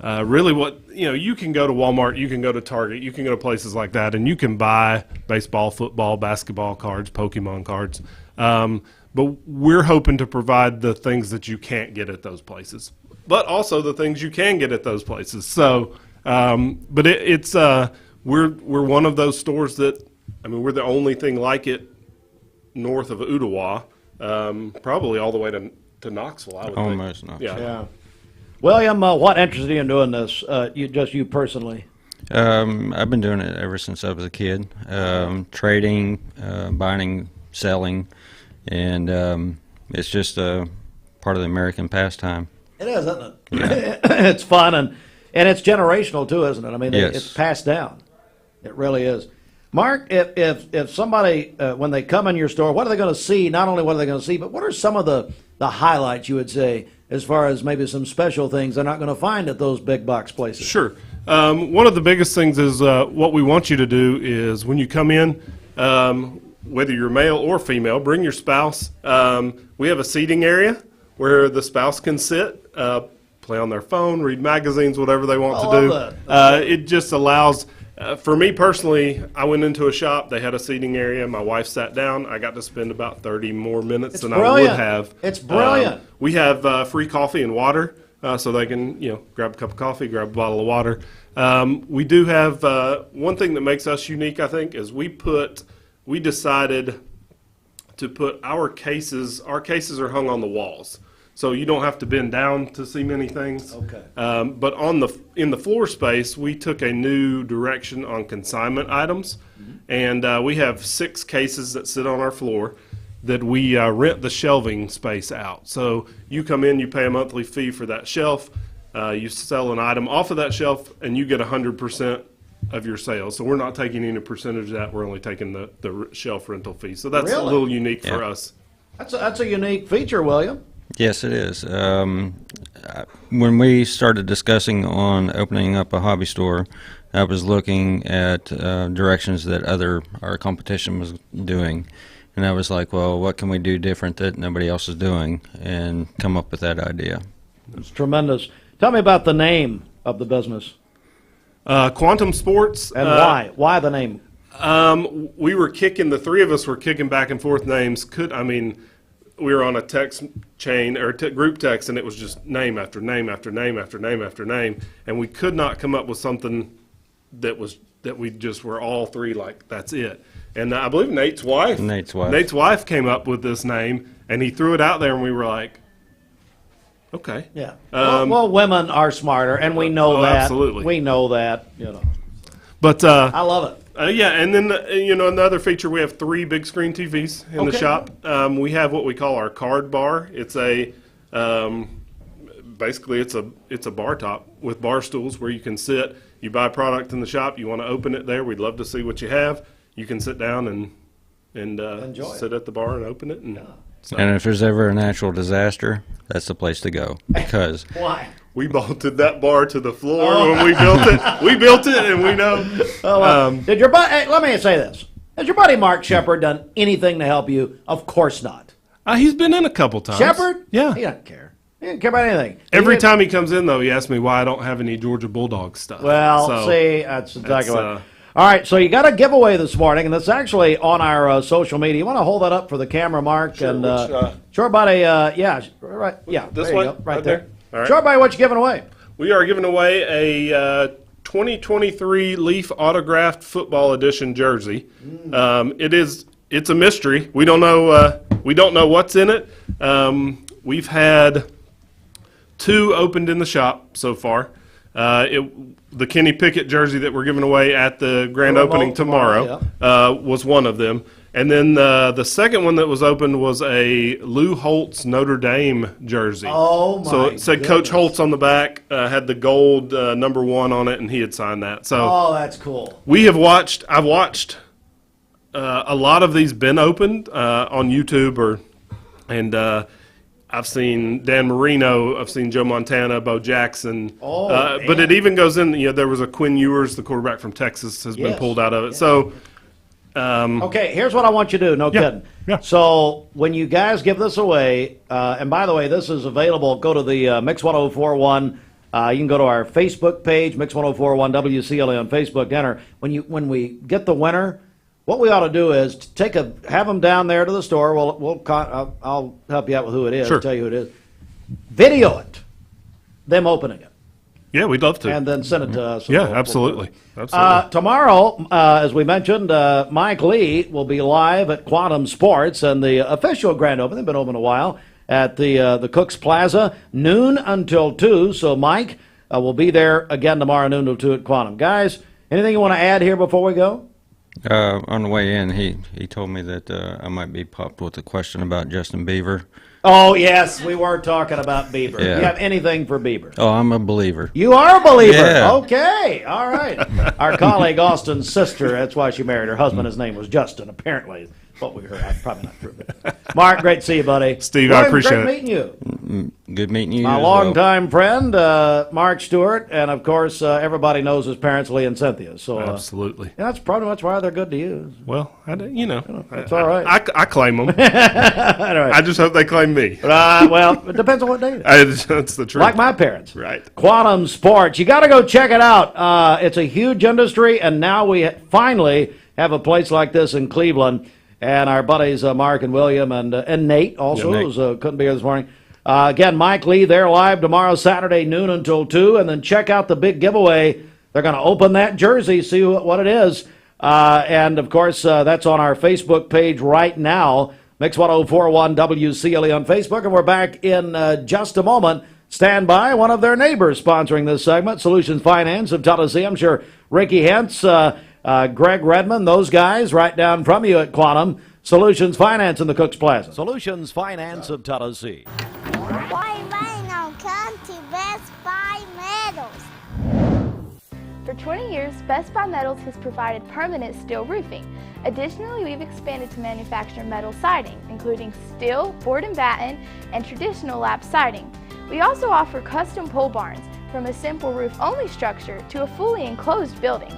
really what, you can go to Walmart, you can go to Target, you can go to places like that, and you can buy baseball, football, basketball cards, Pokemon cards. But we're hoping to provide the things that you can't get at those places, but also the things you can get at those places. So, but it's we're one of those stores that, we're the only thing like it north of Ottawa, probably all the way to Knoxville, I would almost think. Yeah. William, what interested you in doing this? You personally? I've been doing it ever since I was a kid. Trading, buying, selling, and it's just a part of the American pastime. It is, isn't it? Yeah. It's fun and it's generational too, isn't it? Yes. It's passed down. It really is. Mark, if somebody, when they come in your store, what are they going to see? Not only what are they going to see, but what are some of the highlights, you would say, as far as maybe some special things they're not going to find at those big box places? Sure. One of the biggest things is what we want you to do is when you come in, whether you're male or female, bring your spouse. We have a seating area where the spouse can sit, play on their phone, read magazines, whatever they want to do. It just allows... for me personally, I went into a shop. They had a seating area. My wife sat down. I got to spend about 30 more minutes than I would have. It's brilliant. We have free coffee and water, so they can grab a cup of coffee, grab a bottle of water. We do have one thing that makes us unique, I think, is we decided to put our cases. Our cases are hung on the walls. So you don't have to bend down to see many things. Okay. But in the floor space, we took a new direction on consignment items, and we have 6 cases that sit on our floor that we rent the shelving space out. So you come in, you pay a monthly fee for that shelf, you sell an item off of that shelf, and you get 100% of your sales. So we're not taking any percentage of that. We're only taking the shelf rental fee. So that's a little unique for us. That's a unique feature, William. Yes, it is. When we started discussing on opening up a hobby store, I was looking at directions that our competition was doing, And I was like, well, what can we do different that nobody else is doing, and come up with that idea. It's tremendous. Tell me about the name of the business. Quantum Sports. And why? Why the name? We were the three of us were kicking back and forth names. We were on a text chain or group text, and it was just name after name after name after name after name, and we could not come up with something that we just were all three like, that's it. And I believe Nate's wife came up with this name, and he threw it out there, and we were like, okay. Yeah. Well, women are smarter, and we know that. Absolutely. We know that, But I love it. Yeah, and then, another feature, we have 3 big screen TVs in the shop. We have what we call our card bar. It's basically it's a bar top with bar stools where you can sit. You buy product in the shop, you want to open it there, we'd love to see what you have. You can sit down and sit at the bar and open it. And if there's ever a natural disaster, that's the place to go. Because why? We bolted that bar to the floor when we built it. We built it, and we know. Did your buddy? Let me say this: has your buddy Mark Shepard done anything to help you? Of course not. He's been in a couple times. Shepard? Yeah. He doesn't care. He doesn't care about anything. Every time he comes in, though, he asks me why I don't have any Georgia Bulldog stuff. Well, see, that's exactly what. All right, so you got a giveaway this morning, and that's actually on our social media. You want to hold that up for the camera, Mark? Sure, and sure, buddy. Right. Yeah, this there one, you go, right there. All right. Sure, buddy. What you giving away? We are giving away a 2023 Leaf autographed football edition jersey. It's a mystery. We don't know what's in it. We've had 2 opened in the shop so far. The Kenny Pickett jersey that we're giving away at the grand opening tomorrow was one of them. And then the second one that was opened was a Lou Holtz Notre Dame jersey. Oh, my So it said goodness. Coach Holtz on the back, had the gold number 1 on it, and he had signed that. So that's cool. I've watched a lot of these been opened on YouTube and I've seen Dan Marino, I've seen Joe Montana, Bo Jackson. But it even goes in, there was a Quinn Ewers, the quarterback from Texas, has been pulled out of it. So, okay, here's what I want you to do. No kidding. Yeah. So when you guys give this away, and by the way, this is available. Go to the Mix 1041. You can go to our Facebook page, Mix 1041 WCLA on Facebook. Enter. When we get the winner, what we ought to do is have them down there to the store. I'll help you out with who it is. Sure. I'll tell you who it is. Video it, them opening it. Yeah, we'd love to. And then send it to us. Yeah, absolutely. Tomorrow, as we mentioned, Mike Lee will be live at Quantum Sports and the official grand opening. They've been open a while at the Cooks Plaza, noon until 2. So Mike will be there again tomorrow, noon until 2 at Quantum. Guys, anything you want to add here before we go? On the way in, he told me that I might be popped with a question about Justin Bieber. Oh, yes, we were talking about Bieber. Yeah. Do you have anything for Bieber? Oh, I'm a believer. You are a believer? Yeah. Okay, all right. Our colleague Austin's sister, that's why she married her husband. His name was Justin, apparently. What we heard. Probably not true. Mark, great to see you, buddy. Steve, I appreciate it. Great meeting you. Good meeting you. My as longtime friend, Mark Stewart, and of course, everybody knows his parents, Lee and Cynthia. So absolutely. Yeah, that's probably much why they're good to you. Well, that's all right. I claim them. I just hope they claim me. Well, it depends on what day it is. That's the truth. Like my parents. Right. Quantum Sports. You got to go check it out. It's a huge industry, and now we finally have a place like this in Cleveland. And our buddies Mark and William and Nate also, Yeah, Nate. who couldn't be here this morning. Again, Mike Lee, they're live tomorrow, Saturday, noon until 2. And then check out the big giveaway. They're going to open that jersey, see what it is. And, of course, that's on our Facebook page right now, Mix 1041 WCLE on Facebook. And we're back in just a moment. Stand by. One of their neighbors sponsoring this segment, Solutions Finance of Tennessee. I'm sure Ricky Hentz, Greg Redmond, those guys right down from you at Quantum. Solutions Finance in the Cooks Plaza. Solutions Finance of Tennessee. Why now come to Best Buy Metals? For 20 years, Best Buy Metals has provided permanent steel roofing. Additionally, we've expanded to manufacture metal siding, including steel, board and batten, and traditional lap siding. We also offer custom pole barns, from a simple roof-only structure to a fully enclosed building.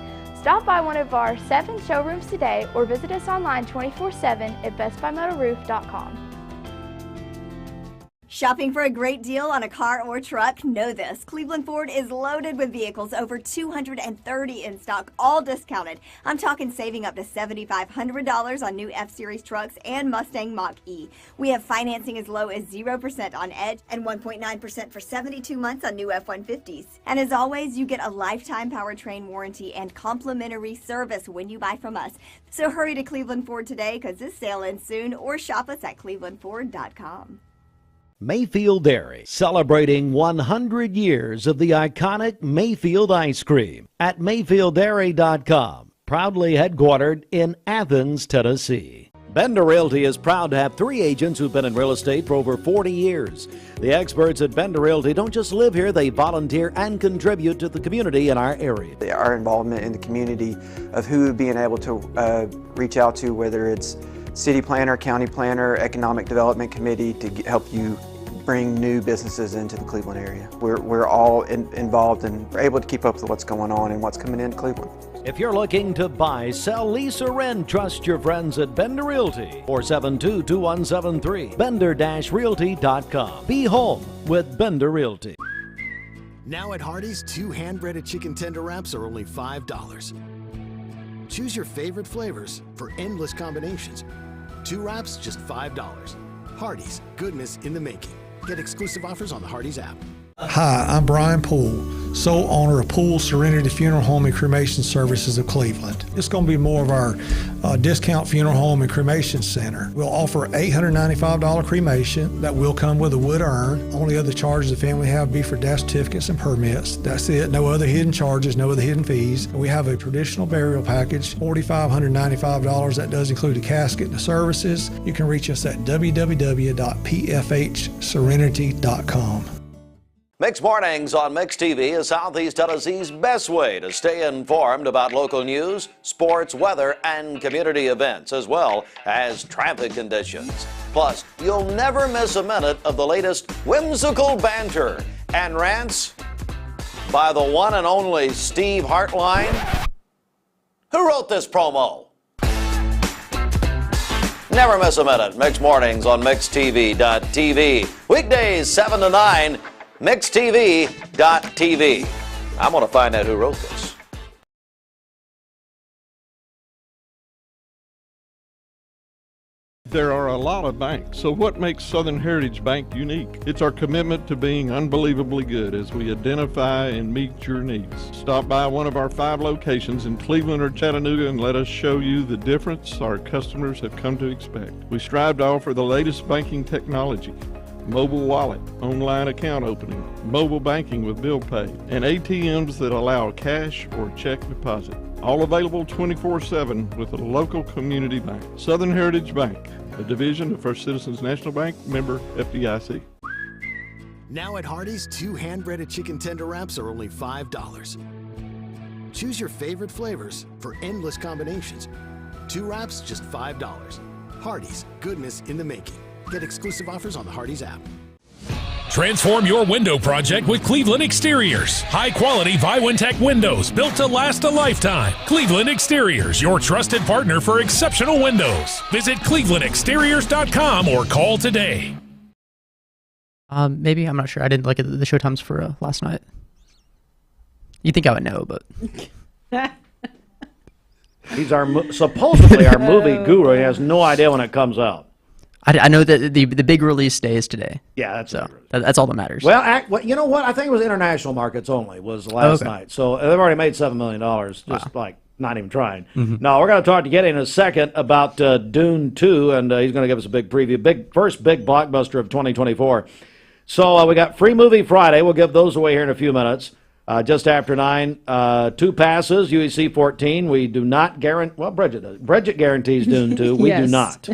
Stop by one of our 7 showrooms today or visit us online 24/7 at bestbuymetalroof.com. Shopping for a great deal on a car or truck? Know this. Cleveland Ford is loaded with vehicles, over 230 in stock, all discounted. I'm talking saving up to $7,500 on new F-Series trucks and Mustang Mach-E. We have financing as low as 0% on Edge and 1.9% for 72 months on new F-150s. And as always, you get a lifetime powertrain warranty and complimentary service when you buy from us. So hurry to Cleveland Ford today because this sale ends soon, or shop us at clevelandford.com. Mayfield Dairy, celebrating 100 years of the iconic Mayfield ice cream at MayfieldDairy.com, proudly headquartered in Athens, Tennessee. Bender Realty is proud to have 3 agents who've been in real estate for over 40 years. The experts at Bender Realty don't just live here, they volunteer and contribute to the community in our area. Our involvement in the community of who being able to reach out to, whether it's city planner, county planner, economic development committee, to help you bring new businesses into the Cleveland area. We're all involved and we're able to keep up with what's going on and what's coming into Cleveland. If you're looking to buy, sell, lease, or rent, trust your friends at Bender Realty. 472-2173. Bender-Realty.com. Be home with Bender Realty. Now at Hardee's, 2 hand-breaded chicken tender wraps are only $5. Choose your favorite flavors for endless combinations. 2 wraps, just $5. Hardee's, goodness in the making. Get exclusive offers on the Hardee's app. Hi, I'm Brian Poole, sole owner of Poole Serenity Funeral Home and Cremation Services of Cleveland. It's going to be more of our discount funeral home and cremation center. We'll offer $895 cremation that will come with a wood urn. Only other charges the family have be for death certificates and permits. That's it. No other hidden charges, no other hidden fees. We have a traditional burial package, $4,595. That does include a casket and the services. You can reach us at www.pfhserenity.com. Mixed Mornings on Mixed TV is Southeast Tennessee's best way to stay informed about local news, sports, weather, and community events, as well as traffic conditions. Plus, you'll never miss a minute of the latest whimsical banter and rants by the one and only Steve Hartline. Who wrote this promo? Never miss a minute. Mixed Mornings on MixedTV.tv. Weekdays 7 to 9. MixedTV.tv. I'm going to find out who wrote this. There are a lot of banks, so what makes Southern Heritage Bank unique? It's our commitment to being unbelievably good as we identify and meet your needs. Stop by one of our 5 locations in Cleveland or Chattanooga and let us show you the difference our customers have come to expect. We strive to offer the latest banking technology, mobile wallet, online account opening, mobile banking with bill pay, and ATMs that allow cash or check deposit. All available 24/7 with a local community bank. Southern Heritage Bank, a division of First Citizens National Bank, member FDIC. Now at Hardee's, 2 hand-breaded chicken tender wraps are only $5. Choose your favorite flavors for endless combinations. 2 wraps, just $5. Hardee's, goodness in the making. Get exclusive offers on the Hardee's app. Transform your window project with Cleveland Exteriors. High-quality Viwintech windows built to last a lifetime. Cleveland Exteriors, your trusted partner for exceptional windows. Visit clevelandexteriors.com or call today. Maybe, I'm not sure. I didn't look at the showtimes for last night. You'd think I would know, but... He's supposedly our movie guru. He has no idea when it comes out. I know that the big release day is today. Yeah, that's that's all that matters. Well, you know what? I think it was international markets only was last night. So they've already made $7 million, just like not even trying. Now, we're going to talk to Gideon in a second about Dune 2, and he's going to give us a big preview. First big blockbuster of 2024. So we got Free Movie Friday. We'll give those away here in a few minutes. Just after 9, 2 passes, UEC 14. We do not guarantee, well, Bridget does. Bridget guarantees Dune 2. We do not.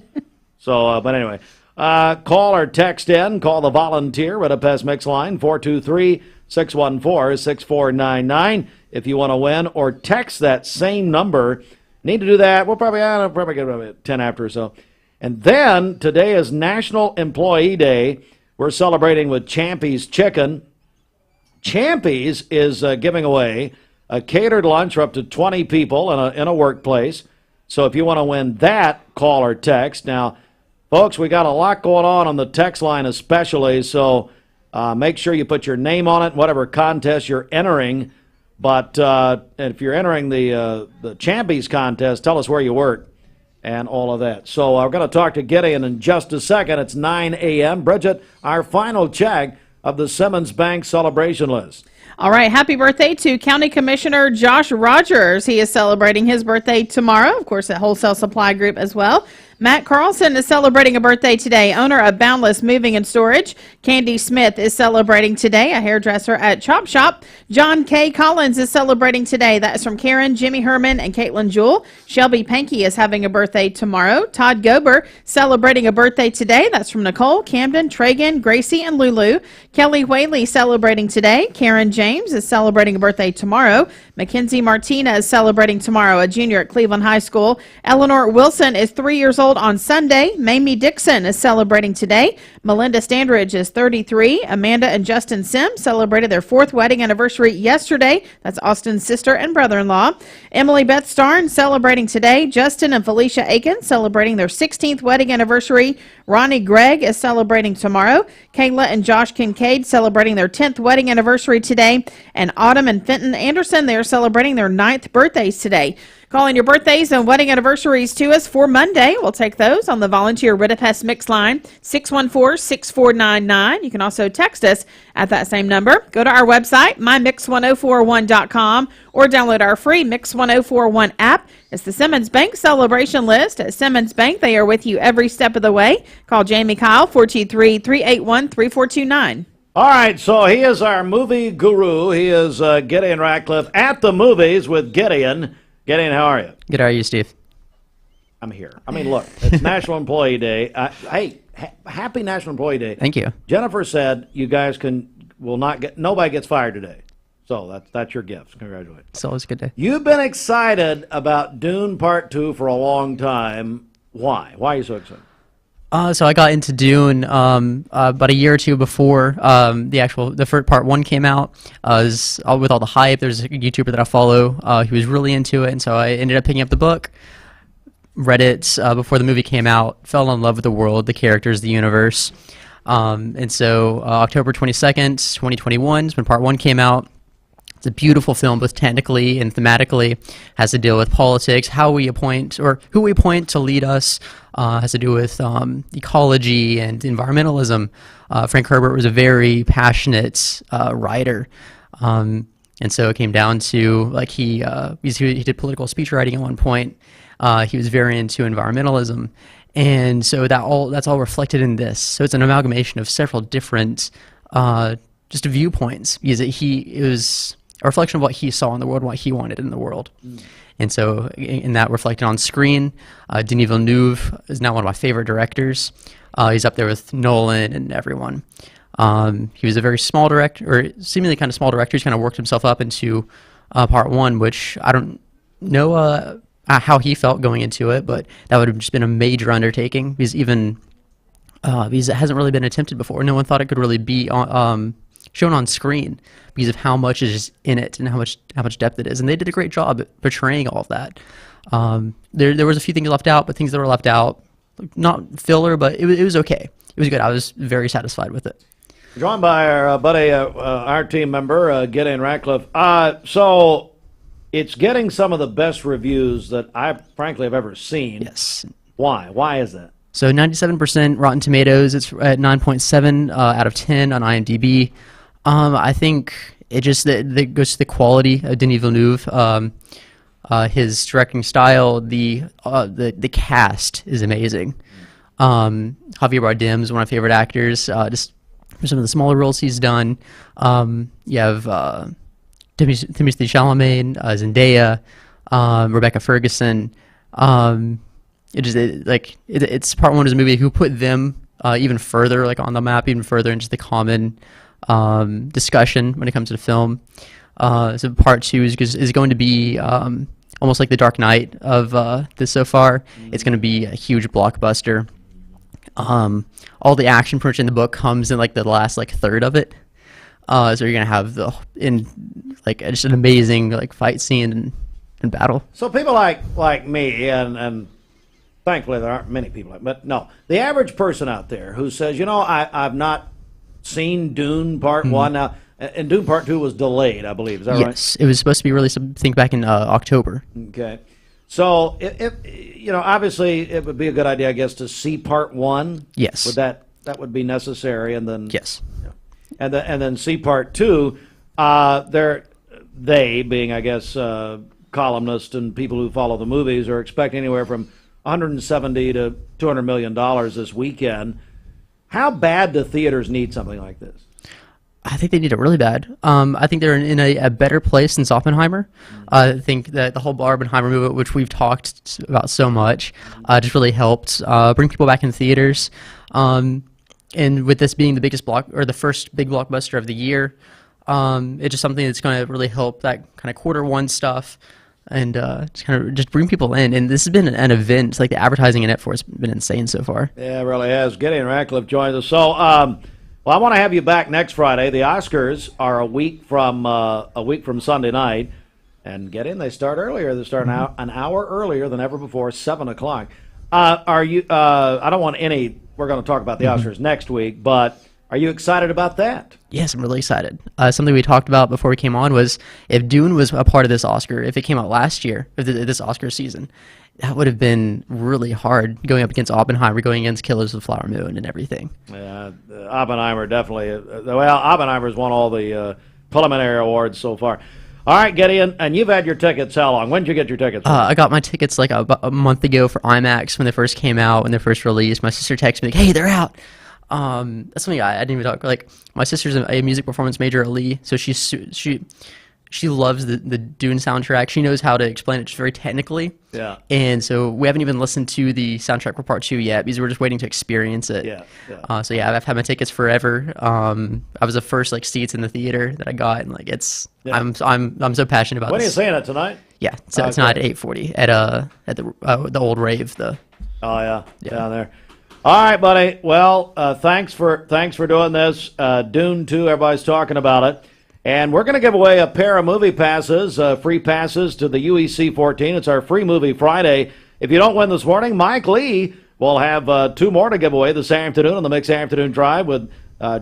So, but anyway, call or text in. Call the volunteer at a Pest Mix line, 423-614-6499 if you want to win, or text that same number. Need to do that. We'll probably get about 10 after or so. And then today is National Employee Day. We're celebrating with Champy's Chicken. Champy's is giving away a catered lunch for up to 20 people in a workplace. So if you want to win that, call or text. Now, folks, we got a lot going on the text line especially, so make sure you put your name on it, whatever contest you're entering. But if you're entering the Champions contest, tell us where you work and all of that. So we're going to talk to Gideon in just a second. It's 9 a.m. Bridget, our final check of the Simmons Bank celebration list. All right, happy birthday to County Commissioner Josh Rogers. He is celebrating his birthday tomorrow, of course, at Wholesale Supply Group as well. Matt Carlson is celebrating a birthday today, owner of Boundless Moving and Storage. Candy Smith is celebrating today, a hairdresser at Chop Shop. John K. Collins is celebrating today. That is from Karen, Jimmy Herman, and Caitlin Jewell. Shelby Pankey is having a birthday tomorrow. Todd Gober celebrating a birthday today. That's from Nicole, Camden, Tragan, Gracie, and Lulu. Kelly Whaley celebrating today. Karen James is celebrating a birthday tomorrow. Mackenzie Martina is celebrating tomorrow, a junior at Cleveland High School. Eleanor Wilson is 3 years old on Sunday. Mamie Dixon is celebrating today. Melinda Standridge is 33. Amanda and Justin Sims celebrated their 4th wedding anniversary yesterday. That's Austin's sister and brother-in-law. Emily Beth Starn celebrating today. Justin and Felicia Aiken celebrating their 16th wedding anniversary. Ronnie Gregg is celebrating tomorrow. Kayla and Josh Kincaid celebrating their 10th wedding anniversary today. And Autumn and Fenton Anderson, they are celebrating their 9th birthdays today. Calling your birthdays and wedding anniversaries to us for Monday. We'll take those on the Volunteer Ridipest Mix line, 614-6499. You can also text us at that same number. Go to our website, mymix1041.com, or download our free Mix 1041 app. It's the Simmons Bank celebration list. At Simmons Bank, they are with you every step of the way. Call Jamie Kyle, 423-381-3429. All right, so he is our movie guru. He is Gideon Ratcliffe at the movies with Gideon. Gideon, how are you? Good, how are you, Steve? I'm here. I mean, look, it's National Employee Day. Hey, happy National Employee Day. Thank you. Jennifer said you guys nobody gets fired today. So that's your gift. Congratulations. It's always a good day. You've been excited about Dune Part 2 for a long time. Why? Why are you so excited? So I got into Dune about a year or two before the first part 1 came out. With all the hype, there's a YouTuber that I follow. He was really into it, and so I ended up picking up the book, read it before the movie came out, fell in love with the world, the characters, the universe. And so October 22nd, 2021 is when part 1 came out. It's a beautiful film, both technically and thematically. Has to deal with politics, how we appoint or who we appoint to lead us. Has to do with ecology and environmentalism. Frank Herbert was a very passionate writer, and so it came down to he did political speech writing at one point. He was very into environmentalism, and so that's all reflected in this. So it's an amalgamation of several different just viewpoints, because it was a reflection of what he saw in the world, what he wanted in the world. And so in that reflected on screen, Denis Villeneuve is now one of my favorite directors. He's up there with Nolan and everyone. He was a very small director, or seemingly kind of small director. He's kind of worked himself up into part 1, which I don't know how he felt going into it, but that would have just been a major undertaking, because because it hasn't really been attempted before. No one thought it could really be shown on screen because of how much is in it and how much depth it is, and they did a great job at portraying all of that. There was a few things left out, but things that were left out, not filler, but it was okay. It was good. I was very satisfied with it. Joined by our buddy, our team member, Gideon Ratcliffe. So it's getting some of the best reviews that I frankly have ever seen. Yes. Why? Why is that? So 97% Rotten Tomatoes. It's at 9.7 out of 10 on IMDb. I think it just that goes to the quality of Denis Villeneuve, his directing style. The cast is amazing. Javier Bardem is one of my favorite actors. Just for some of the smaller roles he's done. You have Timothée Chalamet, Zendaya, Rebecca Ferguson. It's part 1 is a movie who put them even further on the map, even further into the common discussion when it comes to the film. So part 2 is going to be almost like the Dark Knight of this so far. It's going to be a huge blockbuster. All the action pretty much in the book comes in the last third of it. So you're gonna have just an amazing fight scene and battle. So people like me, and thankfully there aren't many people, but no, the average person out there who says, I've not seen Dune Part 1 now, and Dune Part 2 was delayed, I believe. Is that right? Yes, it was supposed to be released, I think, back in October. Okay. So, obviously it would be a good idea, I guess, to see Part 1. Yes. Would that would be necessary, and then yes, and then see Part 2. They being, I guess, columnists and people who follow the movies are expecting anywhere from $170 to $200 million this weekend. How bad do theaters need something like this? I think they need it really bad. I think they're in a better place since Oppenheimer. I think that the whole Barbenheimer movie, which we've talked about so much, just really helped bring people back in theaters. And with this being the biggest the first big blockbuster of the year, it's just something that's going to really help that kind of quarter one stuff, and just bring people in. And this has been an event. The advertising in it for it's been insane so far. Yeah, it really has. Gideon Ratcliffe joins us. So, well, I want to have you back next Friday. The Oscars are a week from Sunday night, and they start earlier. They start an hour earlier than ever before, 7:00. Are you? I don't want any. We're going to talk about the Oscars next week, but are you excited about that? Yes, I'm really excited. Something we talked about before we came on was if Dune was a part of this Oscar, if it came out last year, this Oscar season, that would have been really hard going up against Oppenheimer, going against Killers of the Flower Moon and everything. Yeah, Oppenheimer definitely. Oppenheimer's won all the preliminary awards so far. All right, Gideon, and you've had your tickets how long? When did you get your tickets? I got my tickets about a month ago for IMAX when they first came out, when they first released. My sister texted me, hey, they're out. That's something I didn't even talk. My sister's a music performance major at Lee, so she loves the Dune soundtrack. She knows how to explain it just very technically. Yeah. And so we haven't even listened to the soundtrack for Part 2 yet because we're just waiting to experience it. Yeah. So yeah, I've had my tickets forever. I was the first seats in the theater that I got, and I'm so passionate about. When are you this. seeing it tonight? Yeah, so it's tonight at 8:40 at the old rave. Oh yeah, down there. All right, buddy. Well, thanks for doing this. Dune 2, everybody's talking about it. And we're going to give away a pair of movie passes, free passes to the UEC 14. It's our free movie Friday. If you don't win this morning, Mike Lee will have 2 more to give away this afternoon on the Mix Afternoon Drive,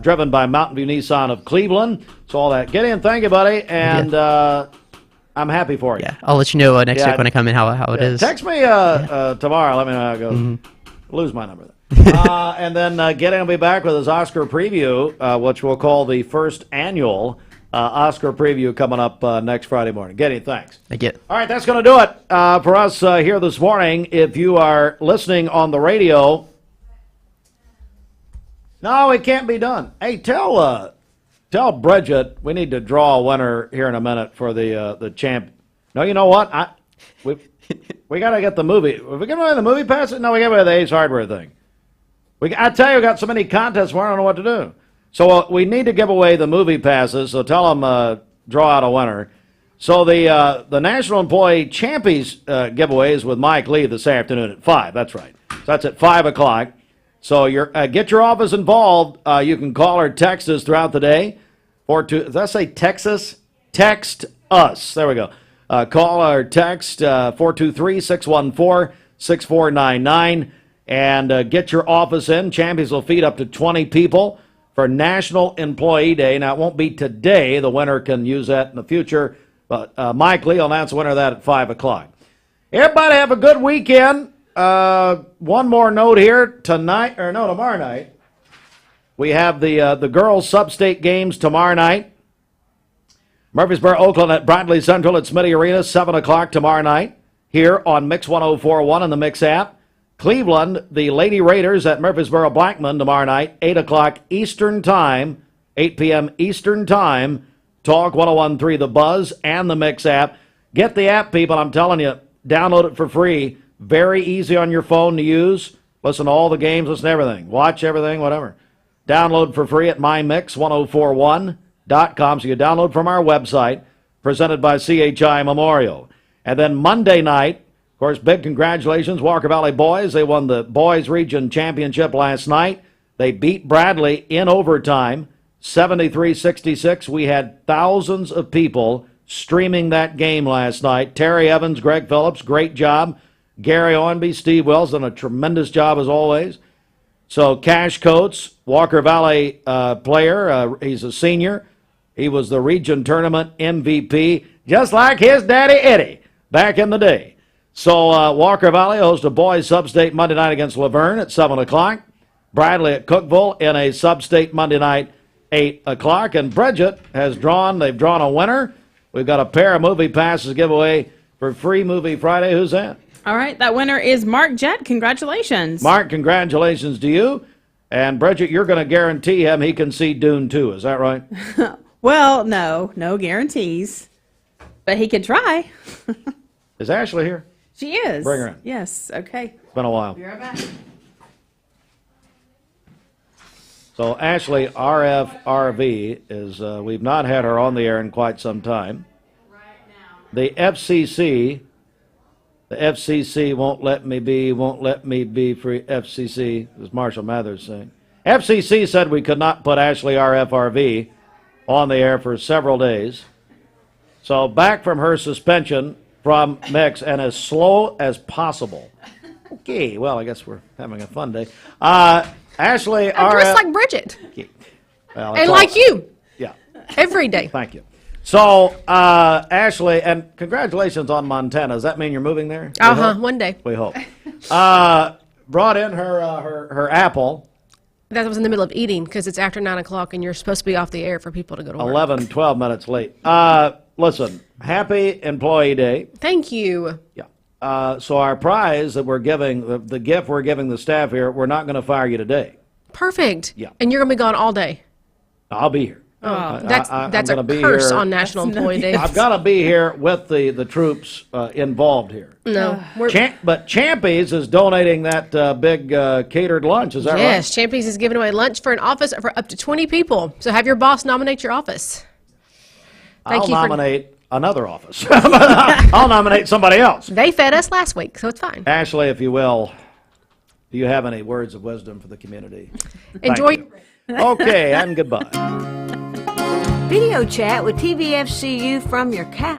driven by Mountain View Nissan of Cleveland. So all that. Get in. Thank you, buddy. And I'm happy for you. Yeah, I'll let you know next week when I come in how it is. Text me tomorrow. Let me know how it goes. Lose my number. And then Gideon will be back with his Oscar preview, which we'll call the first annual Oscar preview coming up next Friday morning. Gideon, thanks. Thank you. All right, that's going to do it for us here this morning. If you are listening on the radio, no, it can't be done. Hey, tell Bridget we need to draw a winner here in a minute for the champ. No, you know what? We got to get the movie. If we give away the movie pass, no, we give away the Ace Hardware thing. I tell you, we got so many contests, we don't know what to do. So we need to give away the movie passes. So tell them draw out a winner. So the National Employee Champions giveaway is with Mike Lee this afternoon at 5. That's right. So that's at 5:00. So get your office involved. You can call or text us throughout the day. Did I say Texas? Text us. There we go. Call or text 423-614-6499 and get your office in. Champions will feed up to 20 people for National Employee Day. Now, it won't be today. The winner can use that in the future. But Mike Lee will announce the winner of that at 5:00. Everybody have a good weekend. One more note here. Tomorrow night. We have the girls' sub-state games tomorrow night. Murfreesboro, Oakland at Bradley Central at Smitty Arena, 7:00 tomorrow night, here on Mix 104.1 and the Mix app. Cleveland, the Lady Raiders at Murfreesboro Blackman tomorrow night, 8:00 Eastern Time, 8 p.m. Eastern Time. Talk 101.3 The Buzz and the Mix app. Get the app, people. I'm telling you, download it for free. Very easy on your phone to use. Listen to all the games, listen to everything. Watch everything, whatever. Download for free at mymix1041.com. So you download from our website, presented by CHI Memorial. And then Monday night, of course, big congratulations, Walker Valley Boys. They won the Boys Region Championship last night. They beat Bradley in overtime, 73-66. We had thousands of people streaming that game last night. Terry Evans, Greg Phillips, great job. Gary Owenby, Steve Wells done a tremendous job as always. So Cash Coates, Walker Valley player, he's a senior. He was the region tournament MVP, just like his daddy Eddie back in the day. So Walker Valley hosts a boys sub-state Monday night against Laverne at 7 o'clock. Bradley at Cookeville in a sub-state Monday night, 8 o'clock. And Bridget they've drawn a winner. We've got a pair of movie passes giveaway for Free Movie Friday. Who's that? All right, that winner is Mark Jett. Congratulations. Mark, congratulations to you. And Bridget, you're going to guarantee him he can see Dune 2. Is that right? Well, no guarantees. But he can try. Is Ashley here? She is. Bring her in. Yes, okay. It's been a while. Be right back. So Ashley, RFRV, is we've not had her on the air in quite some time. Right now. The FCC won't let me be free. FCC, as Marshall Mathers saying. FCC said we could not put Ashley RFRV on the air for several days. So back from her suspension from Mix, and as slow as possible. Okay, well, I guess we're having a fun day. Ashley, I dress like Bridget. Well, and like you. Yeah. Every day. Thank you. So, Ashley, and congratulations on Montana. Does that mean you're moving there? One day. We hope. Brought in her apple. That was in the middle of eating because it's after 9 o'clock and you're supposed to be off the air for people to go to work. 11, 12 minutes late. Listen, happy Employee Day. Thank you. Yeah. So our prize that we're giving, the gift we're giving the staff here, we're not going to fire you today. Perfect. Yeah. And you're going to be gone all day. I'll be here. Oh, that's a curse on National Employee Day. I've got to be here with the troops involved here. No. But Champies is donating that big catered lunch. Is that right? Yes, Champies is giving away lunch for an office for up to 20 people. So have your boss nominate your office. I'll nominate another office. I'll nominate somebody else. They fed us last week, so it's fine. Ashley, if you will, do you have any words of wisdom for the community? Enjoy. Okay, and goodbye. Video chat with TVFCU from your couch.